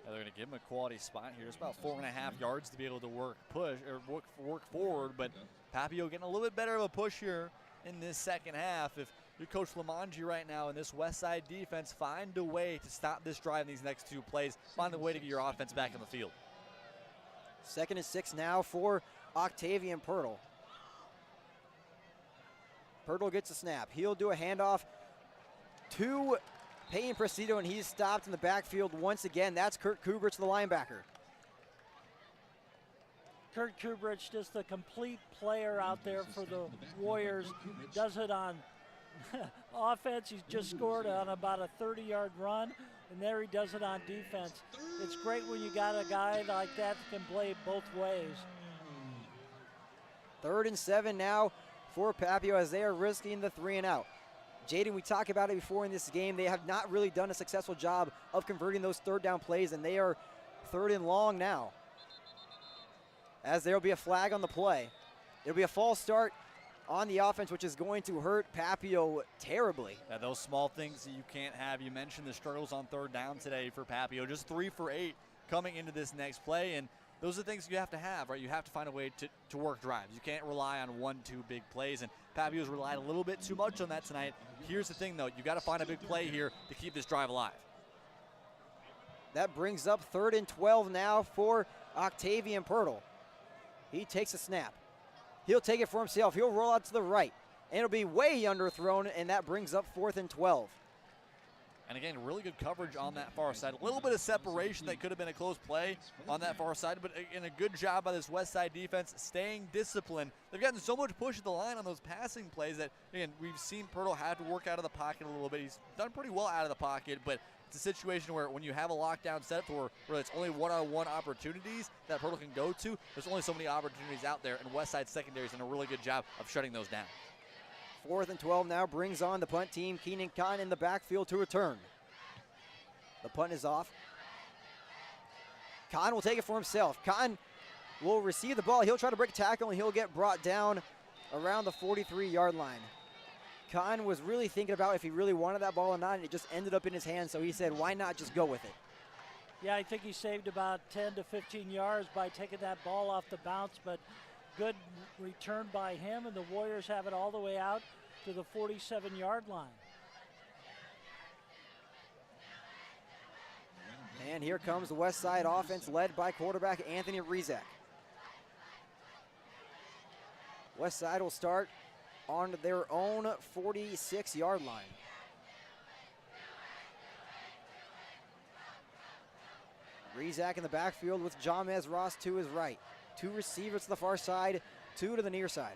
Yeah, they're going to give him a quality spot here. It's about 4.5 yards to be able to work forward, but Papio getting a little bit better of a push here in this second half. If you're Coach Lamongi right now in this Westside defense, find a way to stop this drive in these next 2 plays. Find a way to get your offense back in the field. 2nd and 6 now for Octavian Pirtle. Pirtle gets a snap. He'll do a handoff to Peyton Presido, and he's stopped in the backfield once again. That's Kurt Kubrich, the linebacker. Kurt Kubrich, just a complete player out there for the Warriors. Does it on offense. He's just scored on about a 30-yard run, and there he does it on defense. It's great when you got a guy like that that can play both ways. 3rd and 7 now for Papio as they are risking the 3 and out. Jaden, we talked about it before in this game. They have not really done a successful job of converting those 3rd down plays, and they are 3rd and long now. As there will be a flag on the play. It'll be a false start on the offense, which is going to hurt Papio terribly. Yeah, those small things that you can't have. You mentioned the struggles on 3rd down today for Papio. Just 3 for 8 coming into this next play, and those are the things you have to have, right? You have to find a way to work drives. You can't rely on 1-2 big plays, and Papio's relied a little bit too much on that tonight. Here's the thing, though. You got to find a big play here to keep this drive alive. That brings up 3rd and 12 now for Octavian Pirtle. He takes a snap. He'll take it for himself. He'll roll out to the right, and it'll be way underthrown, and that brings up 4th and 12. And again, really good coverage on that far side. A little bit of separation that could have been a close play on that far side, but again, a good job by this Westside defense staying disciplined. They've gotten so much push at the line on those passing plays that, again, we've seen Pirtle have to work out of the pocket a little bit. He's done pretty well out of the pocket, but it's a situation where when you have a lockdown set for where it's only one-on-one opportunities that Pirtle can go to, there's only so many opportunities out there, and Westside secondary's done a really good job of shutting those down. 4th and 12 now brings on the punt team. Keenan Kahn in the backfield to return. The punt is off. Kahn will take it for himself. Kahn will receive the ball. He'll try to break a tackle, and he'll get brought down around the 43-yard line. Kahn was really thinking about if he really wanted that ball or not, and it just ended up in his hand, so he said, why not just go with it? Yeah, I think he saved about 10 to 15 yards by taking that ball off the bounce, but good return by him, and the Warriors have it all the way out to the 47-yard line. And here comes the Westside offense led by quarterback Anthony Rizak. Westside will start on their own 46-yard line. Rizak in the backfield with Jamez Ross to his right. 2 receivers to the far side, 2 to the near side.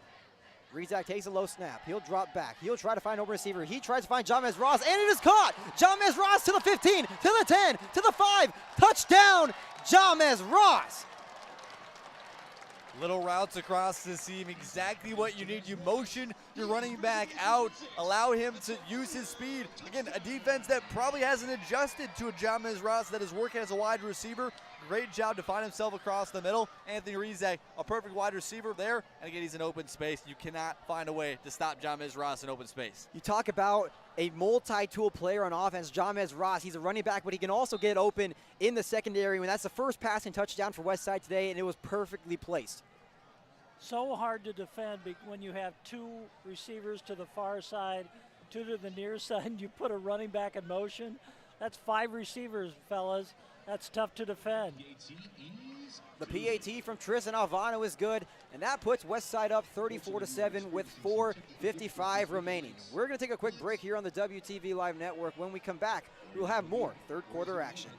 Rizak takes a low snap. He'll drop back. He'll try to find open receiver. He tries to find Jamez Ross, and it is caught. Jamez Ross to the 15, to the 10, to the 5. Touchdown, Jamez Ross. Little routes across the seam, exactly what you need. You motion your running back out, allow him to use his speed. Again, a defense that probably hasn't adjusted to a Jamez Ross that is working as a wide receiver. Great job to find himself across the middle. Anthony Rizak, a perfect wide receiver there. And again, he's in open space. You cannot find a way to stop Jamez Ross in open space. You talk about a multi-tool player on offense, Jamez Ross. He's a running back, but he can also get open in the secondary. And that's the first passing touchdown for Westside today, and it was perfectly placed. So hard to defend when you have 2 receivers to the far side, 2 to the near side, and you put a running back in motion. That's 5 receivers, fellas. That's tough to defend. The PAT from Tristan Alvano is good, and that puts Westside up 34-7 with 4:55 remaining. We're going to take a quick break here on the WTV Live Network. When we come back, we'll have more third quarter action.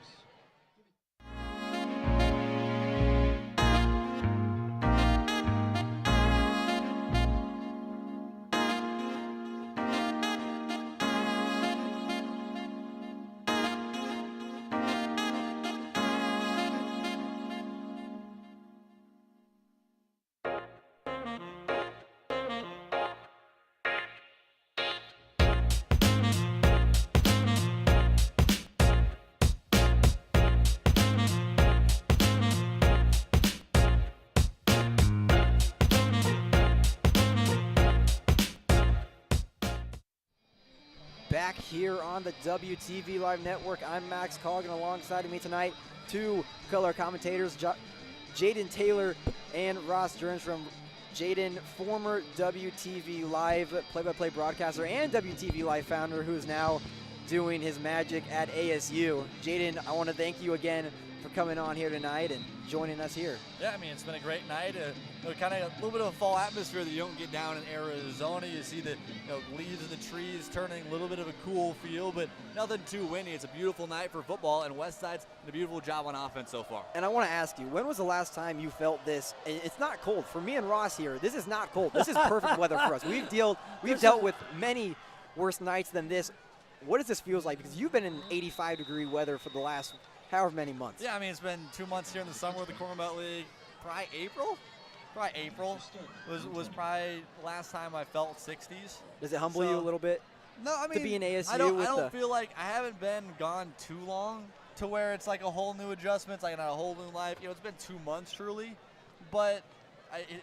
Back here on the WTV Live Network, I'm Max Coughlin. Alongside of me tonight, 2 color commentators, Jaden Taylor and Ross Jernstrom. Jaden, former WTV Live play-by-play broadcaster and WTV Live founder, who is now doing his magic at ASU. Jaden, I want to thank you again for coming on here tonight and joining us here. Yeah, I mean, it's been a great night. Kind of a little bit of a fall atmosphere that you don't get down in Arizona. You see the leaves in the trees turning, a little bit of a cool feel, but nothing too windy. It's a beautiful night for football, and Westside's done a beautiful job on offense so far. And I want to ask you, when was the last time you felt this? It's not cold. For me and Ross here, this is not cold. This is perfect weather for us. We've dealt with many worse nights than this. What does this feel like? Because you've been in 85-degree weather for the last however many months. Yeah, I mean, it's been 2 months here in the summer with the Corn Belt League. Probably April was probably the last time I felt 60s. Does it humble you a little bit? No, I mean, to be in ASU I don't feel like I haven't been gone too long to where it's like a whole new adjustment. It's like not a whole new life. It's been 2 months truly, but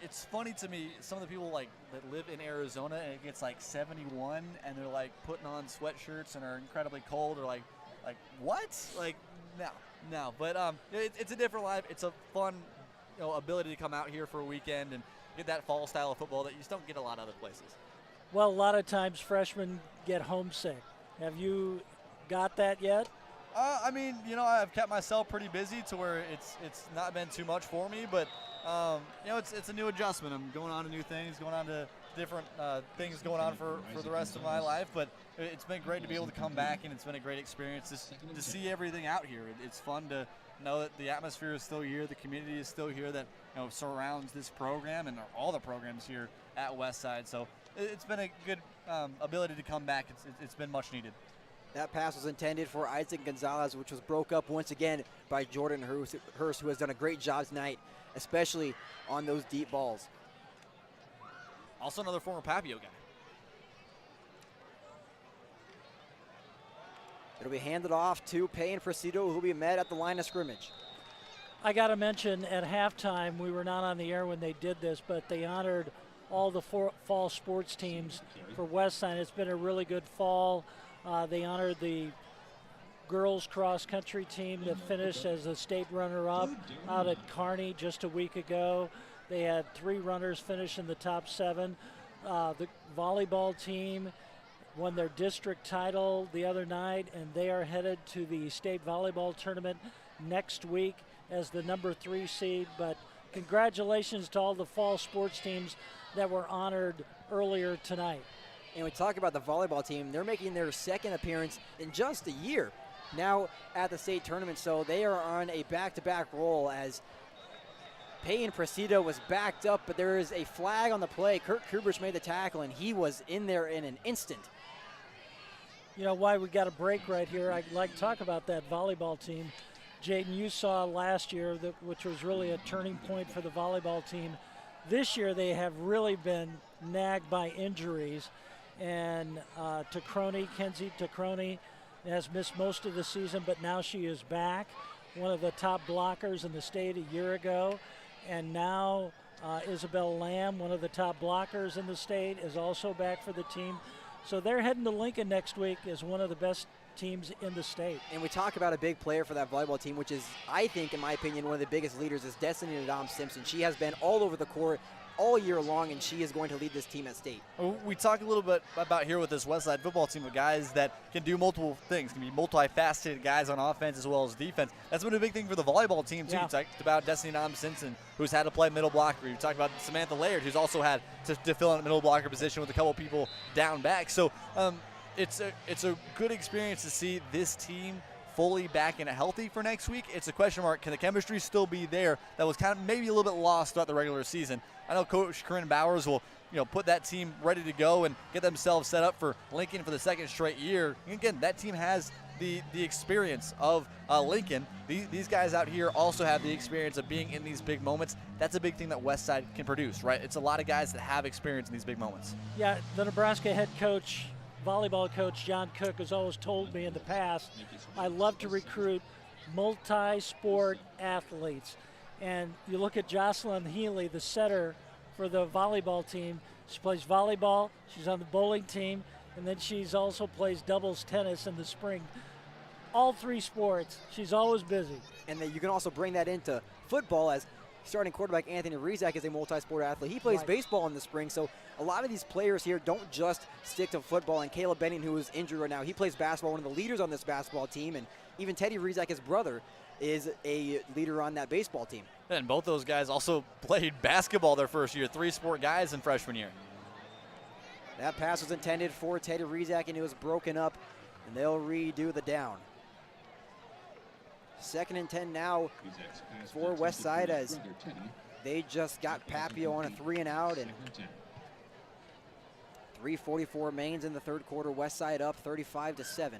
it's funny to me. Some of the people that live in Arizona and it gets like 71 and they're like putting on sweatshirts and are incredibly cold or like what? Like no. But it's a different life. It's a fun ability to come out here for a weekend and get that fall style of football that you just don't get a lot of other places. Well, a lot of times freshmen get homesick. Have you got that yet? I mean, I've kept myself pretty busy to where it's not been too much for me, but it's a new adjustment. I'm going on to new things, going on to different things going on for the rest of my life, but it's been great to be able to come back, and it's been a great experience to see everything out here. It's fun to know that the atmosphere is still here, the community is still here that surrounds this program and all the programs here at Westside. So it's been a good ability to come back. It's been much needed. That pass was intended for Isaac Gonzalez, which was broke up once again by Jordan Hurst, who has done a great job tonight, especially on those deep balls. Also another former Papillion guy. It'll be handed off to Payne Presido, who will be met at the line of scrimmage. I got to mention, at halftime, we were not on the air when they did this, but they honored all the fall sports teams for Westside. It's been a really good fall. They honored the girls cross country team that finished as a state runner-up out at Kearney just a week ago. They had 3 runners finish in the top 7. The volleyball team won their district title the other night, and they are headed to the state volleyball tournament next week as the number 3 seed. But congratulations to all the fall sports teams that were honored earlier tonight. And we talk about the volleyball team. They're making their second appearance in just a year now at the state tournament. So they are on a back-to-back roll as Peyton Presido was backed up, but there is a flag on the play. Kurt Kubrich made the tackle, and he was in there in an instant. You know why we got a break right here? I'd like to talk about that volleyball team. Jaden, you saw last year, which was really a turning point for the volleyball team. This year they have really been nagged by injuries. And Kenzie Tacroni has missed most of the season, but now she is back. One of the top blockers in the state a year ago. And now Isabel Lamb, one of the top blockers in the state, is also back for the team. So they're heading to Lincoln next week as one of the best teams in the state. And we talk about a big player for that volleyball team, which is, I think, in my opinion, one of the biggest leaders is Destiny Nadam-Simpson. She has been all over the court all year long, and she is going to lead this team at state. We talk a little bit about here with this Westside football team of guys that can do multiple things, can be multifaceted guys on offense as well as defense. That's been a big thing for the volleyball team, too. Yeah. You talked about Destiny Nam-Simpson, who's had to play middle blocker. You talked about Samantha Laird, who's also had to fill in a middle blocker position with a couple people down back. So it's a good experience to see this team fully back and healthy for next week. It's a question mark. Can the chemistry still be there? That was kind of maybe a little bit lost throughout the regular season. I know Coach Corinne Bowers will, put that team ready to go and get themselves set up for Lincoln for the second straight year. And again, that team has the experience of Lincoln. These guys out here also have the experience of being in these big moments. That's a big thing that Westside can produce, right? It's a lot of guys that have experience in these big moments. Yeah, the Nebraska head coach, volleyball coach John Cook, has always told me in the past, I love to recruit multi-sport athletes. And you look at Jocelyn Healy, the setter for the volleyball team. She plays volleyball, she's on the bowling team, and then she's also plays doubles tennis in the spring. All three sports, she's always busy. And then you can also bring that into football, as starting quarterback Anthony Rizak is a multi-sport athlete. He plays baseball in the spring, so a lot of these players here don't just stick to football. And Caleb Benning, who is injured right now, he plays basketball, one of the leaders on this basketball team. And even Teddy Rizak, his brother, is a leader on that baseball team. And both those guys also played basketball their first year, three-sport guys in freshman year. That pass was intended for Teddy Rizak, and it was broken up, and they'll redo the down. 2nd and 10 now for Westside, as they just got Papio on a 3-and-out, and 3:44 remains in the third quarter. Westside up 35-7.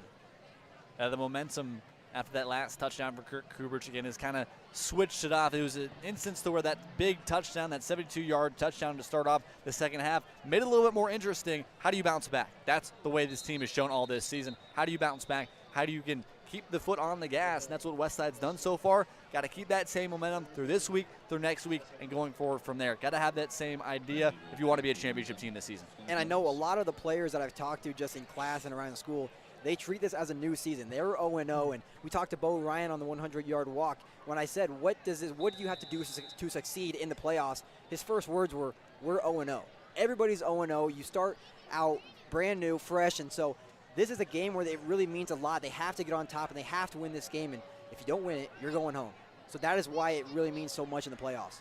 The momentum after that last touchdown for Kurt Kubrich again has kind of switched it off. It was an instance to where that big touchdown, that 72-yard touchdown to start off the second half, made it a little bit more interesting. How do you bounce back? That's the way this team has shown all this season. How do you bounce back? How do you can keep the foot on the gas? And that's what Westside's done so far. Got to keep that same momentum through this week, through next week, and going forward from there. Got to have that same idea if you want to be a championship team this season. And I know a lot of the players that I've talked to just in class and around the school, they treat this as a new season. They were 0-0, and we talked to Bo Ryan on the 100-yard walk. When I said, what do you have to do to succeed in the playoffs? His first words were, we're 0-0. Everybody's 0-0. You start out brand new, fresh, and so this is a game where it really means a lot. They have to get on top, and they have to win this game, and if you don't win it, you're going home. So that is why it really means so much in the playoffs.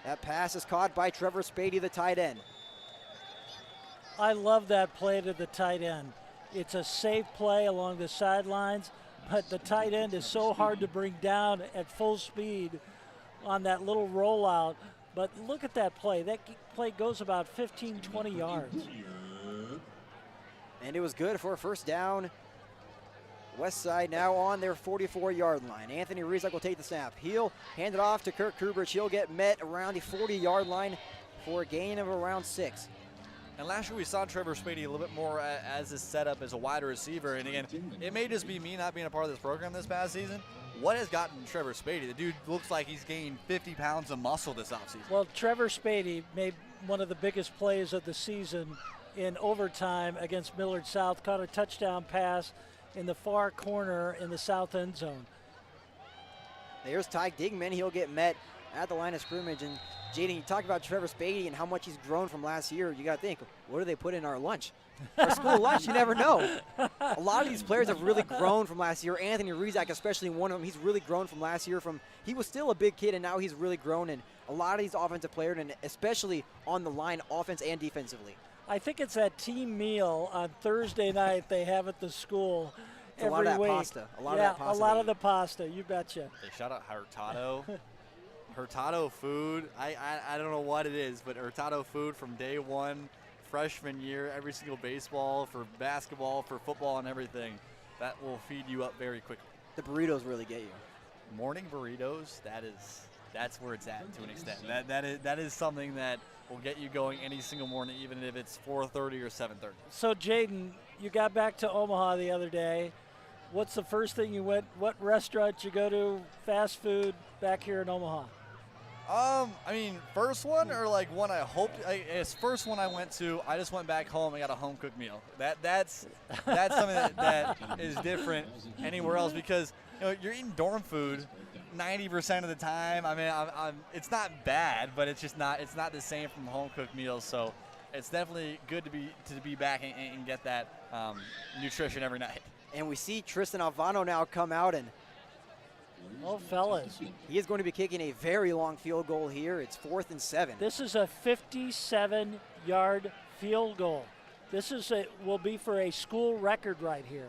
That pass is caught by Trevor Spady, the tight end. I love that play to the tight end. It's a safe play along the sidelines, but the tight end is so hard to bring down at full speed on that little rollout. But look at that play. That play goes about 15, 20 yards. And it was good for a first down. Westside now on their 44-yard line. Anthony Rizak will take the snap. He'll hand it off to Kurt Kubrich. He'll get met around the 40-yard line for a gain of around 6. And last year we saw Trevor Spady a little bit more as his setup as a wide receiver. And again, it may just be me not being a part of this program this past season. What has gotten Trevor Spady? The dude looks like he's gained 50 pounds of muscle this offseason. Well, Trevor Spady made one of the biggest plays of the season in overtime against Millard South. Caught a touchdown pass in the far corner in the south end zone. There's Ty Digman. He'll get met at the line of scrimmage. And Jaden, you talk about Trevor Spady and how much he's grown from last year. You got to think, what do they put in our lunch? Our school lunch, you never know. A lot of these players have really grown from last year. Anthony Rizak, especially one of them, he's really grown from last year. He was still a big kid, and now he's really grown. And a lot of these offensive players, and especially on the line, offense and defensively. I think it's that team meal on Thursday night they have at the school It's every week. A lot of that pasta. A lot of the pasta, you betcha. They shout out Hurtado. Hurtado food, I don't know what it is, but Hurtado food from day one, freshman year, every single baseball, for basketball, for football and everything, that will feed you up very quickly. The burritos really get you. Morning burritos, that's where it's at to an extent. That is something that will get you going any single morning, even if it's 4:30 or 7:30. So, Jaden, you got back to Omaha the other day. What's the first thing you went, what restaurant you go to, fast food, back here in Omaha? I mean, first one or like one I hoped. It's first one I went to. I just went back home and got a home cooked meal. That's something that is different anywhere else, because you're eating dorm food 90% of the time. I mean, it's not bad, but it's just not. It's not the same from home cooked meals. So it's definitely good to be back and get that nutrition every night. And we see Tristan Alvano now come out, and Oh, fellas. he is going to be kicking a very long field goal here. It's 4th and 7. This is a 57-yard field goal. This will be for a school record right here.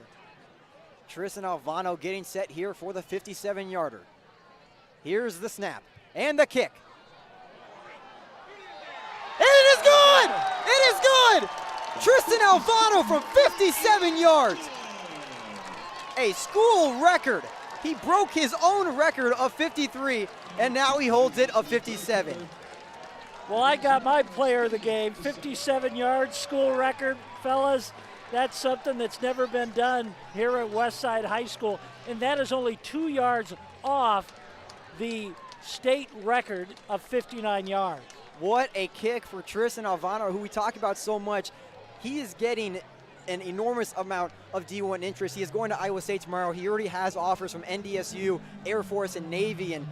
Tristan Alvano getting set here for the 57-yarder. Here's the snap and the kick. And it is good! It is good! Tristan Alvano from 57 yards. A school record. He broke his own record of 53, and now he holds it of 57. Well, I got my player of the game, 57 yards, school record. Fellas, that's something that's never been done here at Westside High School, and that is only 2 yards off the state record of 59 yards. What a kick for Tristan Alvano, who we talk about so much. He is getting an enormous amount of D1 interest. He is going to Iowa State tomorrow. He already has offers from NDSU, Air Force, and Navy, and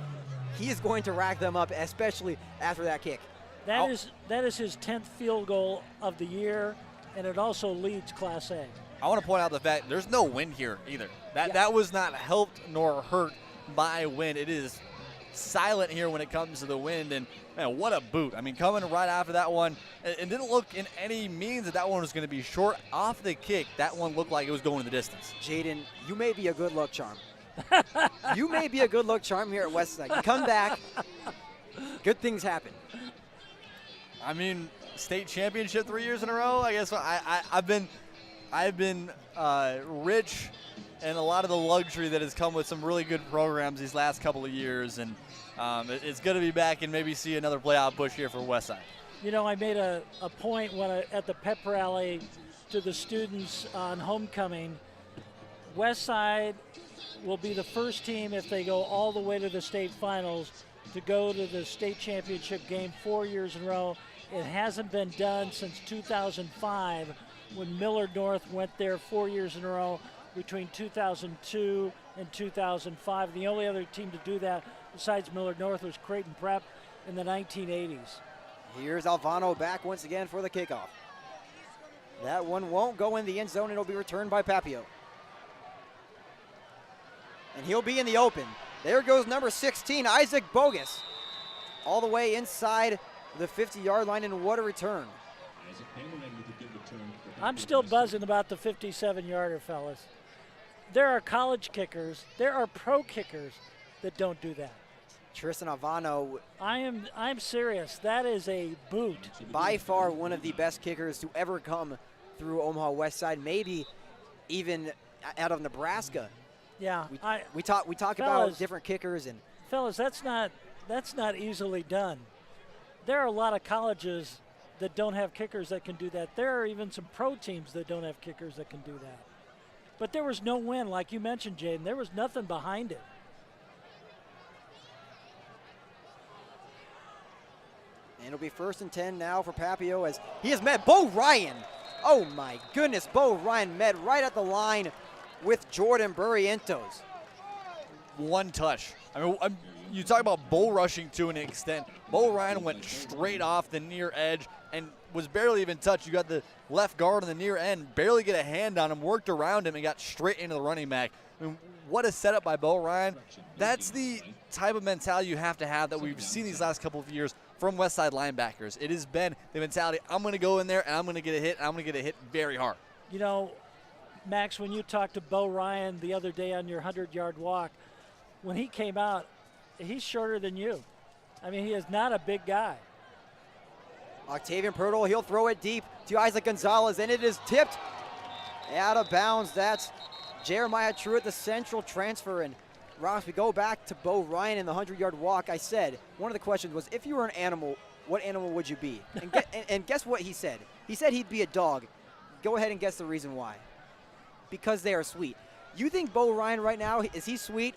he is going to rack them up, especially after that kick. That is his 10th field goal of the year, and it also leads Class A. I want to point out the fact there's no wind here either. That was not helped nor hurt by wind. It is silent here when it comes to the wind, and man, what a boot. I mean, coming right after that one, it didn't look in any means that one was going to be short. Off the kick, that one looked like it was going the distance. Jaden, you may be a good luck charm. You may be a good luck charm here at Westside. You come back, good things happen. I mean, state championship 3 years in a row. I guess I've been rich in a lot of the luxury that has come with some really good programs these last couple of years, and it's going to be back and maybe see another playoff push here for Westside. You know, I made a point at the pep rally to the students on homecoming. Westside will be the first team, if they go all the way to the state finals, to go to the state championship game 4 years in a row. It hasn't been done since 2005, when Millard North went there 4 years in a row between 2002 and 2005. The only other team to do that besides Millard North was Creighton Prep in the 1980s. Here's Alvano back once again for the kickoff. That one won't go in the end zone. It'll be returned by Papio. And he'll be in the open. There goes number 16, Isaac Bogus, all the way inside the 50-yard line, and what a return. I'm still buzzing about the 57-yarder, fellas. There are college kickers, there are pro kickers that don't do that. Tristan Alvano, I'm serious. That is a boot. by far one of the best kickers to ever come through Omaha Westside, maybe even out of Nebraska. Yeah, We talk about different kickers, and fellas, that's not easily done. There are a lot of colleges that don't have kickers that can do that. There are even some pro teams that don't have kickers that can do that. But there was no win, like you mentioned, Jaden. There was nothing behind it. And it'll be 1st and 10 now for Papio as he has met Bo Ryan. Oh my goodness, Bo Ryan met right at the line with Jordan Barrientos. One touch. I mean, you talk about bull rushing to an extent. Bo Ryan went straight off the near edge and was barely even touched. You got the left guard on the near end, barely get a hand on him, worked around him, and got straight into the running back. I mean, what a setup by Bo Ryan. That's the type of mentality you have to have that we've seen these last couple of years from Westside linebackers. It has been the mentality, I'm going to go in there and I'm going to get a hit, and I'm going to get a hit very hard. You know, Max, when you talked to Bo Ryan the other day on your 100-yard walk, when he came out, he's shorter than you. I mean, he is not a big guy. Octavian Pirtle, he'll throw it deep to Isaac Gonzalez, and it is tipped out of bounds. That's Jeremiah Truitt, the central transfer. And Ross, we go back to Bo Ryan in the 100-yard walk. I said, one of the questions was, if you were an animal, what animal would you be? And guess what he said? He said he'd be a dog. Go ahead and guess the reason why. Because they are sweet. You think Bo Ryan right now, is he sweet?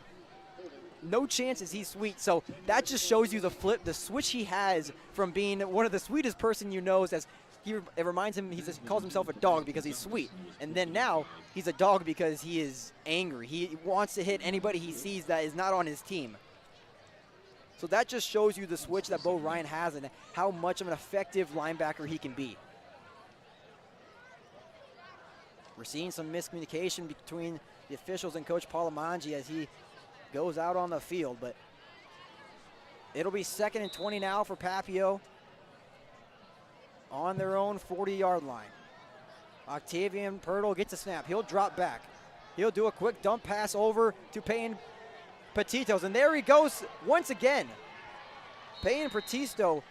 No chance is he sweet. So that just shows you the switch he has from being one of the sweetest person you know. As it reminds him, he calls himself a dog because he's sweet. And then now he's a dog because he is angry. He wants to hit anybody he sees that is not on his team. So that just shows you the switch that Bo Ryan has and how much of an effective linebacker he can be. We're seeing some miscommunication between the officials and Coach Palamangi as he goes out on the field, but it'll be 2nd and 20 now for Papio on their own 40-yard line. Octavian Pirtle gets a snap. He'll drop back. He'll do a quick dump pass over to Peyton Petitos, and there he goes once again. Peyton Petisto,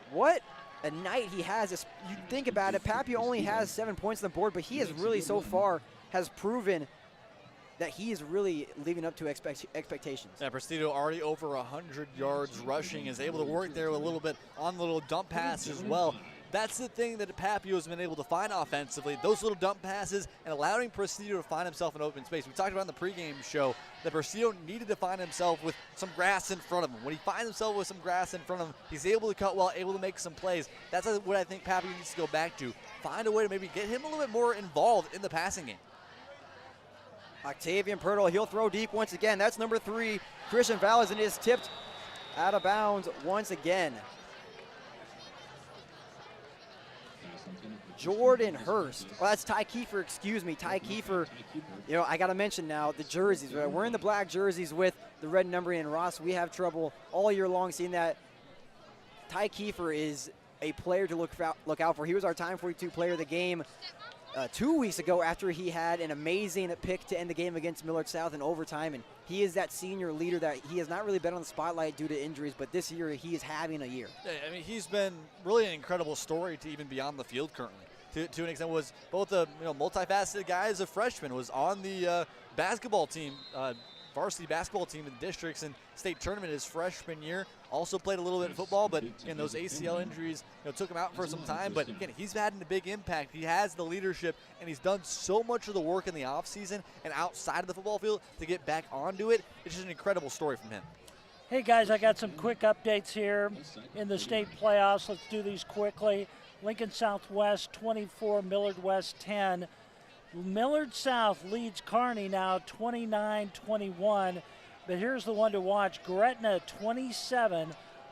what a night he has. You think about it, Papio only has 7 points on the board, but he has really so far has proven that he is really living up to expectations. Yeah, Prestido already over 100 yards rushing, is able to work there a little bit on the little dump pass as well. That's the thing that Papio has been able to find offensively, those little dump passes and allowing Prestido to find himself in open space. We talked about in the pregame show that Prestido needed to find himself with some grass in front of him. When he finds himself with some grass in front of him, he's able to cut well, able to make some plays. That's what I think Papio needs to go back to. Find a way to maybe get him a little bit more involved in the passing game. Octavian Pirtle, he'll throw deep once again. That's number 3, Christian Valles, and is tipped out of bounds once again. Jordan Hurst. Well, that's Ty Kiefer, excuse me. Ty Kiefer, you know, I got to mention now the jerseys. We're in the black jerseys with the red numbering, and Ross, we have trouble all year long seeing that. Ty Kiefer is a player to look out for. He was our Time 42 player of the game 2 weeks ago after he had an amazing pick to end the game against Millard South in overtime, and he is that senior leader that he has not really been on the spotlight due to injuries, but this year he is having a year. Yeah, I mean, he's been really an incredible story to even be on the field currently. To an extent, was both a multifaceted guy as a freshman, was on the basketball team, varsity basketball team in the districts and state tournament his freshman year. Also played a little bit of football, but again, those ACL injuries took him out for some time. But again, he's had a big impact. He has the leadership, and he's done so much of the work in the offseason and outside of the football field to get back onto it. It's just an incredible story from him. Hey guys, I got some quick updates here in the state playoffs. Let's do these quickly. Lincoln Southwest 24, Millard West 10. Millard South leads Kearney now 29-21. But here's the one to watch. Gretna 27,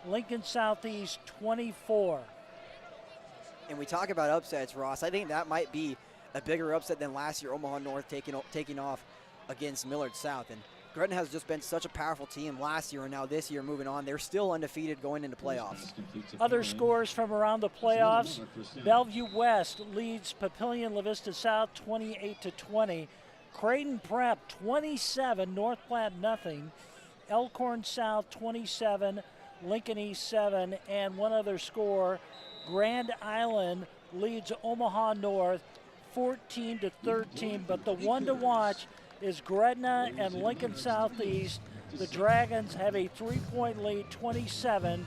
Lincoln Southeast 24. And we talk about upsets, Ross. I think that might be a bigger upset than last year, Omaha North taking off against Millard South. And Gretna has just been such a powerful team last year and now this year moving on. They're still undefeated going into playoffs. Other scores from around the playoffs. Bellevue West leads Papillion La-Vista South 28-20. Creighton Prep 27, North Platte nothing. Elkhorn South 27, Lincoln East 7, and one other score. Grand Island leads Omaha North 14-13, but the one to watch is Gretna and Lincoln Southeast. The Dragons have a 3-point lead, 27-24.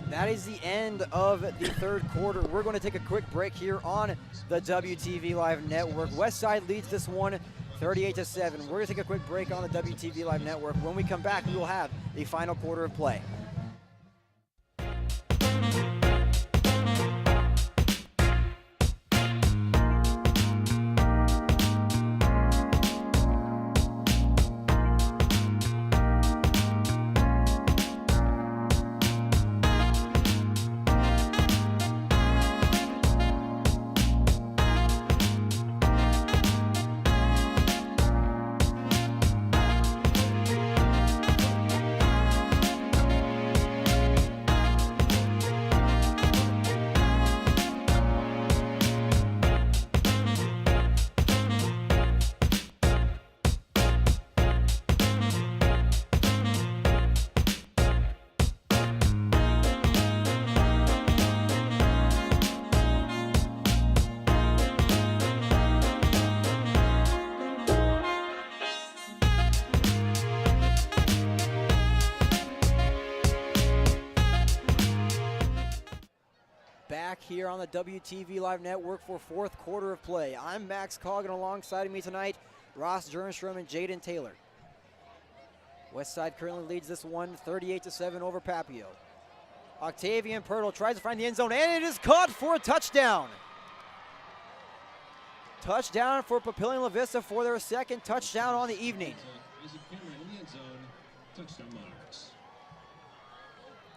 That is the end of the third quarter. We're going to take a quick break here on the WTV Live Network. Westside leads this one 38-7. We're going to take a quick break on the WTV Live Network. When we come back, we will have the final quarter of play. here on the WTV Live Network for fourth quarter of play. I'm Max Coughlin. Alongside me tonight, Ross Jernstrom and Jaden Taylor. Westside currently leads this one 38-7 over Papillion. Octavian Pirtle tries to find the end zone, and it is caught for a touchdown. Touchdown for Papillion La-Vista for their second touchdown on the evening.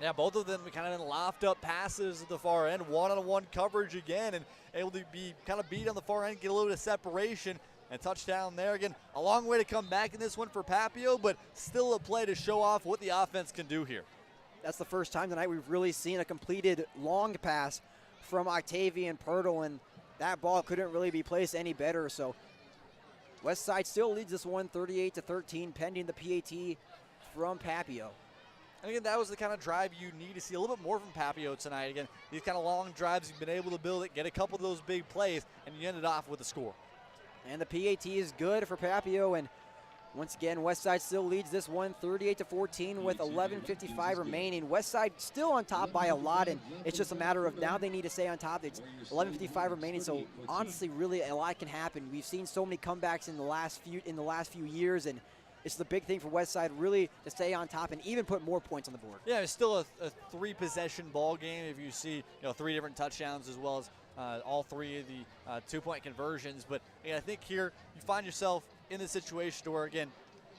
Yeah, both of them kind of in loft up passes at the far end, one-on-one coverage again, and able to be kind of beat on the far end, get a little bit of separation, and touchdown there. Again, a long way to come back in this one for Papillion, but still a play to show off what the offense can do here. That's the first time tonight we've really seen a completed long pass from Octavian Pirtle, and that ball couldn't really be placed any better. So Westside still leads this one 38-13, pending the PAT from Papillion. And again, that was the kind of drive you need to see a little bit more from Papillion tonight. Again, these kind of long drives, you've been able to build it, get a couple of those big plays, and you ended off with a score. And the PAT is good for Papillion, and once again, Westside still leads this one 38-14 with 11:55 remaining. Westside still on top by a lot, and it's just a matter of now they need to stay on top. It's 11:55 remaining, so honestly, really a lot can happen. We've seen so many comebacks in the last few years, and it's the big thing for Westside really to stay on top and even put more points on the board. Yeah, it's still a three-possession ball game. If you see, three different touchdowns as well as all three of the two-point conversions. But I think here you find yourself in the situation where, again,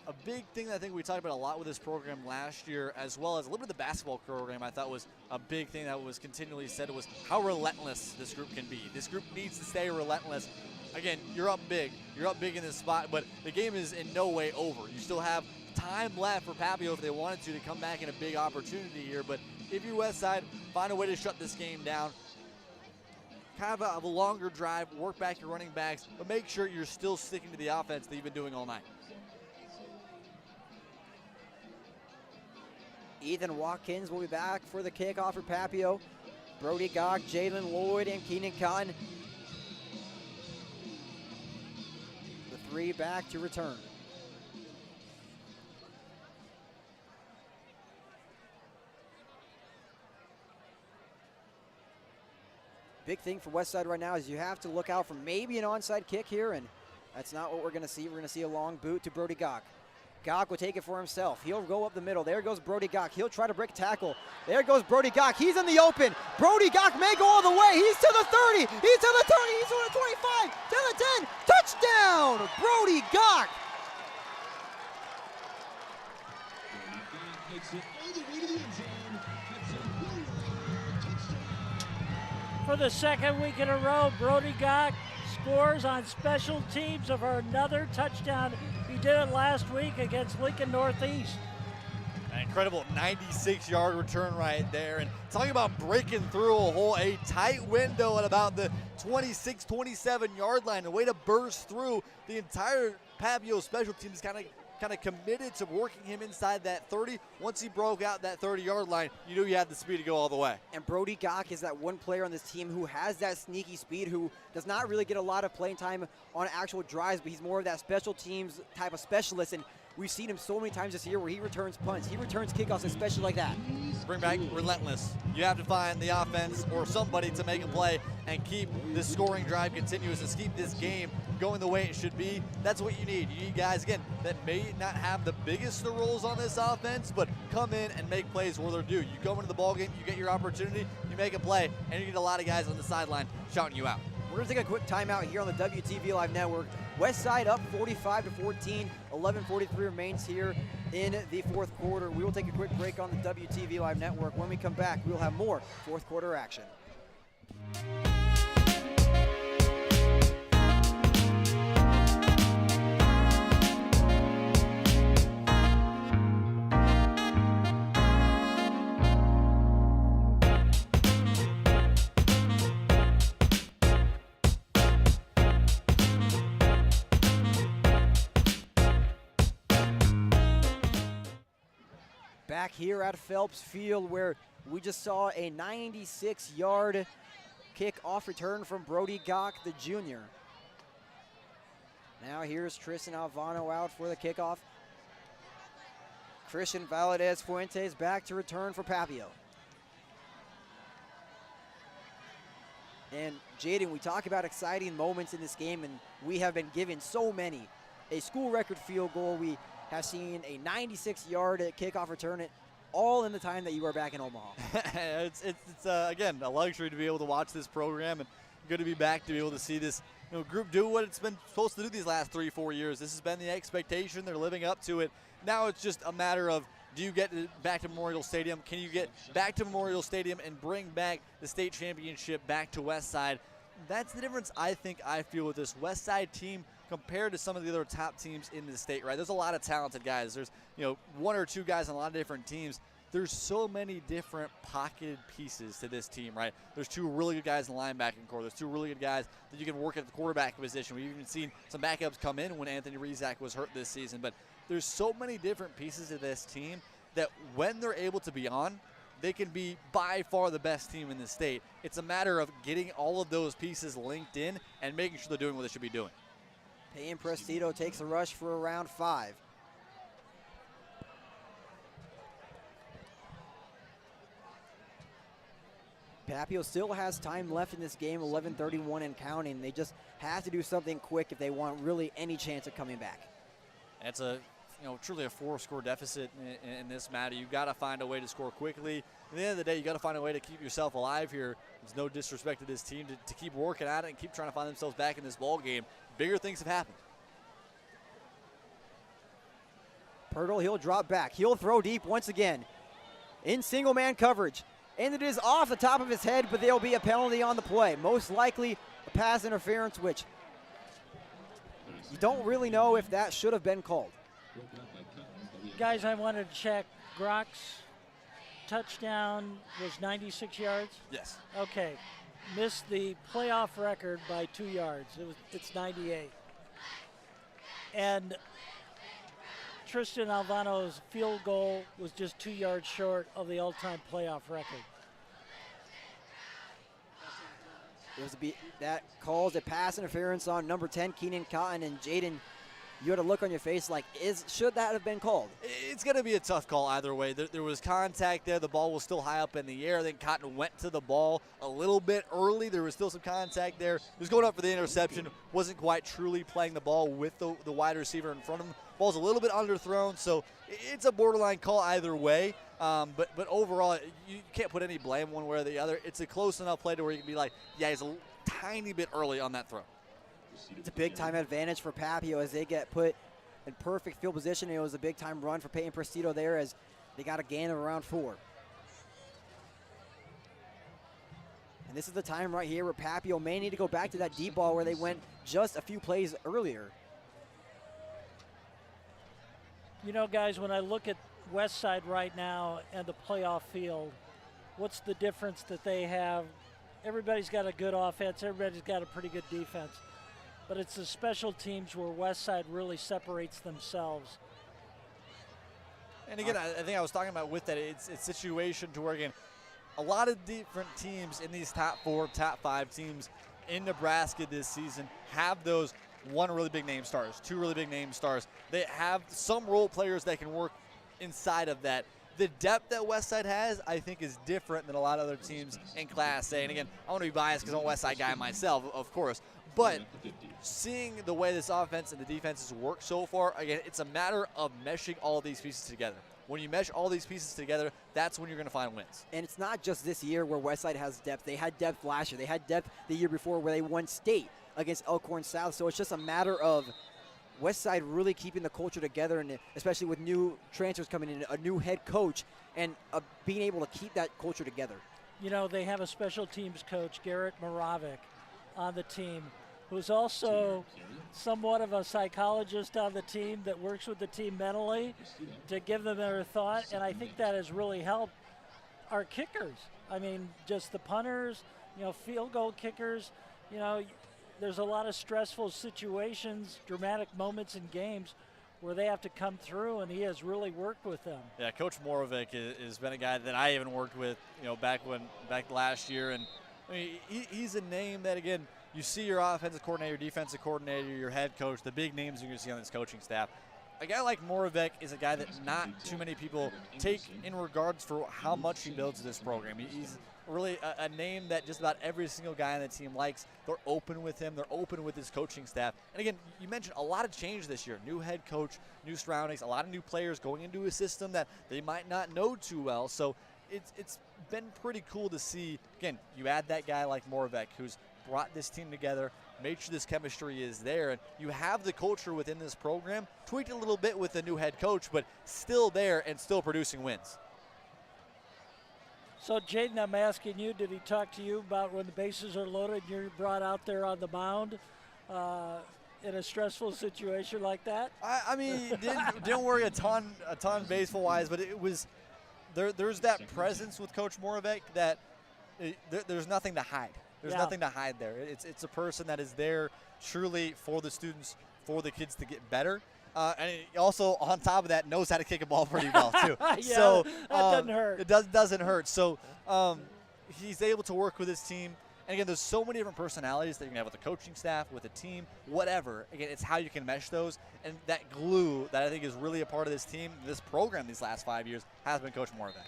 a big thing that I think we talked about a lot with this program last year, as well as a little bit of the basketball program, I thought was a big thing that was continually said, was how relentless this group can be. This group needs to stay relentless. Again, you're up big. You're up big in this spot, but the game is in no way over. You still have time left for Papillion if they wanted to come back in a big opportunity here. But if you're Westside, find a way to shut this game down. Kind of a longer drive, work back your running backs, but make sure you're still sticking to the offense that you've been doing all night. Ethan Watkins will be back for the kickoff for Papillion. Brody Gach, Jalen Lloyd, and Keenan Cotton. The three back to return. Big thing for Westside right now is you have to look out for maybe an onside kick here, and that's not what we're going to see. We're going to see a long boot to Brody Gach. Gach will take it for himself. He'll go up the middle. There goes Brody Gach. He'll try to break a tackle. There goes Brody Gach. He's in the open. Brody Gach may go all the way. He's to the 30. He's to the 30. He's to the 25. To the 10. Touchdown, Brody Gach. Takes it all the way to the end zone. That's a 1-yard touchdown. For the second week in a row, Brody Gach scores on special teams of another touchdown. He did it last week against Lincoln Northeast. An incredible 96-yard return right there. And talking about breaking through a tight window at about the 26, 27-yard line. A way to burst through. The entire Papillion special teams kind of committed to working him inside that 30. Once he broke out that 30-yard line, you knew you had the speed to go all the way. And Brody Gach is that one player on this team who has that sneaky speed, who does not really get a lot of playing time on actual drives, but he's more of that special teams type of specialist. And we've seen him so many times this year where he returns punts, he returns kickoffs, especially like that. Bring back relentless. You have to find the offense or somebody to make a play and keep this scoring drive continuous and keep this game going the way it should be. That's what you need. You need guys, again, that may not have the biggest of roles on this offense, but come in and make plays where they're due. You go into the ballgame, you get your opportunity, you make a play, and you get a lot of guys on the sideline shouting you out. We're going to take a quick timeout here on the WTV Live Network. Westside up 45-14. 11:43 remains here in the fourth quarter. We will take a quick break on the WTV Live Network. When we come back, we'll have more fourth quarter action. Back here at Phelps Field, where we just saw a 96-yard kick-off return from Brody Gach, the junior. Now here's Tristan Alvano out for the kickoff. Christian Valadez Fuentes back to return for Papillion. And Jaden, we talk about exciting moments in this game, and we have been given so many. A school record field goal. We have seen a 96-yard kickoff return, all in the time that you were back in Omaha. it's again, a luxury to be able to watch this program, and good to be back to be able to see this group do what it's been supposed to do these last 3-4 years. This has been the expectation. They're living up to it. Now it's just a matter of, do you get back to Memorial Stadium? Can you get back to Memorial Stadium and bring back the state championship back to Westside? That's the difference I feel with this Westside team compared to some of the other top teams in the state, right? There's a lot of talented guys. There's, one or two guys on a lot of different teams. There's so many different pocketed pieces to this team, right? There's two really good guys in the linebacking core. There's two really good guys that you can work at the quarterback position. We've even seen some backups come in when Anthony Rezak was hurt this season. But there's so many different pieces of this team that when they're able to be on, they can be by far the best team in the state. It's a matter of getting all of those pieces linked in and making sure they're doing what they should be doing. Payne Prestito takes a rush for around 5. Papio still has time left in this game, 11:31 and counting. They just have to do something quick if they want really any chance of coming back. It's truly a 4-score deficit in this matter. You've got to find a way to score quickly. At the end of the day, you got to find a way to keep yourself alive here. There's no disrespect to this team to keep working at it and keep trying to find themselves back in this ball game. Bigger things have happened. Pirtle, he'll drop back. He'll throw deep once again in single man coverage. And it is off the top of his head, but there'll be a penalty on the play. Most likely a pass interference, which you don't really know if that should have been called. Guys, I wanted to check. Grock's touchdown was 96 yards? Yes. Okay. Missed the playoff record by 2 yards. It's 98. And Tristan Alvano's field goal was just 2 yards short of the all-time playoff record. That calls a pass interference on number 10, Keenan Cotton. And Jaden, you had a look on your face like, should that have been called? It's going to be a tough call either way. There was contact there. The ball was still high up in the air. Then Cotton went to the ball a little bit early. There was still some contact there. He was going up for the interception. Wasn't quite truly playing the ball with the wide receiver in front of him. Ball's a little bit underthrown, so it's a borderline call either way. But overall, you can't put any blame one way or the other. It's a close enough play to where you can be like, yeah, he's a tiny bit early on that throw. It's a big-time advantage for Papio as they get put in perfect field position. It was a big-time run for Payne Prestito there as they got a gain of around 4. And this is the time right here where Papio may need to go back to that deep ball where they went just a few plays earlier. Guys, when I look at Westside right now and the playoff field, what's the difference that they have? Everybody's got a good offense. Everybody's got a pretty good defense. But it's the special teams where Westside really separates themselves. And again, I think I was talking about with that, it's a situation to where, again, a lot of different teams in these top 4, top 5 teams in Nebraska this season have those one really big name stars, 2 really big name stars. They have some role players that can work inside of that. The depth that Westside has, I think, is different than a lot of other teams in Class A. And again, I want to be biased because I'm a Westside guy myself, of course. But seeing the way this offense and the defenses work so far, again, it's a matter of meshing all of these pieces together. When you mesh all these pieces together, that's when you're going to find wins. And it's not just this year where Westside has depth. They had depth last year. They had depth the year before where they won state against Elkhorn South. So it's just a matter of Westside really keeping the culture together, and especially with new transfers coming in, a new head coach, and being able to keep that culture together. They have a special teams coach, Garrett Moravik, on the team, who's also somewhat of a psychologist on the team that works with the team mentally to give them their thought, and I think that has really helped our kickers. I mean, just the punters, field goal kickers, there's a lot of stressful situations, dramatic moments in games where they have to come through, and he has really worked with them. Yeah, Coach Moravik has been a guy that I even worked with, back last year, and I mean, he's a name that, again, you see your offensive coordinator, defensive coordinator, your head coach, the big names you're going to see on this coaching staff. a guy like Moravec is a guy that not too many people take in regards for how much he builds this program. He's really a name that just about every single guy on the team likes. They're open with him. They're open with his coaching staff. And again, you mentioned a lot of change this year. New head coach, new surroundings, a lot of new players going into a system that they might not know too well. So it's been pretty cool to see. Again, you add that guy like Moravec who's brought this team together, made sure this chemistry is there, and you have the culture within this program, tweaked a little bit with the new head coach, but still there and still producing wins. So, Jaden, I'm asking you, did he talk to you about when the bases are loaded, you're brought out there on the mound in a stressful situation like that? I mean, didn't worry a ton baseball-wise, but it was there's that presence with Coach Moravec that there's nothing to hide. There's nothing to hide there. It's a person that is there truly for the students, for the kids to get better. And he also, on top of that, knows how to kick a ball pretty well, too. Yeah, so that doesn't hurt. It doesn't hurt. So he's able to work with his team. And, again, there's so many different personalities that you can have with the coaching staff, with the team, whatever. Again, it's how you can mesh those. And that glue that I think is really a part of this team, this program these last 5 years, has been Coach Moravec.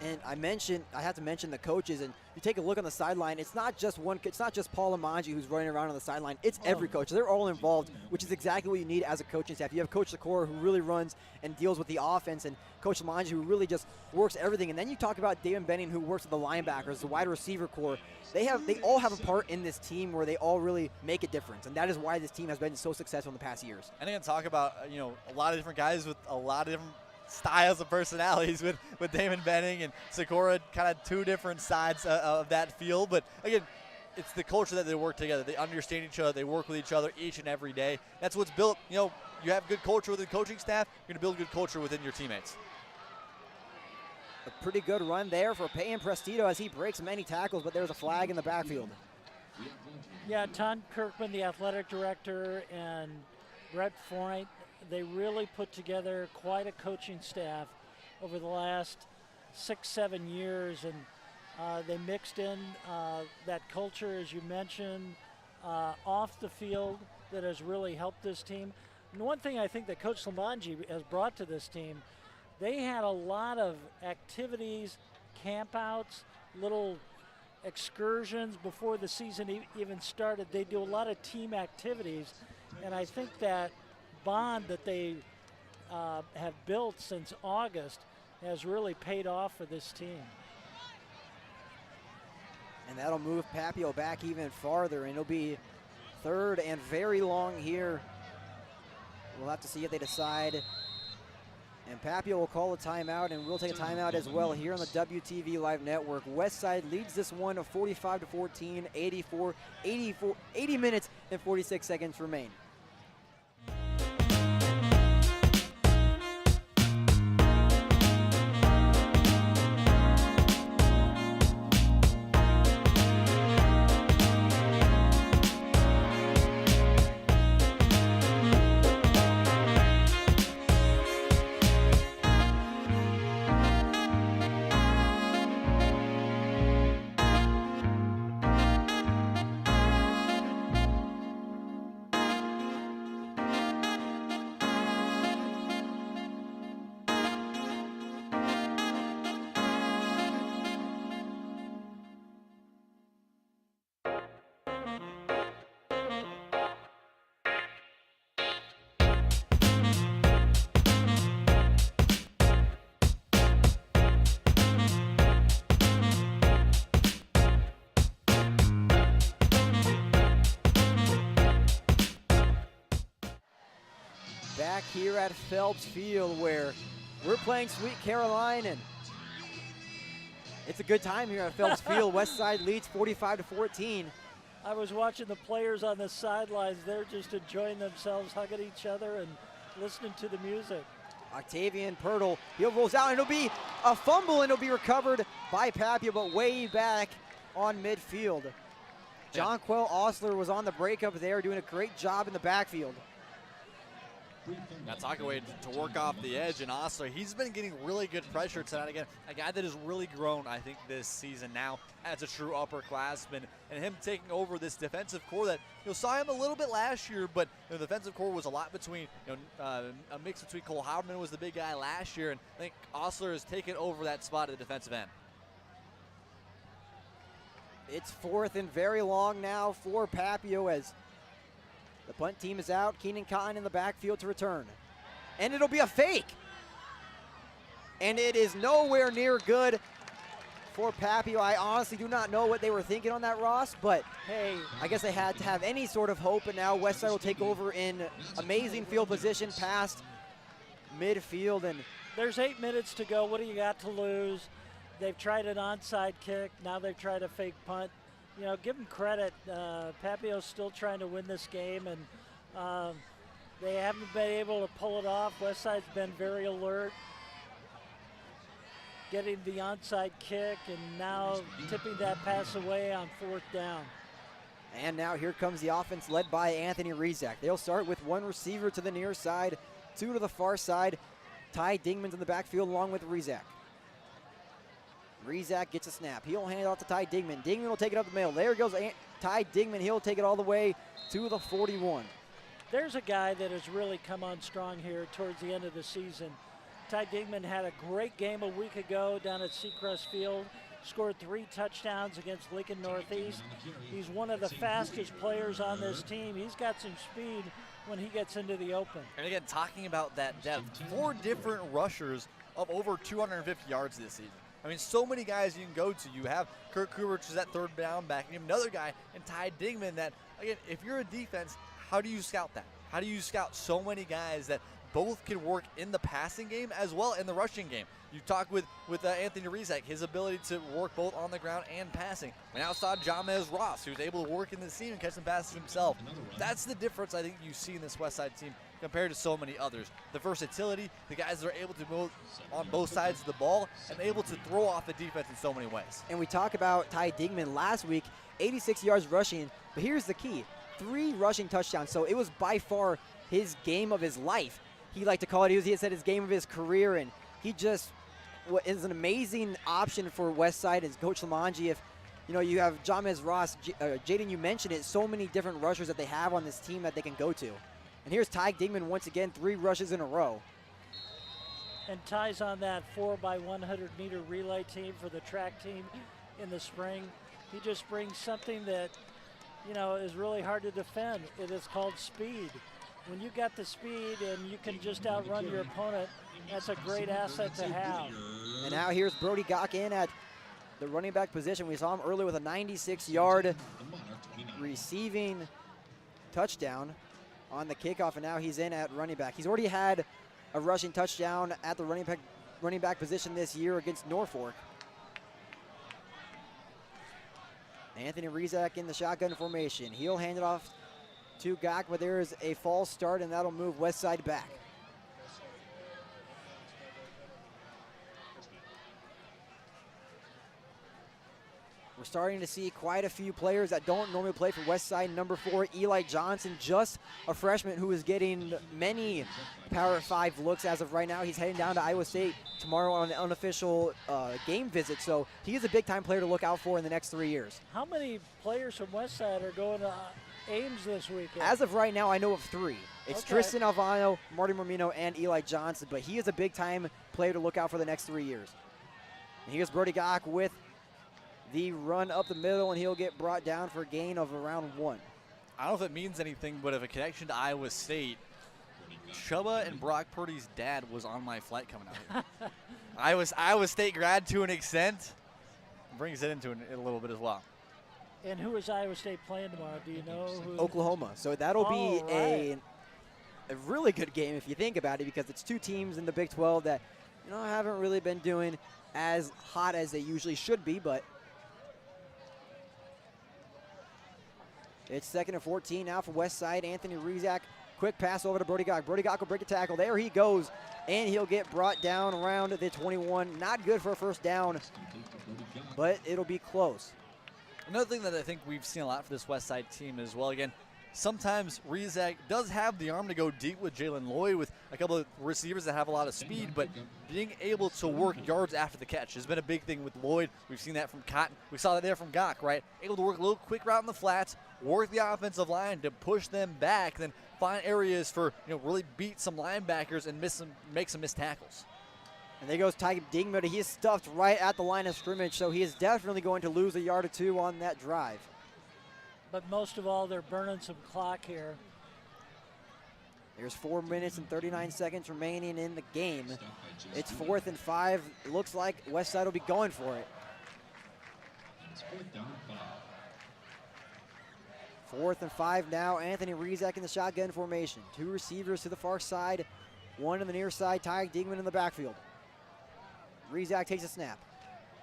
And I have to mention the coaches, and you take a look on the sideline, it's not just Paul Amanji who's running around on the sideline, it's every coach. They're all involved, which is exactly what you need as a coaching staff. You have Coach Sikora who really runs and deals with the offense, and Coach Amanji who really just works everything. And then you talk about David Benning who works with the linebackers, the wide receiver core. They all have a part in this team where they all really make a difference, and that is why this team has been so successful in the past years. And again, talk about a lot of different guys with a lot of different styles of personalities with Damon Benning and Sikora, kind of two different sides of that field. But again, it's the culture that they work together. They understand each other. They work with each other each and every day. That's what's built. You have good culture within the coaching staff. You're going to build good culture within your teammates. A pretty good run there for Peyton Prestito as he breaks many tackles, but there's a flag in the backfield. Yeah, Tom Kirkman, the athletic director, and Brett Foyt, they really put together quite a coaching staff over the last 6-7 years, and they mixed in that culture, as you mentioned, off the field that has really helped this team. And one thing I think that Coach Lamanji has brought to this team, they had a lot of activities, campouts, little excursions before the season even started. They do a lot of team activities, and I think that bond that they have built since August has really paid off for this team. And that'll move Papio back even farther, and it'll be third and very long here. We'll have to see if they decide. And Papio will call a timeout, and we'll take a timeout as well here on the WTV Live Network. Westside leads this one 45-14, 80 minutes and 46 seconds remain. Back here at Phelps Field where we're playing Sweet Caroline, and it's a good time here at Phelps Field. Westside leads 45-14. I was watching the players on the sidelines. They're just enjoying themselves, hugging each other and listening to the music. Octavian Pirtle, he rolls out, and it'll be a fumble, and it'll be recovered by Papio, but way back on midfield. Jonquel Osler was on the breakup there, doing a great job in the backfield. Now Takaway to work off the edge, and Osler, he's been getting really good pressure tonight. Again, a guy that has really grown, I think, this season now as a true upperclassman, and him taking over this defensive core that saw him a little bit last year, but the defensive core was a lot between a mix between Cole Howardman was the big guy last year, and I think Osler has taken over that spot at the defensive end. It's 4th and very long now for Papio as the punt team is out. Keenan Cotton in the backfield to return. And it'll be a fake. And it is nowhere near good for Papio. I honestly do not know what they were thinking on that, Ross, but hey, I guess they had to have any sort of hope, and now Westside will take over in amazing field position past midfield. And there's 8 minutes to go. What do you got to lose? They've tried an onside kick. Now they've tried a fake punt. Give them credit. Papio's still trying to win this game, and they haven't been able to pull it off. Westside's been very alert, getting the onside kick, and now tipping that pass away on 4th down. And now here comes the offense led by Anthony Rezak. They'll start with 1 receiver to the near side, 2 to the far side. Ty Dingman's in the backfield along with Rezak. Rezak gets a snap. He'll hand it off to Ty Dingman. Dingman will take it up the middle. There goes Ty Dingman. He'll take it all the way to the 41. There's a guy that has really come on strong here towards the end of the season. Ty Dingman had a great game a week ago down at Seacrest Field. Scored 3 touchdowns against Lincoln Northeast. He's one of the fastest players on this team. He's got some speed when he gets into the open. And again, talking about that depth, 4 different rushers of over 250 yards this season. I mean, so many guys you can go to. You have Kirk Cooper, which is that 3rd down back, and you have another guy in Ty Dingman that, again, if you're a defense, how do you scout that? How do you scout so many guys that both can work in the passing game as well in the rushing game? You talk with Anthony Rezak, his ability to work both on the ground and passing. We now saw Jamez Ross, who's able to work in the seam and catch some passes himself. That's the difference I think you see in this Westside team compared to so many others. The versatility, the guys that are able to move on both sides of the ball and able to throw off the defense in so many ways. And we talked about Ty Dingman last week, 86 yards rushing, but here's the key, 3 rushing touchdowns. So it was by far his game of his life. He liked to call it, he said his game of his career, and he just is an amazing option for Westside as Coach Lamanji. If you have Jamez Ross, Jaden, you mentioned it, so many different rushers that they have on this team that they can go to. And here's Ty Dingman once again, 3 rushes in a row. And Ty's on that 4x100-meter relay team for the track team in the spring. He just brings something that, is really hard to defend. It is called speed. When you got the speed and you can just outrun your opponent, that's a great asset to have. And now here's Brody Gok in at the running back position. We saw him earlier with a 96-yard receiving touchdown on the kickoff, and now he's in at running back. He's already had a rushing touchdown at the running back position this year against Norfolk. Anthony Rezak in the shotgun formation. He'll hand it off to Gok, but there is a false start, and that'll move Westside back. We're starting to see quite a few players that don't normally play for Westside. Number 4, Eli Johnson, just a freshman who is getting many Power 5 looks as of right now. He's heading down to Iowa State tomorrow on an unofficial game visit, so he is a big-time player to look out for in the next 3 years. How many players from Westside are going to Ames this weekend? As of right now, I know of 3. It's Okay. Tristan Alvano, Marty Mormino, and Eli Johnson, but he is a big-time player to look out for the next 3 years. And here's Brody Gok with the run up the middle, and he'll get brought down for a gain of around 1. I don't know if it means anything, but if a connection to Iowa State, Chubba and Brock Purdy's dad was on my flight coming out here. Iowa State grad to an extent. Brings it into it a little bit as well. And who is Iowa State playing tomorrow? Do you know who? Oklahoma. So that'll be right. a really good game if you think about it, because it's 2 teams in the Big 12 that haven't really been doing as hot as they usually should be, but it's 2nd and 14 now for Westside. Anthony Rezak, quick pass over to Brody Gok. Brody Gok will break a tackle. There he goes, and he'll get brought down around the 21. Not good for a first down, but it'll be close. Another thing that I think we've seen a lot for this Westside team as well, again, sometimes Rizak does have the arm to go deep with Jalen Lloyd, with a couple of receivers that have a lot of speed, but being able to work yards after the catch has been a big thing with Lloyd. We've seen that from Cotton. We saw that there from Gok, right? Able to work a little quick route in the flats, work the offensive line to push them back, then find areas for, really beat some linebackers and make some missed tackles. And there goes Ty Dingman. He is stuffed right at the line of scrimmage, so he is definitely going to lose a yard or two on that drive. But most of all, they're burning some clock here. There's 4 minutes and 39 seconds remaining in the game. It's 4th and 5. It looks like Westside will be going for it. 4th and 5 now. Anthony Rizak in the shotgun formation. 2 receivers to the far side, 1 on the near side. Ty Dingman in the backfield. Rizak takes a snap.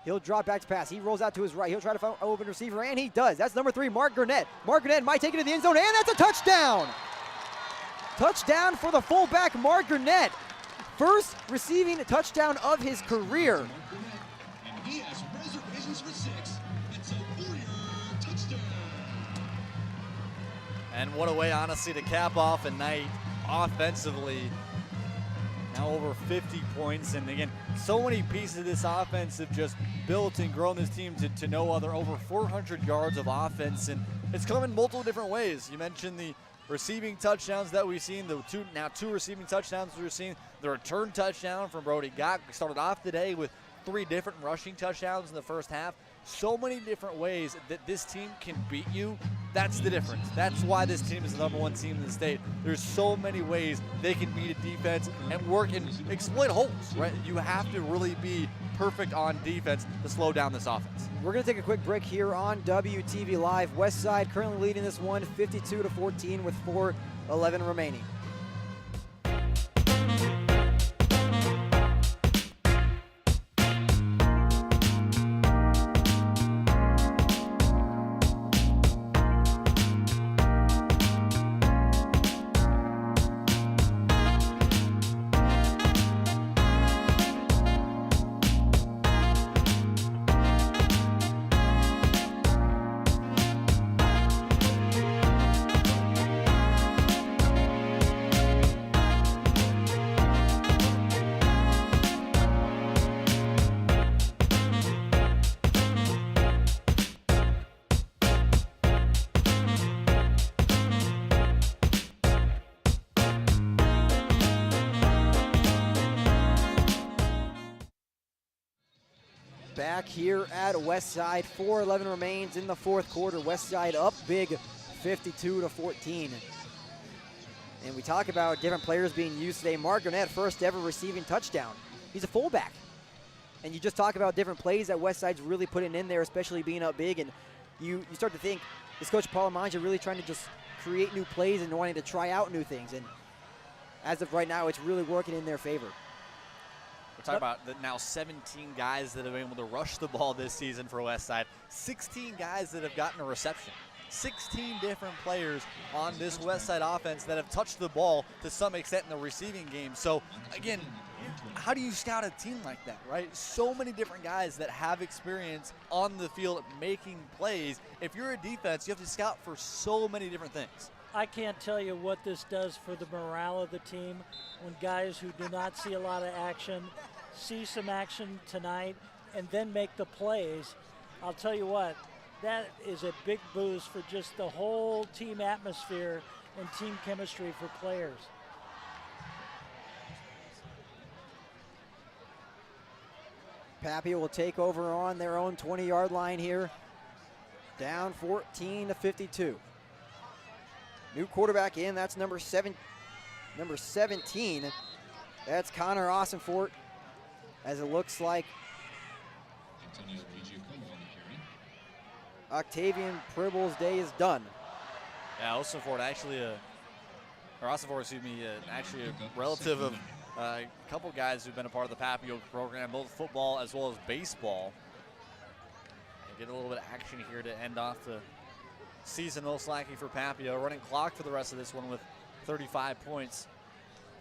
He'll drop back to pass. He rolls out to his right. He'll try to find an open receiver, and he does. That's number 3, Mark Gurnett. Mark Gurnett might take it to the end zone, and that's a touchdown. Touchdown for the fullback, Mark Gurnett. First receiving touchdown of his career. And he has reservations for 6. It's a Warrior touchdown. And what a way, honestly, to cap off a night offensively. Now over 50 points, and again, so many pieces of this offense have just built and grown this team to no other. Over 400 yards of offense, and it's come in multiple different ways. You mentioned the receiving touchdowns that we've seen, the two receiving touchdowns we've seen, the return touchdown from Brody Gok. We started off today with 3 different rushing touchdowns in the first half. So many different ways that this team can beat you. That's the difference. That's why this team is the #1 team in the state. There's so many ways they can beat a defense and work and exploit holes, right? You have to really be perfect on defense to slow down this offense. We're going to take a quick break here on WTV Live. Westside currently leading this one 52-14 with 4:11 remaining. Back here at Westside, 4:11 remains in the 4th quarter. Westside up big, 52-14. And we talk about different players being used today. Mark Gurnett, first ever receiving touchdown. He's a fullback. And you just talk about different plays that Westside's really putting in there, especially being up big. And you start to think, is Coach Paul Manja really trying to just create new plays and wanting to try out new things? And as of right now, it's really working in their favor. We're talking about the now 17 guys that have been able to rush the ball this season for Westside. 16 guys that have gotten a reception. 16 different players on this Westside offense that have touched the ball to some extent in the receiving game. So, again, how do you scout a team like that, right? So many different guys that have experience on the field making plays. If you're a defense, you have to scout for so many different things. I can't tell you what this does for the morale of the team when guys who do not see a lot of action see some action tonight and then make the plays. I'll tell you what, that is a big boost for just the whole team atmosphere and team chemistry for players. Papillion will take over on their own 20-yard line here. Down 14-52. New quarterback in, that's number 17. That's Connor Ossenfort, as it looks like Octavian Pribble's day is done. Yeah, Ossenfort actually, actually a relative of a couple guys who've been a part of the Papillion program, both football as well as baseball. And get a little bit of action here to end off the season, most likely for Papillion. Running clock for the rest of this one with 35 points.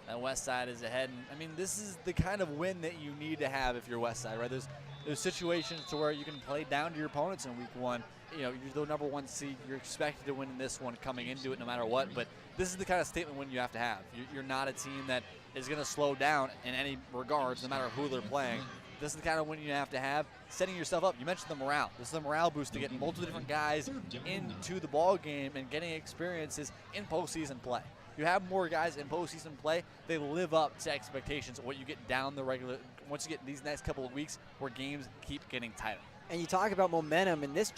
And Westside is ahead. And, I mean, this is the kind of win that you need to have if you're Westside, right? There's situations to where you can play down to your opponents in week 1. you're the number 1 seed. You're expected to win this one coming into it no matter what. But this is the kind of statement win you have to have. You're not a team that is going to slow down in any regards, no matter who they're playing. This is the kind of win you have to have, setting yourself up. You mentioned the morale. This is a morale boost to get multiple different guys into the ball game and getting experiences in postseason play. You have more guys in postseason play, they live up to expectations of what you get down the regular, once you get these next couple of weeks where games keep getting tighter. And you talk about momentum, and this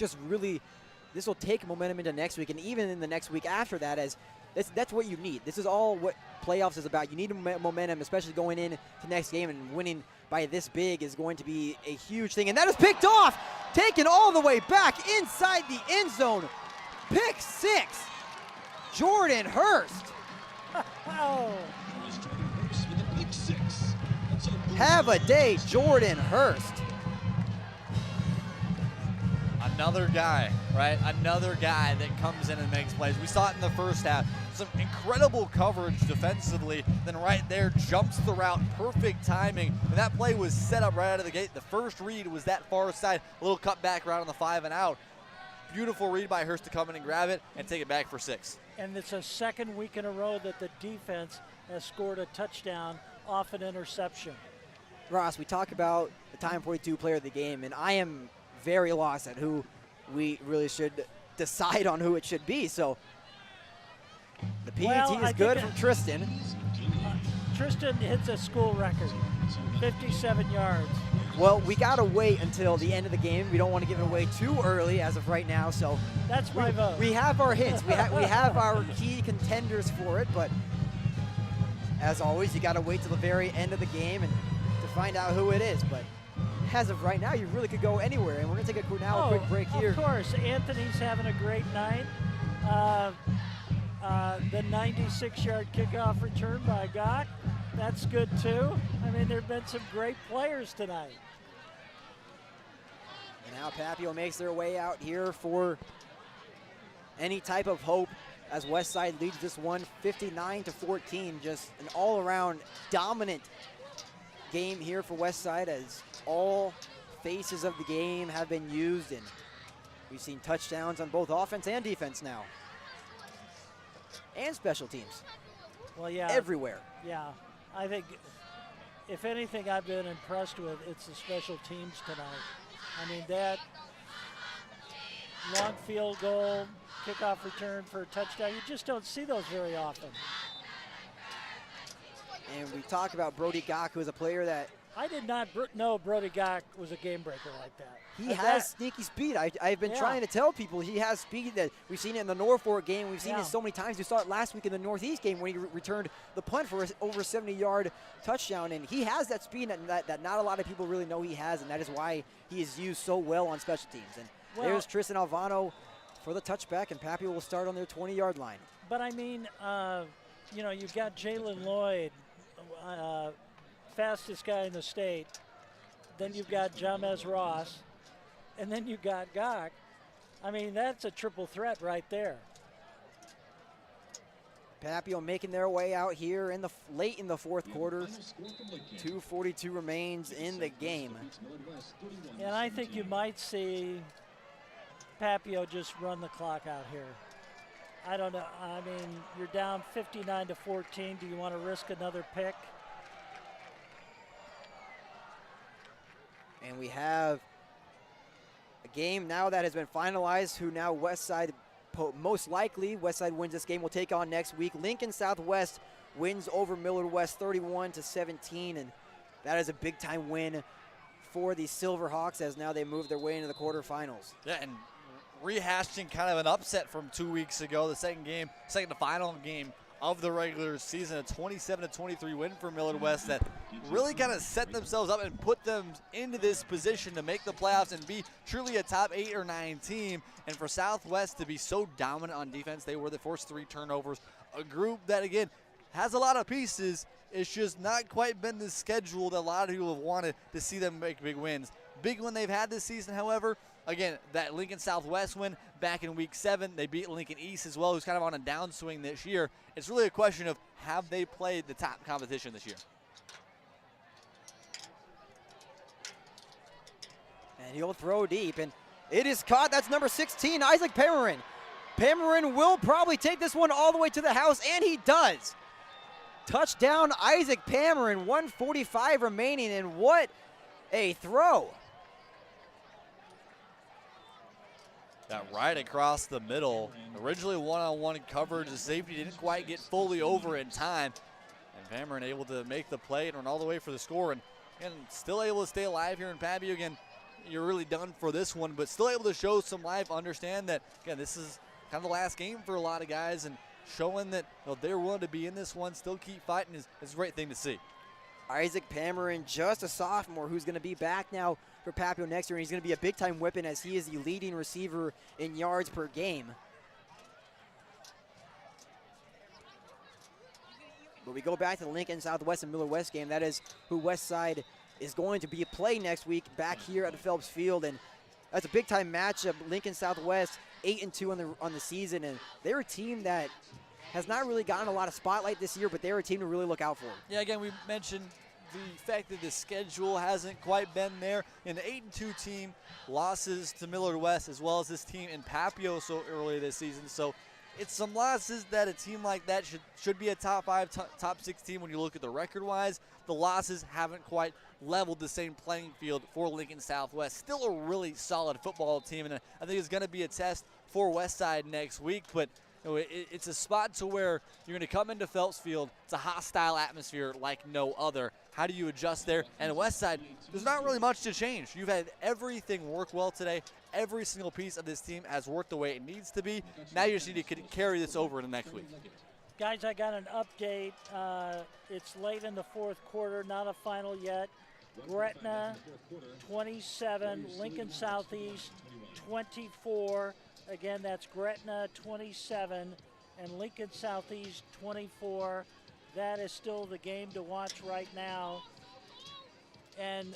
will take momentum into next week, and even in the next week after that, as that's what you need. This is all what playoffs is about. You need momentum, especially going into next game, and winning by this big is going to be a huge thing. And that is picked off, taken all the way back inside the end zone. Pick 6, Jordan Hurst. Oh. Have a day, Jordan Hurst. Another guy, right? Another guy that comes in and makes plays. We saw it in the first half. Some incredible coverage defensively. Then right there, jumps the route, perfect timing. And that play was set up right out of the gate. The first read was that far side, a little cut back route on the 5 and out. Beautiful read by Hurst to come in and grab it and take it back for 6. And it's a second week in a row that the defense has scored a touchdown off an interception. Ross, we talk about the Time 42 player of the game, and I am very lost at who we really should decide on who it should be. So the PAT is good from Tristan. Tristan hits a school record, 57 yards. Well, we got to wait until the end of the game. We don't want to give it away too early as of right now. So that's my vote. We have our hints. we have our key contenders for it. But as always, you got to wait till the very end of the game and to find out who it is. But as of right now, you really could go anywhere. And we're going to take a quick break here. Of course. Anthony's having a great night. The 96-yard kickoff return by Gach. That's good, too. I mean, there have been some great players tonight. And now Papillion makes their way out here for any type of hope as Westside leads this one 59-14. Just an all-around dominant game here for Westside as all faces of the game have been used, and we've seen touchdowns on both offense and defense now. And special teams. Well, yeah. Everywhere. Yeah. I think, if anything I've been impressed with, it's the special teams tonight. I mean, that long field goal, kickoff return for a touchdown, you just don't see those very often. And we talk about Brody Gach, who is a player that I did not know Brody Gach was a game breaker like that. He has sneaky speed. I've been trying to tell people he has speed. That we've seen it in the Norfolk game. We've seen it so many times. We saw it last week in the Northeast game when he returned the punt for over 70-yard touchdown. And he has that speed that not a lot of people really know he has, and that is why he is used so well on special teams. And there's Tristan Alvano for the touchback, and Papillion will start on their 20-yard line. But, I mean, you've got Jalen Lloyd, fastest guy in the state. Then you've got Jamez Ross. And then you've got Gach. I mean, that's a triple threat right there. Papillion making their way out here in late in the fourth quarter. 2:42 remains in the game. And I think you might see Papillion just run the clock out here. I don't know. I mean, you're down 59-14. Do you want to risk another pick? And we have a game now that has been finalized, who now Westside, most likely Westside wins this game, will take on next week. Lincoln Southwest wins over Millard West 31-17, and that is a big-time win for the Silverhawks as now they move their way into the quarterfinals. Yeah, and rehashing kind of an upset from 2 weeks ago, the second to final game of the regular season, a 27-23 win for Millard West that really kind of set themselves up and put them into this position to make the playoffs and be truly a top 8 or 9 team. And for Southwest to be so dominant on defense, they forced 3 turnovers. A group that, again, has a lot of pieces. It's just not quite been the schedule that a lot of people have wanted to see them make big wins. Big one they've had this season, however, again, that Lincoln Southwest win back in week 7. They beat Lincoln East as well, who's kind of on a downswing this year. It's really a question of, have they played the top competition this year? And he'll throw deep. And It is caught. That's number 16, Isaac Pamarin. Pamarin will probably take this one all the way to the house, and he does. Touchdown, Isaac Pamarin, 1:45 remaining, and what a throw. That right across the middle. Originally one-on-one coverage. The safety didn't quite get fully over in time. And Pamarin able to make the play and run all the way for the score. And still able to stay alive here in Papio. Again, you're really done for this one, but still able to show some life. Understand that, again, this is kind of the last game for a lot of guys. And showing that they're willing to be in this one, still keep fighting is a great thing to see. Isaac Pamarin, just a sophomore who's going to be back now for Papio next year, and he's going to be a big-time weapon as he is the leading receiver in yards per game. But we go back to the Lincoln Southwest and Miller West game. That is who Westside is going to be play next week back here at the Phelps Field, and that's a big-time matchup. Lincoln Southwest 8-2 on the season, and they're a team that has not really gotten a lot of spotlight this year, but they're a team to really look out for. Yeah, again, we mentioned the fact that the schedule hasn't quite been there. An 8-2 team, losses to Millard West as well as this team in Papio so early this season. So it's some losses that a team like that should be a top 5, top 6 team when you look at the record-wise. The losses haven't quite leveled the same playing field for Lincoln Southwest. Still a really solid football team, and I think it's going to be a test for Westside next week. But it's a spot to where you're going to come into Phelps Field. It's a hostile atmosphere like no other. How do you adjust there? And Westside, there's not really much to change. You've had everything work well today. Every single piece of this team has worked the way it needs to be. Now you just need to carry this over into next week. Guys, I got an update. It's late in the fourth quarter, not a final yet. Gretna 27, Lincoln Southeast 24. Again, that's Gretna 27 and Lincoln Southeast 24. That is still the game to watch right now. And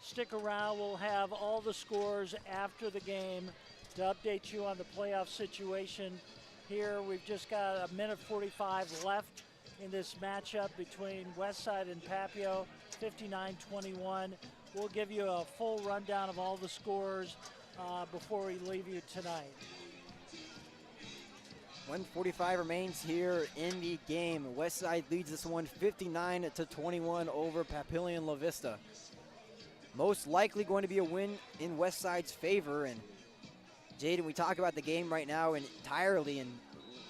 stick around. We'll have all the scores after the game to update you on the playoff situation here. We've just got a minute 45 left in this matchup between Westside and Papio, 59-21. We'll give you a full rundown of all the scores before we leave you tonight. 1:45 remains here in the game. Westside leads this one 59-21 over Papillion La-Vista. Most likely going to be a win in Westside's favor. And Jaden, we talk about the game right now entirely, and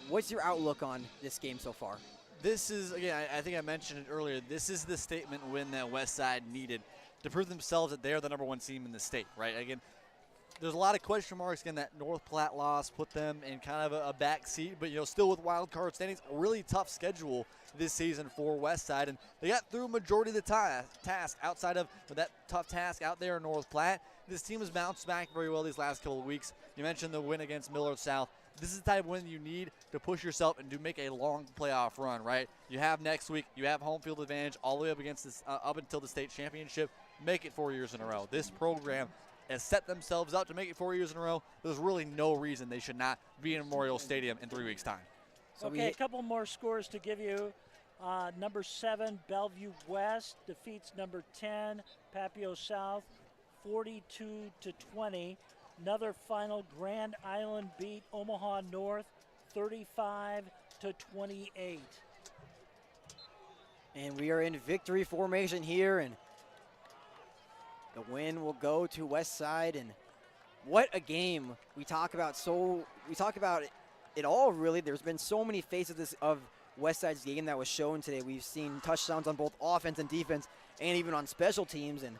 what's your outlook on this game so far? This is, again, I think I mentioned it earlier, this is the statement win that Westside needed to prove themselves that they are the #1 team in the state, right? Again, there's a lot of question marks. Again, that North Platte loss put them in kind of a back seat, but still with wild card standings, a really tough schedule this season for Westside, and they got through a majority of the task outside of that tough task out there in North Platte. This team has bounced back very well these last couple of weeks. You mentioned the win against Millard South. This is the type of win you need to push yourself and to make a long playoff run, right? You have next week, you have home field advantage all the way up against this, up until the state championship. Make it 4 years in a row. This program has set themselves up to make it 4 years in a row. There's really no reason they should not be in Memorial Stadium in 3 weeks' time. So okay, a couple more scores to give you. Number 7, Bellevue West defeats number 10, Papio South, 42-20. Another final, Grand Island beat Omaha North, 35-28. And we are in victory formation here, and the win will go to Westside. And what a game! We talk about it all, really. There's been so many faces of Westside's game that was shown today. We've seen touchdowns on both offense and defense, and even on special teams, and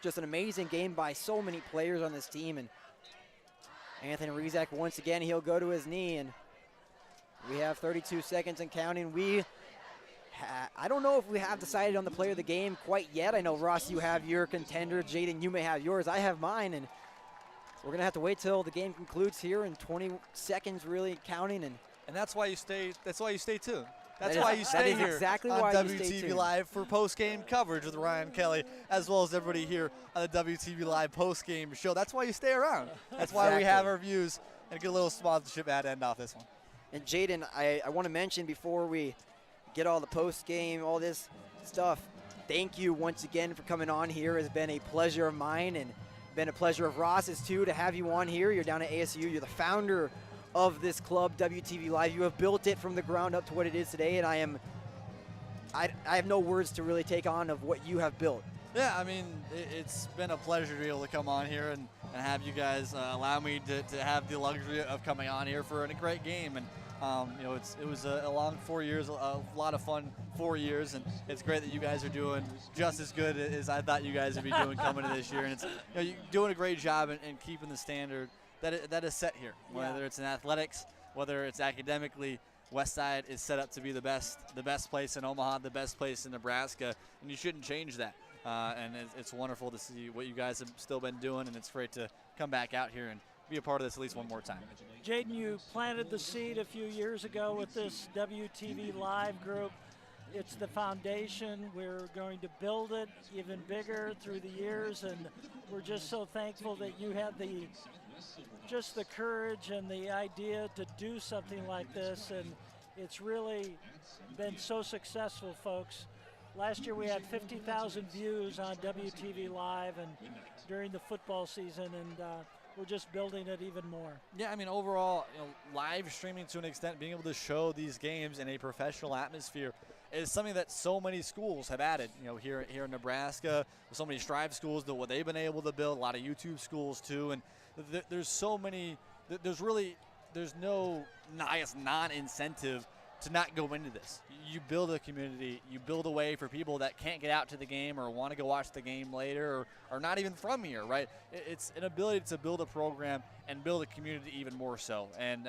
just an amazing game by so many players on this team. And Anthony Rizak, once again, he'll go to his knee, and we have 32 seconds and counting. I don't know if we have decided on the player of the game quite yet. I know, Ross, you have your contender. Jaden, you may have yours. I have mine, and we're going to have to wait till the game concludes here in 20 seconds, really counting. And that's why you stay. That's why you stay tuned. That's why you stay here exactly on why WTV Live for post-game coverage with Ryan Kelly, as well as everybody here on the WTV Live post-game show. That's why you stay around. That's why we have our views and a good little sponsorship ad end off this one. And Jaden, I want to mention before we get all the post-game, all this stuff, thank you once again for coming on here. It's been a pleasure of mine and been a pleasure of Ross's too to have you on here. You're down at ASU. You're the founder of this club, WTV Live. You have built it from the ground up to what it is today, and I have no words to really take on of what you have built. Yeah, I mean, it's been a pleasure to be able to come on here and have you guys allow me to have the luxury of coming on here for a great game. And it was a long 4 years, a lot of fun 4 years, and it's great that you guys are doing just as good as I thought you guys would be doing coming to this year. And it's you're doing a great job in keeping the standard that is set here, whether it's in athletics, whether it's academically. Westside is set up to be the best place in Omaha, the best place in Nebraska, and you shouldn't change that. And it's wonderful to see what you guys have still been doing, and it's great to come back out here and be a part of this at least one more time. Jaden, you planted the seed a few years ago with this WTV Live group. It's the foundation. We're going to build it even bigger through the years, and we're just so thankful that you had the courage and the idea to do something like this, and it's really been so successful, folks. Last year we had 50,000 views on WTV Live and during the football season, and we're just building it even more. Yeah, I mean, overall, live streaming to an extent, being able to show these games in a professional atmosphere is something that so many schools have added. Here in Nebraska, so many Strive schools, what they've been able to build, a lot of YouTube schools too, and there's so many. There's no, I guess, non-incentive to not go into this. You build a community, you build a way for people that can't get out to the game or want to go watch the game later or not even from here, right? It's an ability to build a program and build a community even more so. And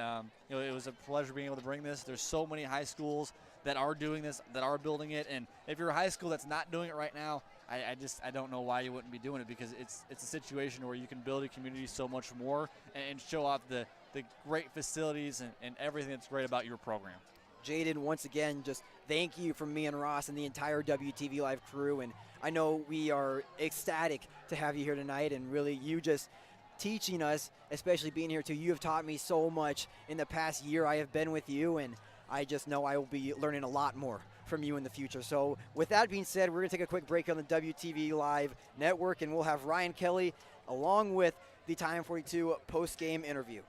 it was a pleasure being able to bring this. There's so many high schools that are doing this, that are building it, and if you're a high school that's not doing it right now, I don't know why you wouldn't be doing it, because it's a situation where you can build a community so much more and show off the great facilities and everything that's great about your program. Jaden, once again, just thank you from me and Ross and the entire WTV Live crew. And I know we are ecstatic to have you here tonight, and really you just teaching us, especially being here too. You have taught me so much in the past year I have been with you, and I just know I will be learning a lot more from you in the future. So with that being said, we're going to take a quick break on the WTV Live network, and we'll have Ryan Kelly along with the Time 42 post-game interview.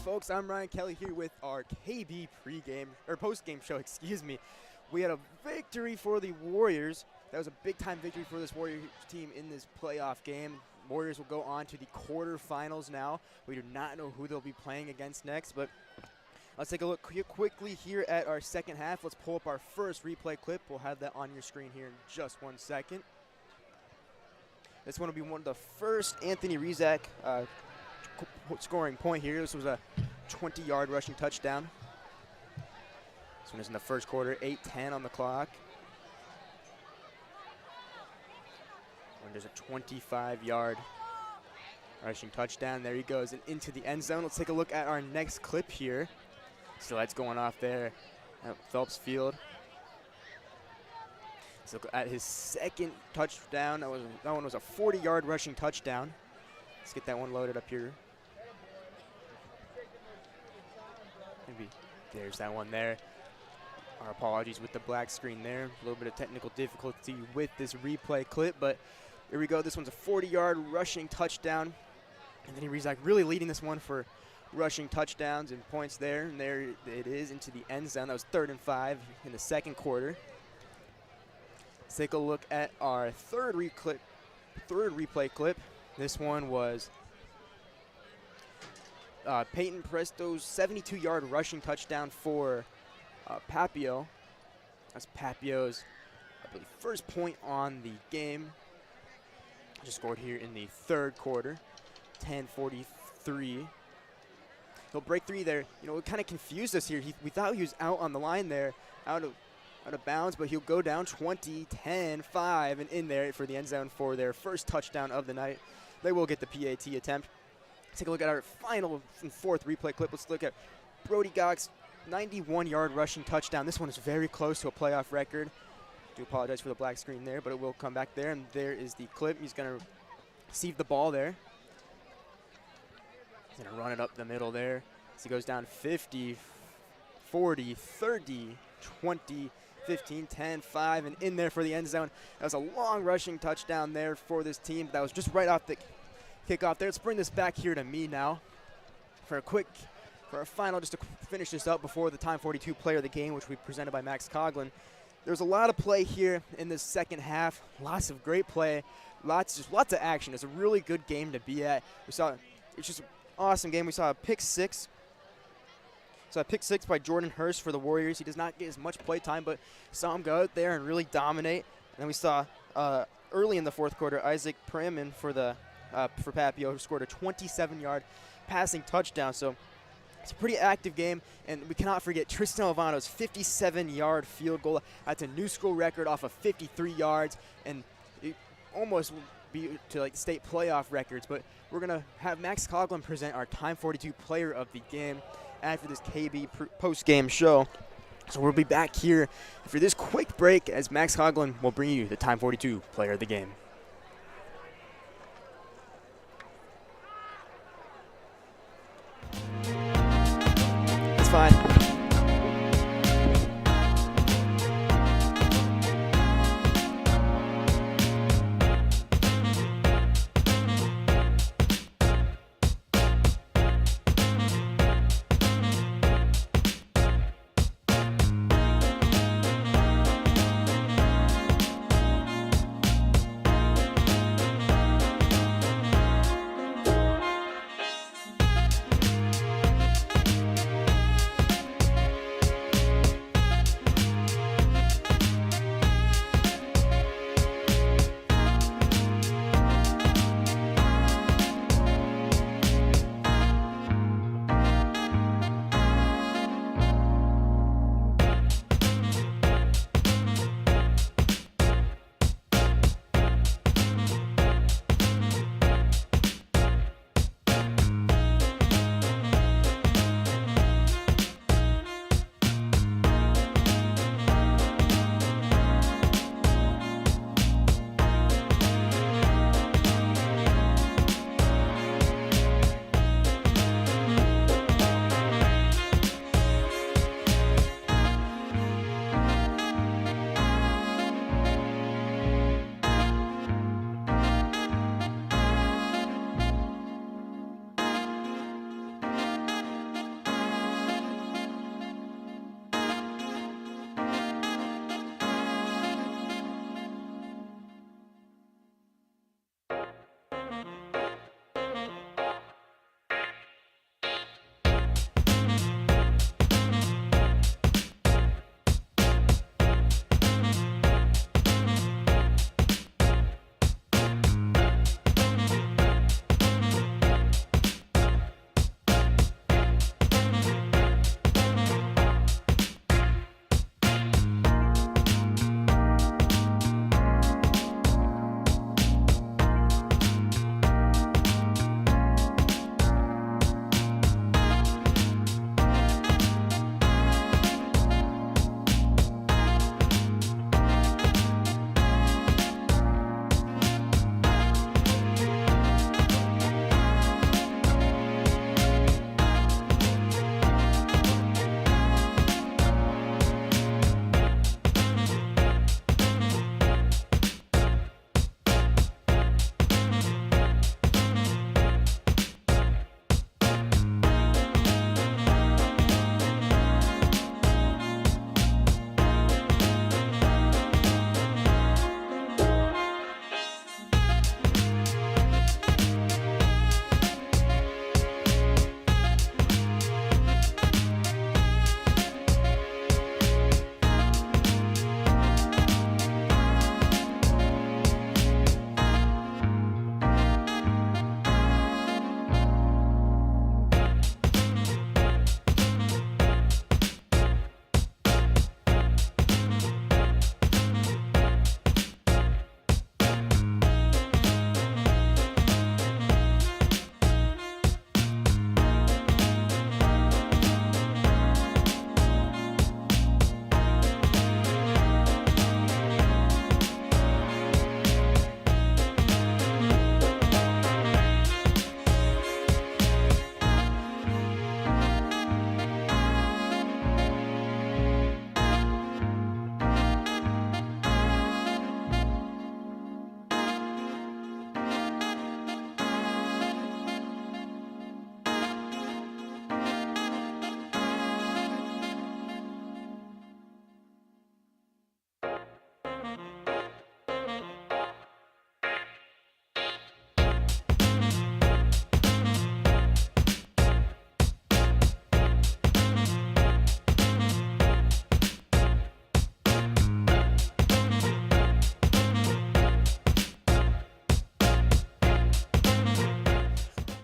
Folks, I'm Ryan Kelly here with our KB pregame or postgame show. Excuse me. We had a victory for the Warriors. That was a big-time victory for this Warriors team in this playoff game. Warriors will go on to the quarterfinals now. We do not know who they'll be playing against next, but let's take a look quickly here at our second half. Let's pull up our first replay clip. We'll have that on your screen here in just 1 second. This one will be one of the first Anthony Rizak scoring point here. This was a 20-yard rushing touchdown. This one is in the first quarter, 8:10 on the clock. And there's a 25-yard rushing touchdown. There he goes and into the end zone. Let's take a look at our next clip here. So that's going off there at Phelps Field. Let's look at his second touchdown. That one was a 40-yard rushing touchdown. Let's get that one loaded up here. Maybe there's that one there. Our apologies with the black screen there. A little bit of technical difficulty with this replay clip, but here we go. This one's a 40-yard rushing touchdown. Anthony Rizak really leading this one for rushing touchdowns and points there. And there it is into the end zone. That was 3rd and 5 in the second quarter. Let's take a look at our third replay clip. This one was Peyton Presto's 72-yard rushing touchdown for Papio. That's Papio's, I believe, first point on the game. Just scored here in the third quarter, 10:43. He'll break 3 there. You know, it kind of confused us here. We thought he was out on the line there, out of bounds, but he'll go down 20, 10, 5, and in there for the end zone for their first touchdown of the night. They will get the PAT attempt. Let's take a look at our final and fourth replay clip. Let's look at Brody Gock's 91-yard rushing touchdown. This one is very close to a playoff record. Do apologize for the black screen there, but it will come back there, and there is the clip. He's going to receive the ball there. He's going to run it up the middle there. So he goes down 50, 40, 30, 20, 15, 10, 5, and in there for the end zone. That was a long rushing touchdown there for this team. That was just right off the kickoff there. Let's bring this back here to me now for our final, just to finish this up before the Time 42 player of the game, which we presented by Max Coughlin. There's a lot of play here in this second half. Lots of great play. Lots of action. It's a really good game to be at. It's just an awesome game. We saw a pick six. So a pick 6 by Jordan Hurst for the Warriors. He does not get as much play time, but saw him go out there and really dominate. And then we saw early in the fourth quarter, Isaac Praman for Papio, who scored a 27-yard passing touchdown. So it's a pretty active game, and we cannot forget Tristan Alvano's 57-yard field goal. That's a new school record off of 53 yards, and it almost will be to like state playoff records. But we're gonna have Max Coughlin present our Time 42 player of the game after this KB Postgame Show. So we'll be back here for this quick break as Max Coughlin will bring you the Time 42 player of the game. It's fine.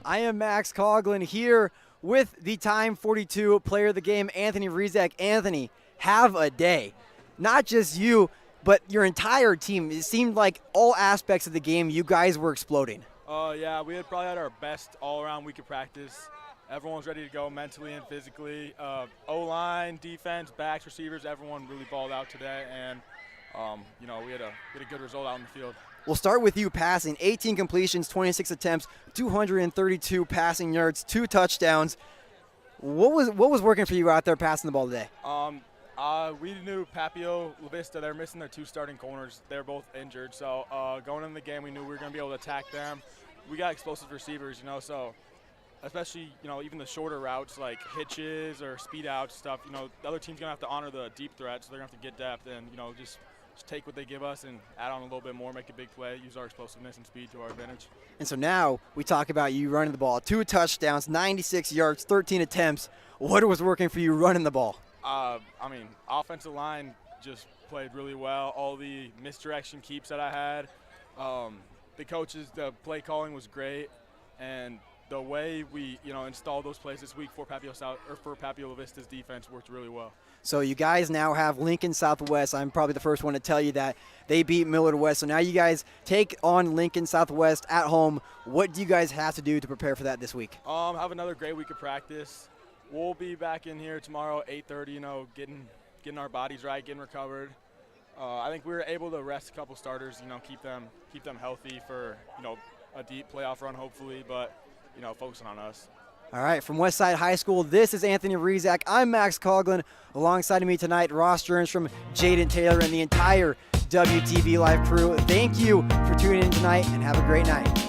I am Max Coughlin here with the Time 42 player of the game, Anthony Rizak. Anthony, have a day. Not just you, but your entire team. It seemed like all aspects of the game, you guys were exploding. Yeah, we had probably had our best all-around week of practice. Everyone's ready to go mentally and physically. O-line, defense, backs, receivers, everyone really balled out today, and we had a good result out in the field. We'll start with you passing. 18 completions, 26 attempts, 232 passing yards, 2 touchdowns. What was working for you out there passing the ball today? We knew Papillion La-Vista, they're missing their 2 starting corners. They're both injured, so going into the game, we knew we were going to be able to attack them. We got explosive receivers, so especially, even the shorter routes like hitches or speed outs stuff, the other team's going to have to honor the deep threat, so they're going to have to get depth and, just take what they give us and add on a little bit more, make a big play, use our explosiveness and speed to our advantage. And so now we talk about you running the ball. 2 touchdowns, 96 yards, 13 attempts. What was working for you running the ball? Offensive line just played really well. All the misdirection keeps that I had. The coaches, the play calling was great, and the way we, installed those plays this week for Papillion La-Vista's defense worked really well. So you guys now have Lincoln Southwest. I'm probably the first one to tell you that they beat Millard West. So now you guys take on Lincoln Southwest at home. What do you guys have to do to prepare for that this week? Have another great week of practice. We'll be back in here tomorrow, 8:30. Getting our bodies right, getting recovered. I think we were able to rest a couple starters. Keep them healthy for a deep playoff run, hopefully. But focusing on us. All right, from Westside High School, this is Anthony Rizak. I'm Max Coughlin. Alongside of me tonight, Ross Jernstrom, Jaden Taylor, and the entire WTV Live crew. Thank you for tuning in tonight, and have a great night.